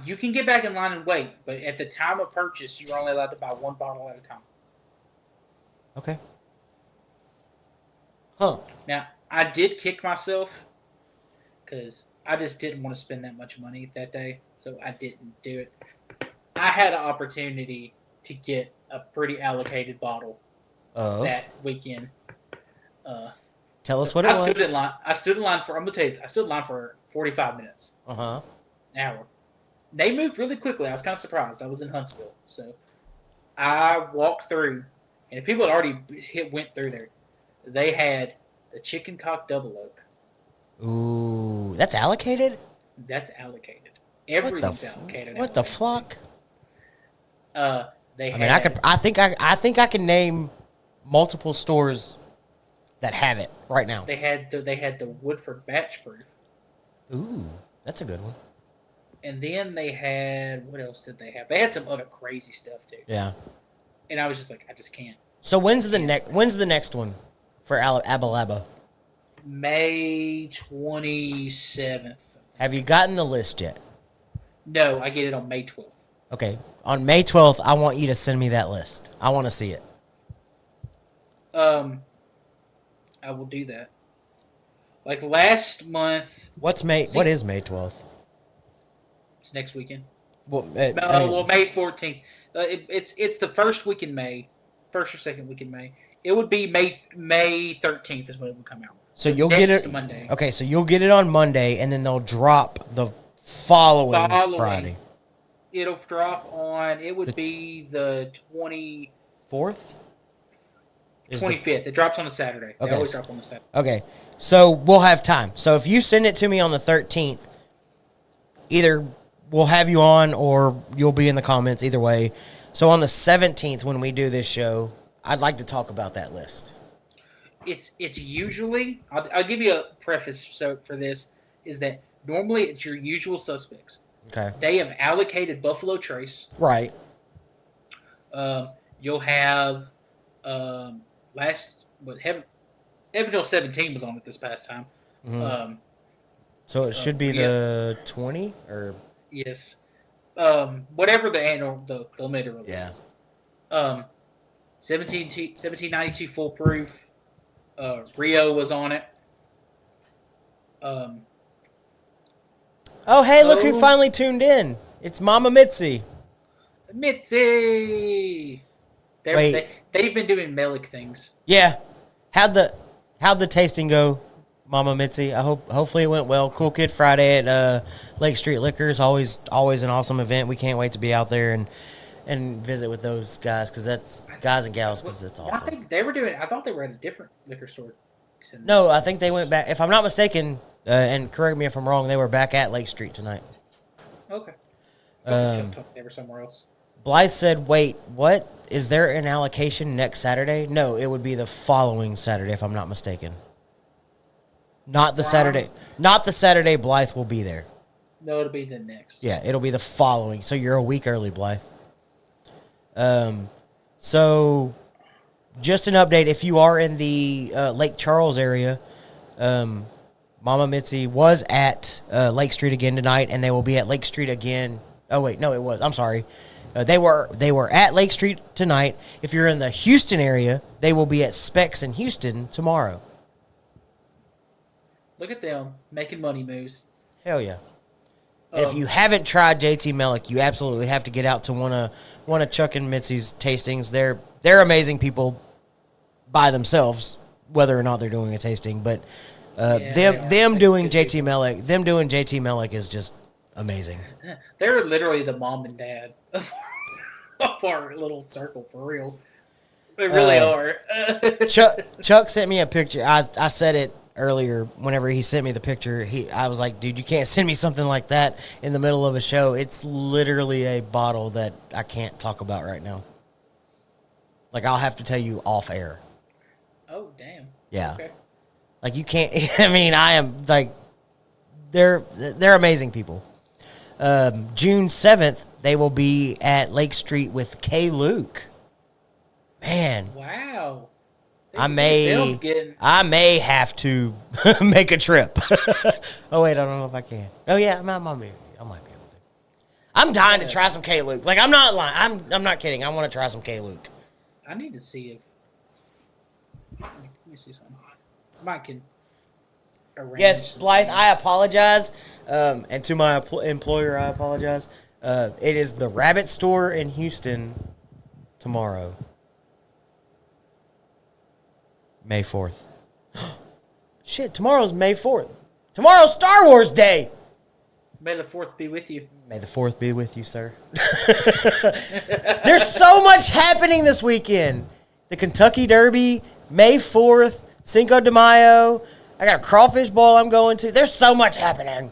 B: You can get back in line and wait, but at the time of purchase, you're only allowed to buy 1 bottle at a time.
A: Okay. Huh.
B: Now, I did kick myself because I just didn't want to spend that much money that day, so I didn't do it. I had an opportunity to get a pretty allocated bottle that weekend.
A: Tell us what it was.
B: I stood in line for. I'm gonna tell you this. I stood in line for 45 minutes. An hour. They moved really quickly. I was kind of surprised. I was in Huntsville, so I walked through, and people had already went through there. They had the chicken cock double oak.
A: Ooh, that's allocated?
B: That's allocated. Everything's allocated.
A: What the fuck?
B: I
A: think I can name multiple stores that have it right now.
B: They had the Woodford batch proof.
A: Ooh, that's a good one.
B: And then they had, what else did they have? They had some other crazy stuff too.
A: Yeah.
B: And I was just like, I just can't.
A: So when's the next one for Abalaba?
B: May 27th.
A: Have you gotten the list yet?
B: No, I get it on May 12th.
A: Okay. On May 12th, I want you to send me that list. I want to see it.
B: I will do that. Like last month.
A: What is May 12th?
B: It's next weekend.
A: Well,
B: May 14th. It's the first week in May, first or second week in May. It would be May 13th is when it would come out.
A: So you'll get it
B: Monday.
A: Okay, so you'll get it on Monday, and then they'll drop the following Friday.
B: It'll drop on. It would be the
A: 24th.
B: 25th. It drops on a Saturday. They always drop on a Saturday.
A: Okay, so we'll have time. So if you send it to me on the 13th, either we'll have you on or you'll be in the comments. Either way. So on the 17th, when we do this show, I'd like to talk about that list.
B: It's usually. I'll give you a preface for this. Is that normally it's your usual suspects.
A: Okay.
B: They have allocated Buffalo Trace.
A: Right.
B: You'll have Evansville 17 was on it this past time.
A: Mm-hmm. So it should be the 20 or
B: yes, whatever the annual the later release. Yeah. 1792 foolproof. Rio was on it.
A: Oh, hey, look who finally tuned in. It's Mama Mitzi.
B: Mitzi! They've been doing Melik things.
A: Yeah. How'd the tasting go Mama Mitzi. Hopefully it went well. Cool Kid Friday at Lake Street Liquors. Always an awesome event. We can't wait to be out there and visit with those guys because that's guys and gals because it's
B: I
A: awesome.
B: think they were doing. I thought they were at a different liquor store.
A: No, I think they went back. If I'm not mistaken, and correct me if I'm wrong, they were back at Lake Street tonight.
B: Okay. They were somewhere else.
A: Blythe said, "Wait, what? Is there an allocation next Saturday?" No, it would be the following Saturday, if I'm not mistaken. Not the Saturday. Not the Saturday Blythe will be there.
B: No, it'll be the next.
A: Yeah, it'll be the following. So you're a week early, Blythe. So just an update. If you are in the Lake Charles area, Mama Mitzi was at Lake Street again tonight, and they will be at Lake Street again. Oh, wait, no, it was. I'm sorry. They were at Lake Street tonight. If you're in the Houston area, they will be at Specs in Houston tomorrow.
B: Look at them making money moves.
A: Hell yeah. If you haven't tried JT Mellick, you absolutely have to get out to one of Chuck and Mitzi's tastings. They're amazing people by themselves, whether or not they're doing a tasting. But them doing JT Mellick is just amazing.
B: They're literally the mom and dad of our little circle, for real. They really are.
A: Chuck sent me a picture. I said it earlier whenever he sent me the picture. I was like, dude, you can't send me something like that in the middle of a show. It's literally a bottle that I can't talk about right now. Like, I'll have to tell you off air.
B: Oh, damn.
A: Yeah.
B: Okay.
A: Like, you can't. I mean, I am like, they're amazing people. June 7th, they will be at Lake Street with K. Luke. Man.
B: Wow.
A: I may have to make a trip. Oh, wait, I don't know if I can. Oh, yeah, I might be able to. I'm dying to try some K. Luke. Like, I'm not lying. I'm not kidding. I want to try some K. Luke.
B: I need to see if... Let me see something. Mike can arrange.
A: Yes, Blythe, I apologize. And to my employer, I apologize. It is the Rabbit Store in Houston tomorrow. May 4th. Shit, tomorrow's May 4th. Tomorrow's Star Wars Day.
B: May the 4th be with you.
A: May the 4th be with you, sir. There's so much happening this weekend. The Kentucky Derby, May 4th, Cinco de Mayo. I got a crawfish bowl I'm going to. There's so much happening.
B: I'm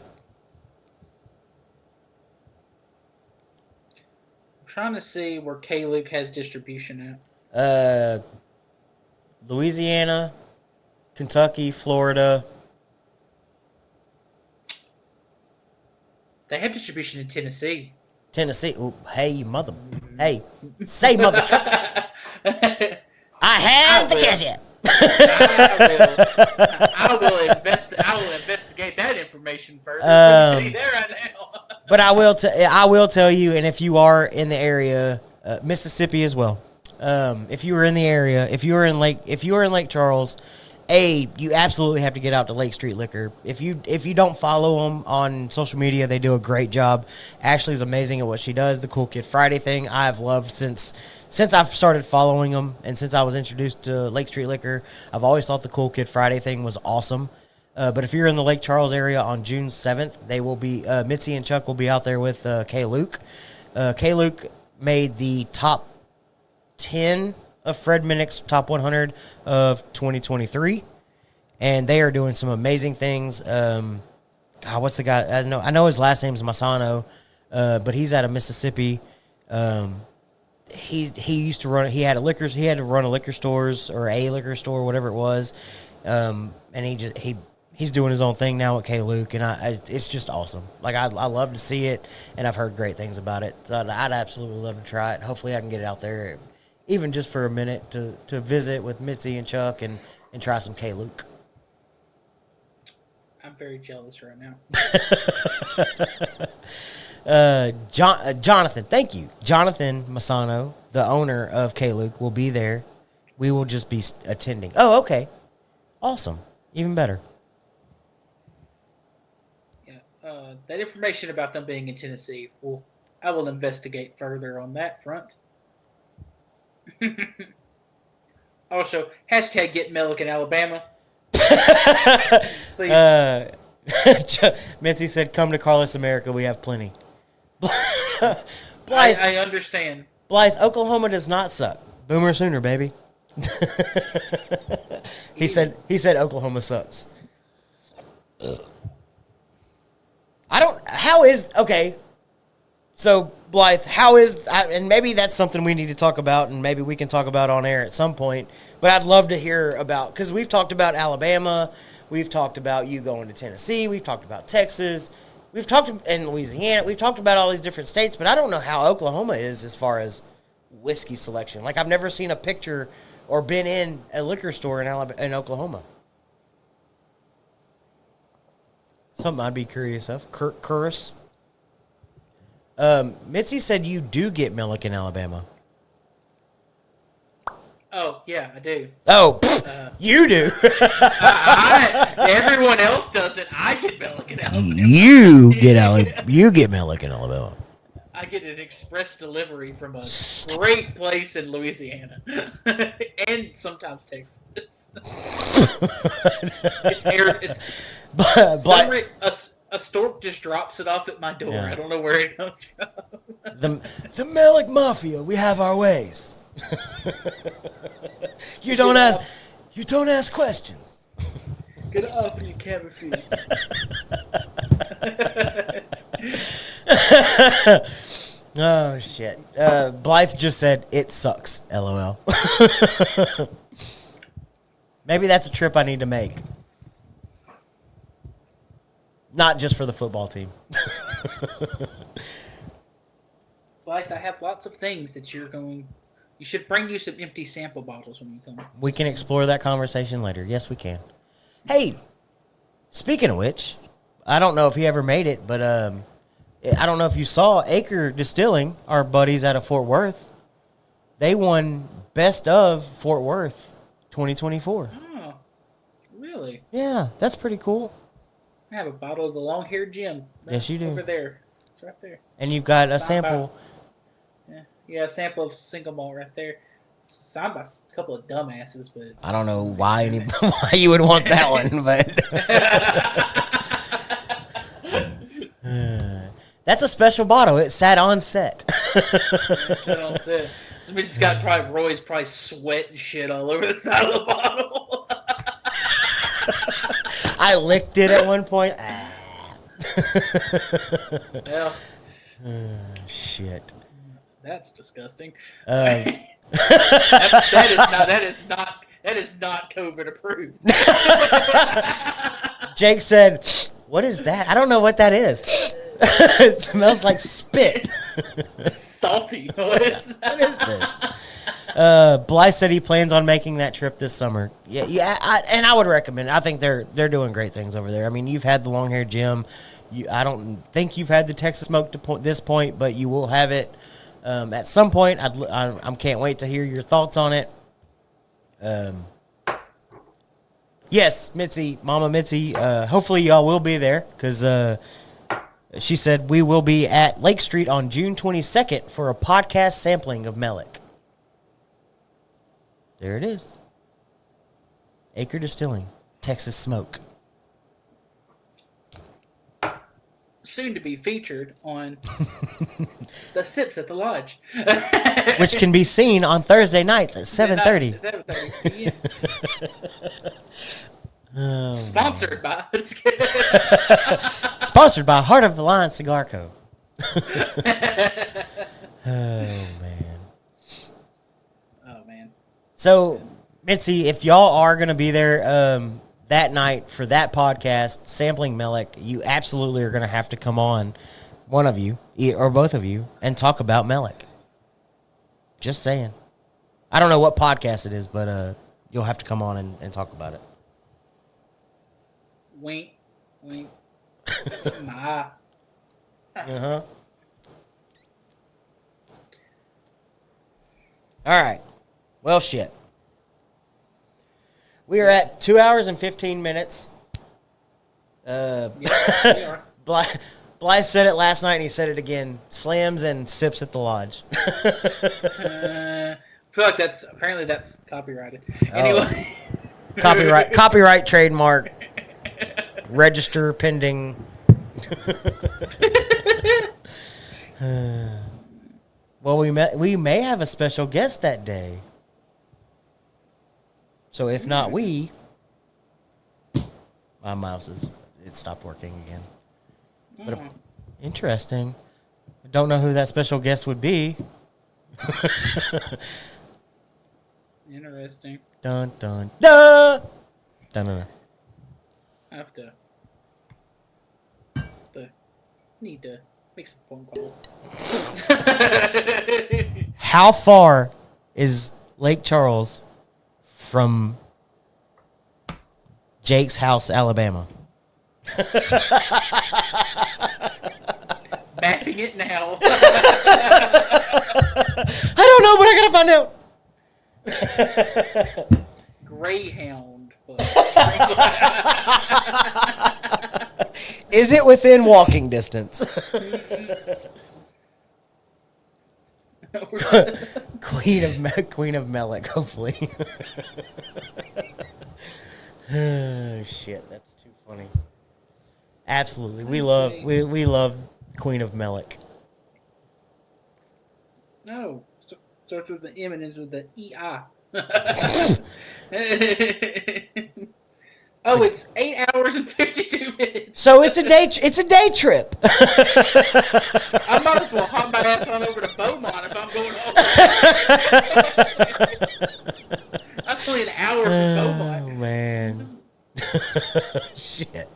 B: trying to see where K. Luke has distribution at.
A: Louisiana, Kentucky, Florida.
B: They have distribution in Tennessee.
A: Tennessee. Ooh, hey, mother. Hey, say mother trucker. I has the cashier.
B: I will investigate that information further. Let me tell you that right now.
A: But I will tell you, and if you are in the area, Mississippi as well. If you were in the area, if you were in Lake Charles, you absolutely have to get out to Lake Street Liquor. If you don't follow them on social media, they do a great job. Ashley's amazing at what she does. The Cool Kid Friday thing I've loved since I've started following them, and since I was introduced to Lake Street Liquor, I've always thought the Cool Kid Friday thing was awesome. But if you're in the Lake Charles area on June 7th, they will be Mitzi and Chuck will be out there with K. Luke. K. Luke made the top 10 of Fred Minnick's top 100 of 2023, and they are doing some amazing things. God, what's the guy? I know his last name's Masano, but he's out of Mississippi. He used to run. He had to run a liquor store, whatever it was, and he's doing his own thing now with K. Luke, and it's just awesome. Like, I love to see it, and I've heard great things about it. So I'd absolutely love to try it. Hopefully, I can get it out there, even just for a minute, to visit with Mitzi and Chuck and try some K. Luke.
B: I'm very jealous right now.
A: Jonathan, thank you. Jonathan Masano, the owner of K. Luke, will be there. We will just be attending. Oh, okay. Awesome. Even better.
B: Yeah. That information about them being in Tennessee, I will investigate further on that front. Also, hashtag get Mellick in Alabama. Please.
A: Mitzi said, "Come to Carlos America. We have plenty." Blythe,
B: I understand.
A: Blythe, Oklahoma does not suck. Boomer Sooner, baby. He said Oklahoma sucks. Okay. So Blythe, and maybe that's something we need to talk about, and maybe we can talk about on air at some point. But I'd love to hear about, because we've talked about Alabama, we've talked about you going to Tennessee, we've talked about Texas, we've talked in Louisiana, we've talked about all these different states, but I don't know how Oklahoma is as far as whiskey selection. Like, I've never seen a picture or been in a liquor store in Oklahoma. Something I'd be curious of. Curris. Mitzi said you do get Milliken, Alabama.
B: Oh, yeah, I do.
A: Oh, you do.
B: Everyone else doesn't. I get Milliken, Alabama.
A: You get Milliken, Alabama.
B: I get an express delivery from a great place in Louisiana. And sometimes Texas. A stork just drops it off at my door. Yeah. I don't know where it comes from.
A: The Malik Mafia, we have our ways. You don't ask questions.
B: Get off, you cabin.
A: Oh shit. Blythe just said it sucks. LOL. Maybe that's a trip I need to make. Not just for the football team.
B: Blythe, I have lots of things that you should bring you some empty sample bottles when you come.
A: We can explore that conversation later. Yes, we can. Hey, speaking of which, I don't know if he ever made it, but I don't know if you saw Acre Distilling, our buddies out of Fort Worth. They won Best of Fort Worth 2024.
B: Oh, really?
A: Yeah, that's pretty cool.
B: I have a bottle of the long-haired Jim.
A: Yes, you do.
B: Over there. It's right there.
A: And you've got a sample.
B: Yeah, a sample of single malt right there. It's signed by a couple of dumbasses, but
A: I don't know why why you would want that one, but that's a special bottle. It sat on set.
B: It sat on set. I mean, it's got Roy's sweat and shit all over the side of the bottle.
A: I licked it at one point.
B: Yeah.
A: Shit.
B: That's disgusting.
A: That
B: is not COVID approved.
A: Jake said, "What is that? I don't know what that is." It smells like spit.
B: It's salty.
A: What is this? Blythe said he plans on making that trip this summer. Yeah, and I would recommend it. I think they're doing great things over there. I mean, you've had the long-haired Jim. I don't think you've had the Texas Smoke to this point, but you will have it at some point. I can't wait to hear your thoughts on it. Yes, Mitzi, Mama Mitzi. Hopefully y'all will be there because she said we will be at Lake Street on June 22nd for a podcast sampling of Melick. There it is. Acre Distilling, Texas Smoke.
B: Soon to be featured on the Sips at the Lodge.
A: Which can be seen on Thursday nights at 7:30.
B: 7:30
A: Oh,
B: sponsored by
A: Sponsored by Heart of the Lion Cigar Co. Oh man. So, Mitzi, if y'all are going to be there that night for that podcast, sampling Melick, you absolutely are going to have to come on, one of you, or both of you, and talk about Melick. Just saying. I don't know what podcast it is, but you'll have to come on and talk about it.
B: Wink. Nah.
A: Uh-huh. All right. Well, shit. We are at 2 hours and 15 minutes.
B: Yeah, we are.
A: Blythe said it last night, and he said it again. Slams and sips at the lodge.
B: I feel like that's copyrighted. Anyway.
A: copyright, trademark, register pending. Well, we may have a special guest that day. So if not we, my mouse it stopped working again. But interesting. I don't know who that special guest would be.
B: Interesting.
A: Dun dun dun. Dun dun.
B: I have to need to make some phone calls.
A: How far is Lake Charles from Jake's house, Alabama?
B: Mapping it now.
A: I don't know, but I gotta find out.
B: Greyhound.
A: Is it within walking distance? Queen of Melek, hopefully. Oh, shit, that's too funny. Absolutely, we love Queen of Melek.
B: No, starts with the M and ends with the EI. Oh, it's 8 hours and 52 minutes.
A: So it's a day trip.
B: I might as well hop my ass on over to Beaumont if I'm going home. That's only an hour from Beaumont.
A: Oh man, shit.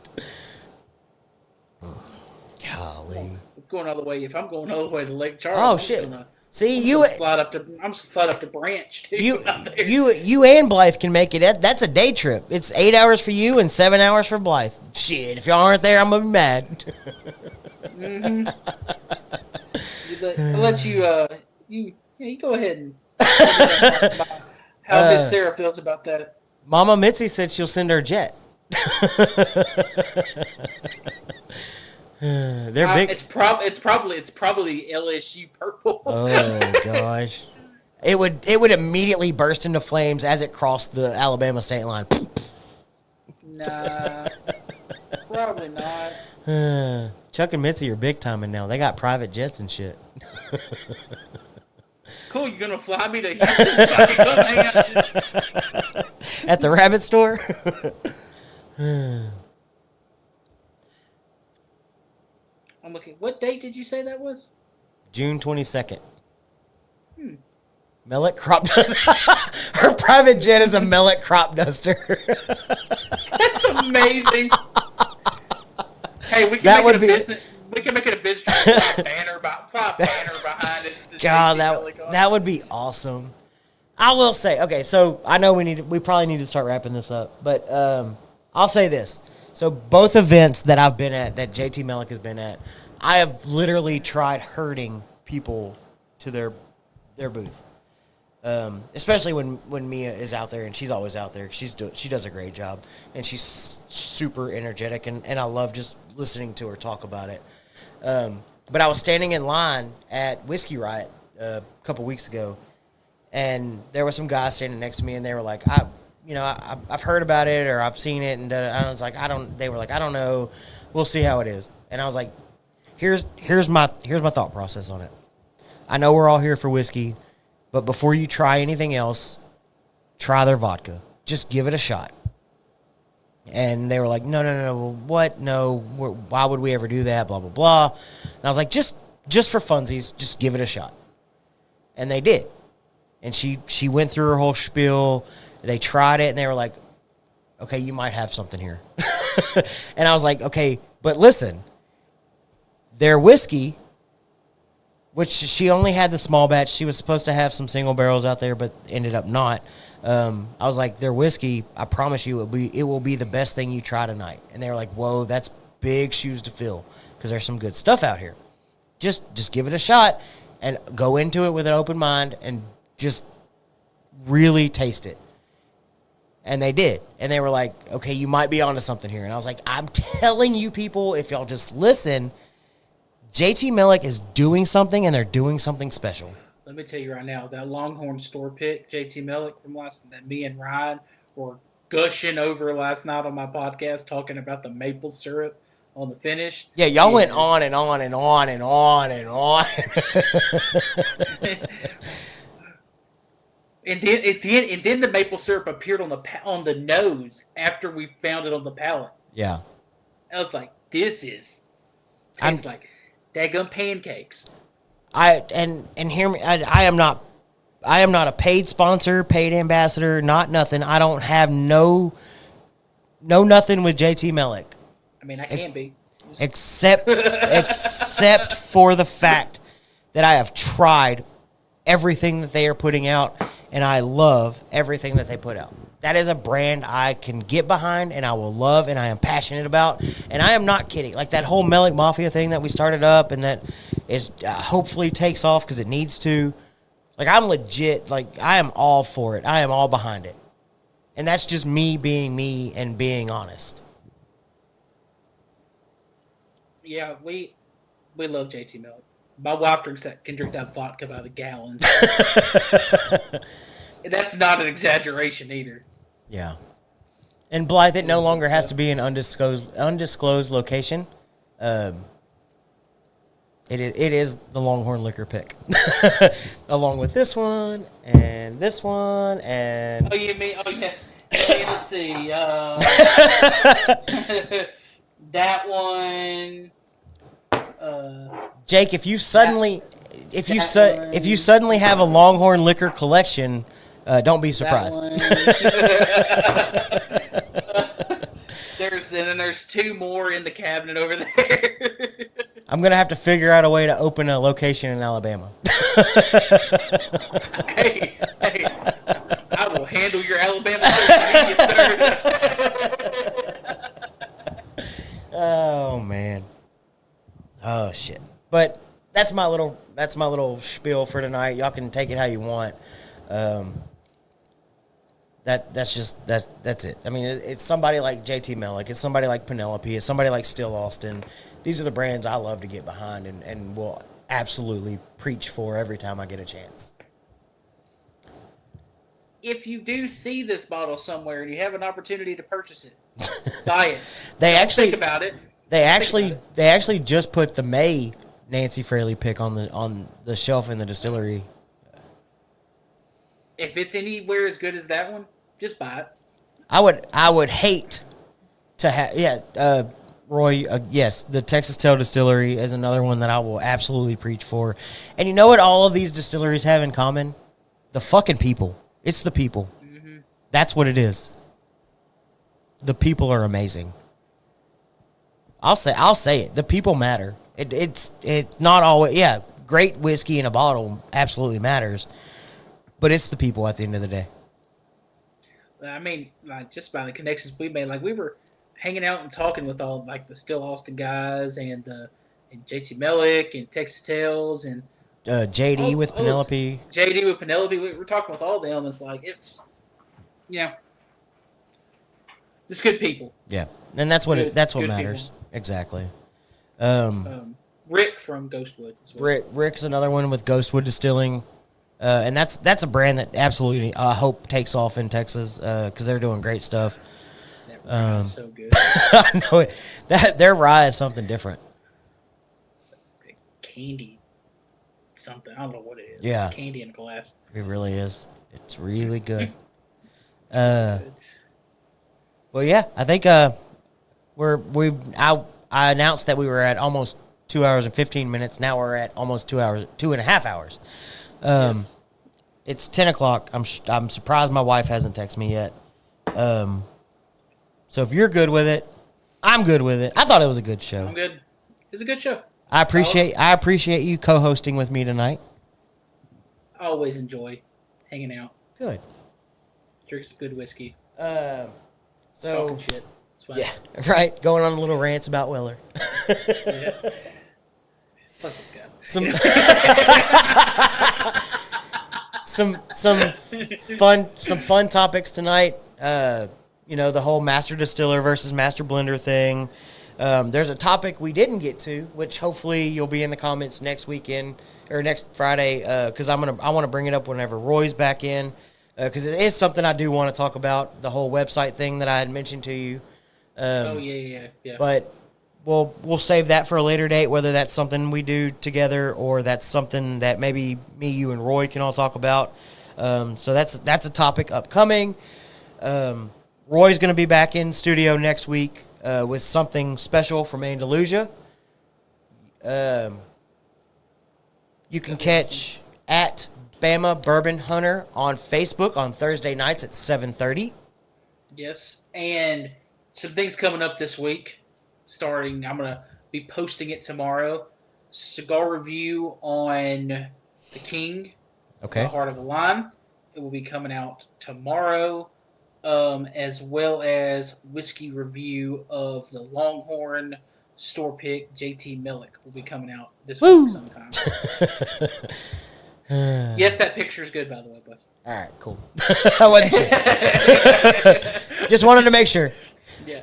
A: Golly.
B: I'm going all the way. If I'm going all the way to Lake Charles,
A: Oh shit. See, I'm gonna slide up
B: to Branch too.
A: You and Blythe can make it. That's a day trip. It's 8 hours for you and 7 hours for Blythe. Shit, if y'all aren't there, I'm gonna be mad.
B: Mm-hmm. I'll let you. You go ahead and how Miss Sarah feels about that.
A: Mama Mitzi said she'll send her jet. They're big.
B: It's probably LSU purple.
A: Oh gosh, it would immediately burst into flames as it crossed the Alabama state line.
B: Nah, probably not.
A: Chuck and Mitzi are big timing now. They got private jets and shit.
B: Cool, you gonna fly me to Houston?
A: At the rabbit store.
B: I'm looking. What date did you say that was?
A: June 22nd. Melek crop duster. Her private jet is a Melek crop duster.
B: That's amazing. Hey, we can make it a business. Fly a banner behind it.
A: God, that would be awesome. I will say, okay, so I know we probably need to start wrapping this up, but I'll say this. So both events that I've been at, that JT Melek has been at, I have literally tried herding people to their booth. Especially when Mia is out there, and she's always out there. She does a great job, and she's super energetic, and I love just listening to her talk about it. But I was standing in line at Whiskey Riot a couple weeks ago, and there were some guys standing next to me, and they were like, I've heard about it, or I've seen it, and I was like, they were like, I don't know, we'll see how it is. And I was like, here's my thought process on it. I know we're all here for whiskey, but before you try anything else, try their vodka. Just give it a shot. And they were like, no, what? No, why would we ever do that? Blah, blah, blah. And I was like, just for funsies, just give it a shot. And they did. And she went through her whole spiel. They tried it, and they were like, okay, you might have something here. And I was like, okay, but listen, their whiskey, which she only had the small batch. She was supposed to have some single barrels out there, but ended up not. I was like, their whiskey, I promise you, it will be the best thing you try tonight. And they were like, whoa, that's big shoes to fill, because there's some good stuff out here. Just give it a shot and go into it with an open mind and just really taste it. And they did. And they were like, okay, you might be onto something here. And I was like, I'm telling you people, if y'all just listen, JT Melek is doing something, and they're doing something special.
B: Let me tell you right now, that Longhorn store pick, JT Melek from that me and Ryan were gushing over last night on my podcast talking about the maple syrup on the finish.
A: Yeah, y'all went on and on and on and on and on.
B: And then the maple syrup appeared on the nose after we found it on the palate.
A: Yeah.
B: I was like, this tastes like daggum pancakes.
A: And hear me, I am not a paid sponsor, paid ambassador, not nothing. I don't have no nothing with JT Melick.
B: I mean, I can be.
A: Except for the fact that I have tried everything that they are putting out, and I love everything that they put out. That is a brand I can get behind, and I will love, and I am passionate about. And I am not kidding. Like that whole Melick Mafia thing that we started up, and that is hopefully takes off because it needs to. Like, I'm legit. Like, I am all for it. I am all behind it. And that's just me being me and being honest.
B: Yeah, we love JT Melick. My wife can drink that vodka by the gallon. That's not an exaggeration either.
A: Yeah. And Blythe, it no longer has to be an undisclosed location. It is the Longhorn Liquor pick, along with this one and this one and.
B: Oh, you mean? Oh, yeah. Let's see. That one.
A: Jake, if you suddenly have a Longhorn Liquor collection, don't be surprised.
B: There's two more in the cabinet over there.
A: I'm gonna have to figure out a way to open a location in Alabama.
B: hey, I will handle your Alabama social media, sir.
A: Oh man. Oh shit. But that's my little spiel for tonight. Y'all can take it how you want. That's it. I mean, it's somebody like JT Melick. It's somebody like Penelope. It's somebody like Still Austin. These are the brands I love to get behind and will absolutely preach for every time I get a chance.
B: If you do see this bottle somewhere and you have an opportunity to purchase it, buy it.
A: Think
B: about it.
A: They actually just put the May Nancy Fraley pick on the shelf in the distillery.
B: If it's anywhere as good as that one, just buy it.
A: I would hate to have Roy. Yes, the Texas Tail Distillery is another one that I will absolutely preach for. And you know what all of these distilleries have in common? The fucking people. It's the people. Mm-hmm. That's what it is. The people are amazing. I'll say it. The people matter. It's not always great whiskey in a bottle absolutely matters, but it's the people at the end of the day.
B: I mean, like just by the connections we made, like we were hanging out and talking with all like the Still Austin guys and JT Melick and Texas Tales and
A: JD with Penelope.
B: JD with Penelope. We're talking with all them. It's like it's just good people.
A: Yeah, and that's what matters. People. Exactly.
B: Rick from Ghostwood as well.
A: Rick's another one with Ghostwood Distilling. And that's a brand that absolutely I hope takes off in Texas because they're doing great stuff.
B: That rye is so good.
A: I know it. Their rye is something different.
B: It's like candy, something. I don't know what it is.
A: Yeah,
B: it's candy in a glass.
A: It really is. It's really good.
B: Good.
A: Well, yeah, I think I announced that we were at almost 2 hours and 15 minutes. Now we're at almost 2.5 hours. Yes. It's 10 o'clock. I'm surprised my wife hasn't texted me yet. So if you're good with it, I'm good with it. I thought it was a good show.
B: I'm good. It's a good show.
A: I appreciate you co-hosting with me tonight.
B: I always enjoy hanging out.
A: Good.
B: Drink some good whiskey.
A: So
B: talking shit. It's fun.
A: Yeah, right. Going on little rants about Weller.
B: Yeah. Fuck this guy.
A: Some fun topics tonight. The whole master distiller versus master blender thing. There's a topic we didn't get to, which hopefully you'll be in the comments next weekend or next Friday, because I want to bring it up whenever Roy's back in. because it is something I do want to talk about, the whole website thing that I had mentioned to you.
B: Yeah.
A: But we'll save that for a later date, whether that's something we do together or that's something that maybe me, you, and Roy can all talk about. So that's a topic upcoming. Roy's going to be back in studio next week with something special from Andalusia. You can catch at Bama Bourbon Hunter on Facebook on Thursday nights at 7:30.
B: Yes, and some things coming up this week. Starting, I'm going to be posting it tomorrow. Cigar review on the King,
A: Okay.
B: the Heart of the Lion. It will be coming out tomorrow, as well as whiskey review of the Longhorn store pick JT Millick will be coming out this week sometime. Yes, that picture is good, by the way, Bucky.
A: All right, cool. I wasn't sure. Just wanted to make sure.
B: Yeah.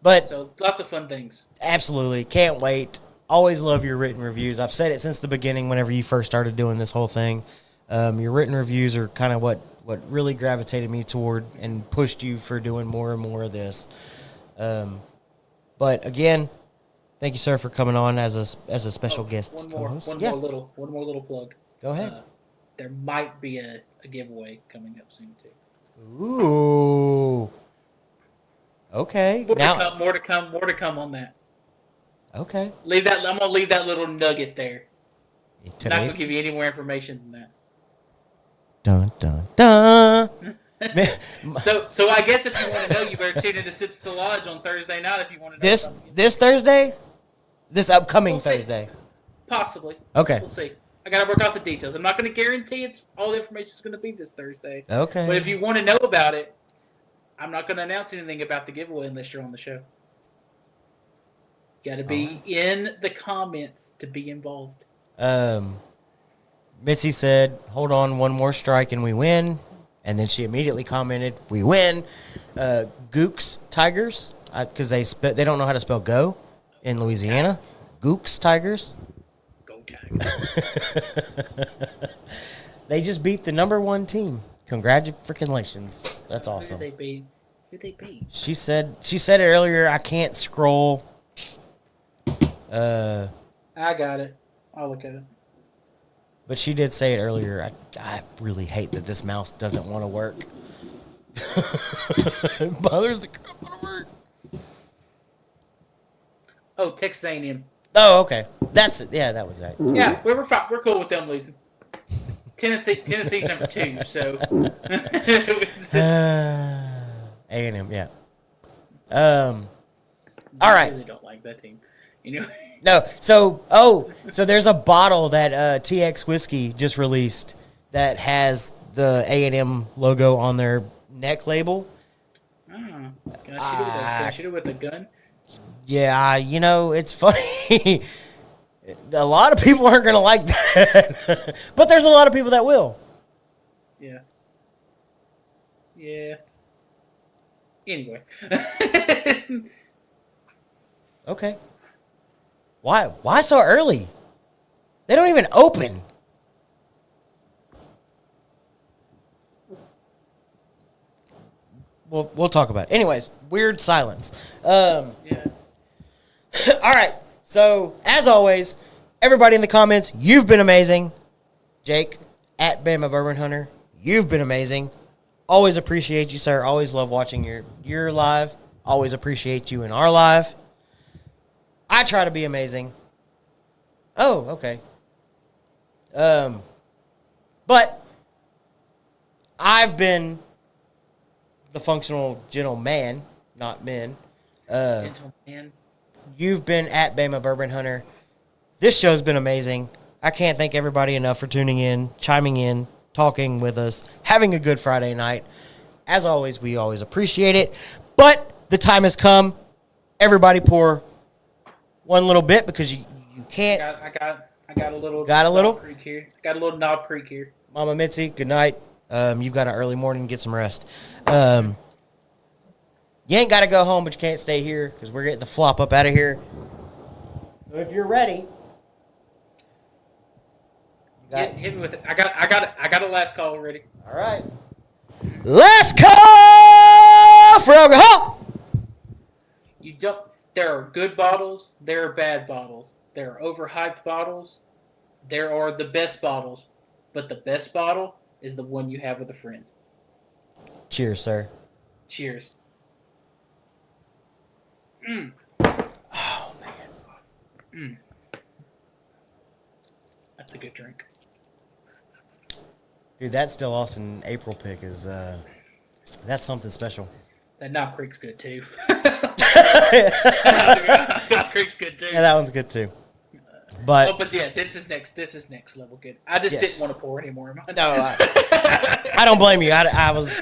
A: But
B: So lots of fun things.
A: Absolutely. Can't wait. Always love your written reviews. I've said it since the beginning whenever you first started doing this whole thing. Your written reviews are kind of what really gravitated me toward and pushed you for doing more and more of this. But again, thank you, sir, for coming on as a special guest co-host.
B: One more little plug.
A: Go ahead.
B: There might be a giveaway coming up soon too.
A: Ooh. Okay.
B: More to come on that.
A: Okay.
B: I'm gonna leave that little nugget there.
A: Today?
B: Not gonna give you any more information than that.
A: Dun dun dun.
B: So I guess if you want to know, you better tune into Sips to Lodge on Thursday night if you want to know something.
A: This Thursday? This upcoming Thursday?
B: Possibly.
A: Okay.
B: We'll see. I gotta work out the details. I'm not gonna guarantee all the information is gonna be this Thursday.
A: Okay.
B: But if you want to know about it, I'm not gonna announce anything about the giveaway unless you're on the show. Gotta be in the comments to be involved.
A: Mitzi said, "Hold on, one more strike and we win." And then she immediately commented, "We win." Gooks Tigers, because they don't know how to spell go in Louisiana. Gooks Tigers.
B: Go Tigers.
A: They just beat the #1 team. Congratulations. That's awesome.
B: Who they beat?
A: She said it earlier. I can't scroll.
B: I got it. I'll look at it.
A: But she did say it earlier. I really hate that this mouse doesn't want to work. It bothers the crap out of work.
B: Oh, Texas A&M.
A: Oh, okay. That's it. Yeah, that was that.
B: Yeah, we're fine. We're cool with them losing. Tennessee's number 2, so.
A: A&M, yeah. All right.
B: I really don't like that team. You know.
A: No, so there's a bottle that TX Whiskey just released that has the A&M logo on their neck label.
B: Oh, can I shoot it with a gun?
A: Yeah, it's funny. A lot of people aren't going to like that, but there's a lot of people that will.
B: Yeah. Yeah. Anyway.
A: Okay. Why so early? They don't even open. We'll talk about it. Anyways, weird silence.
B: Yeah.
A: All right. So, as always, everybody in the comments, you've been amazing. Jake, at Bama Bourbon Hunter, you've been amazing. Always appreciate you, sir. Always love watching your live. Always appreciate you in our live. I try to be amazing. Oh, okay. But I've been the functional gentleman, not men.
B: Gentleman.
A: You've been at Bama Bourbon Hunter. This show's been amazing. I can't thank everybody enough for tuning in, chiming in, talking with us, having a good Friday night. As always, we always appreciate it. But the time has come. Everybody pour one little bit because you can't.
B: I got a little.
A: Got a little?
B: Knob Creek here. Got a little Knob Creek here.
A: Mama Mitzi, good night. You've got an early morning. Get some rest. You ain't got to go home, but you can't stay here because we're getting the flop up out of here. So if you're ready, you
B: Hit me with it. I got a last call already.
A: All right. Last call for alcohol.
B: You don't. There are good bottles. There are bad bottles. There are overhyped bottles. There are the best bottles, but the best bottle is the one you have with a friend.
A: Cheers, sir.
B: Cheers.
A: Oh man.
B: That's a good drink.
A: Dude, that Still Austin April pick is that's something special.
B: That Knob Creek's good too.
A: Yeah,
B: Knob Creek's good too.
A: that one's good too. But
B: but yeah, this is next level good. I just didn't want to pour any more in mine.
A: No, I don't blame you. I was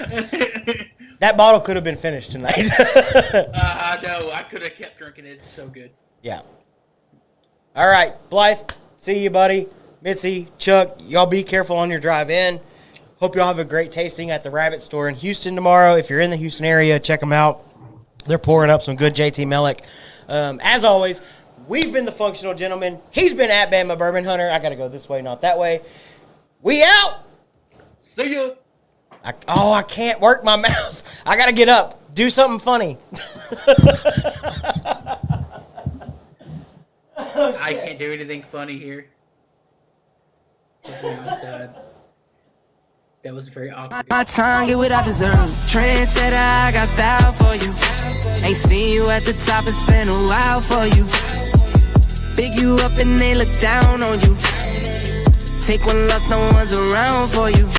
A: that bottle could have been finished tonight.
B: I know. I could have kept drinking it. It's so good.
A: Yeah. All right, Blythe. See you, buddy. Mitzi, Chuck, y'all be careful on your drive in. Hope y'all have a great tasting at the Rabbit Store in Houston tomorrow. If you're in the Houston area, check them out. They're pouring up some good JT Mellick. As always, we've been the Functional Gentlemen. He's been at Bama Bourbon Hunter. I got to go this way, not that way. We out.
B: See ya.
A: I can't work my mouse. I got to get up. Do something funny.
B: I can't do anything funny here. That was very awkward.
C: My tongue get what I deserve. Trendsetter, I got style for you. Ain't seen you at the top, it's been a while for you. Big you up and they look down on you. Take one loss, no one's around for you.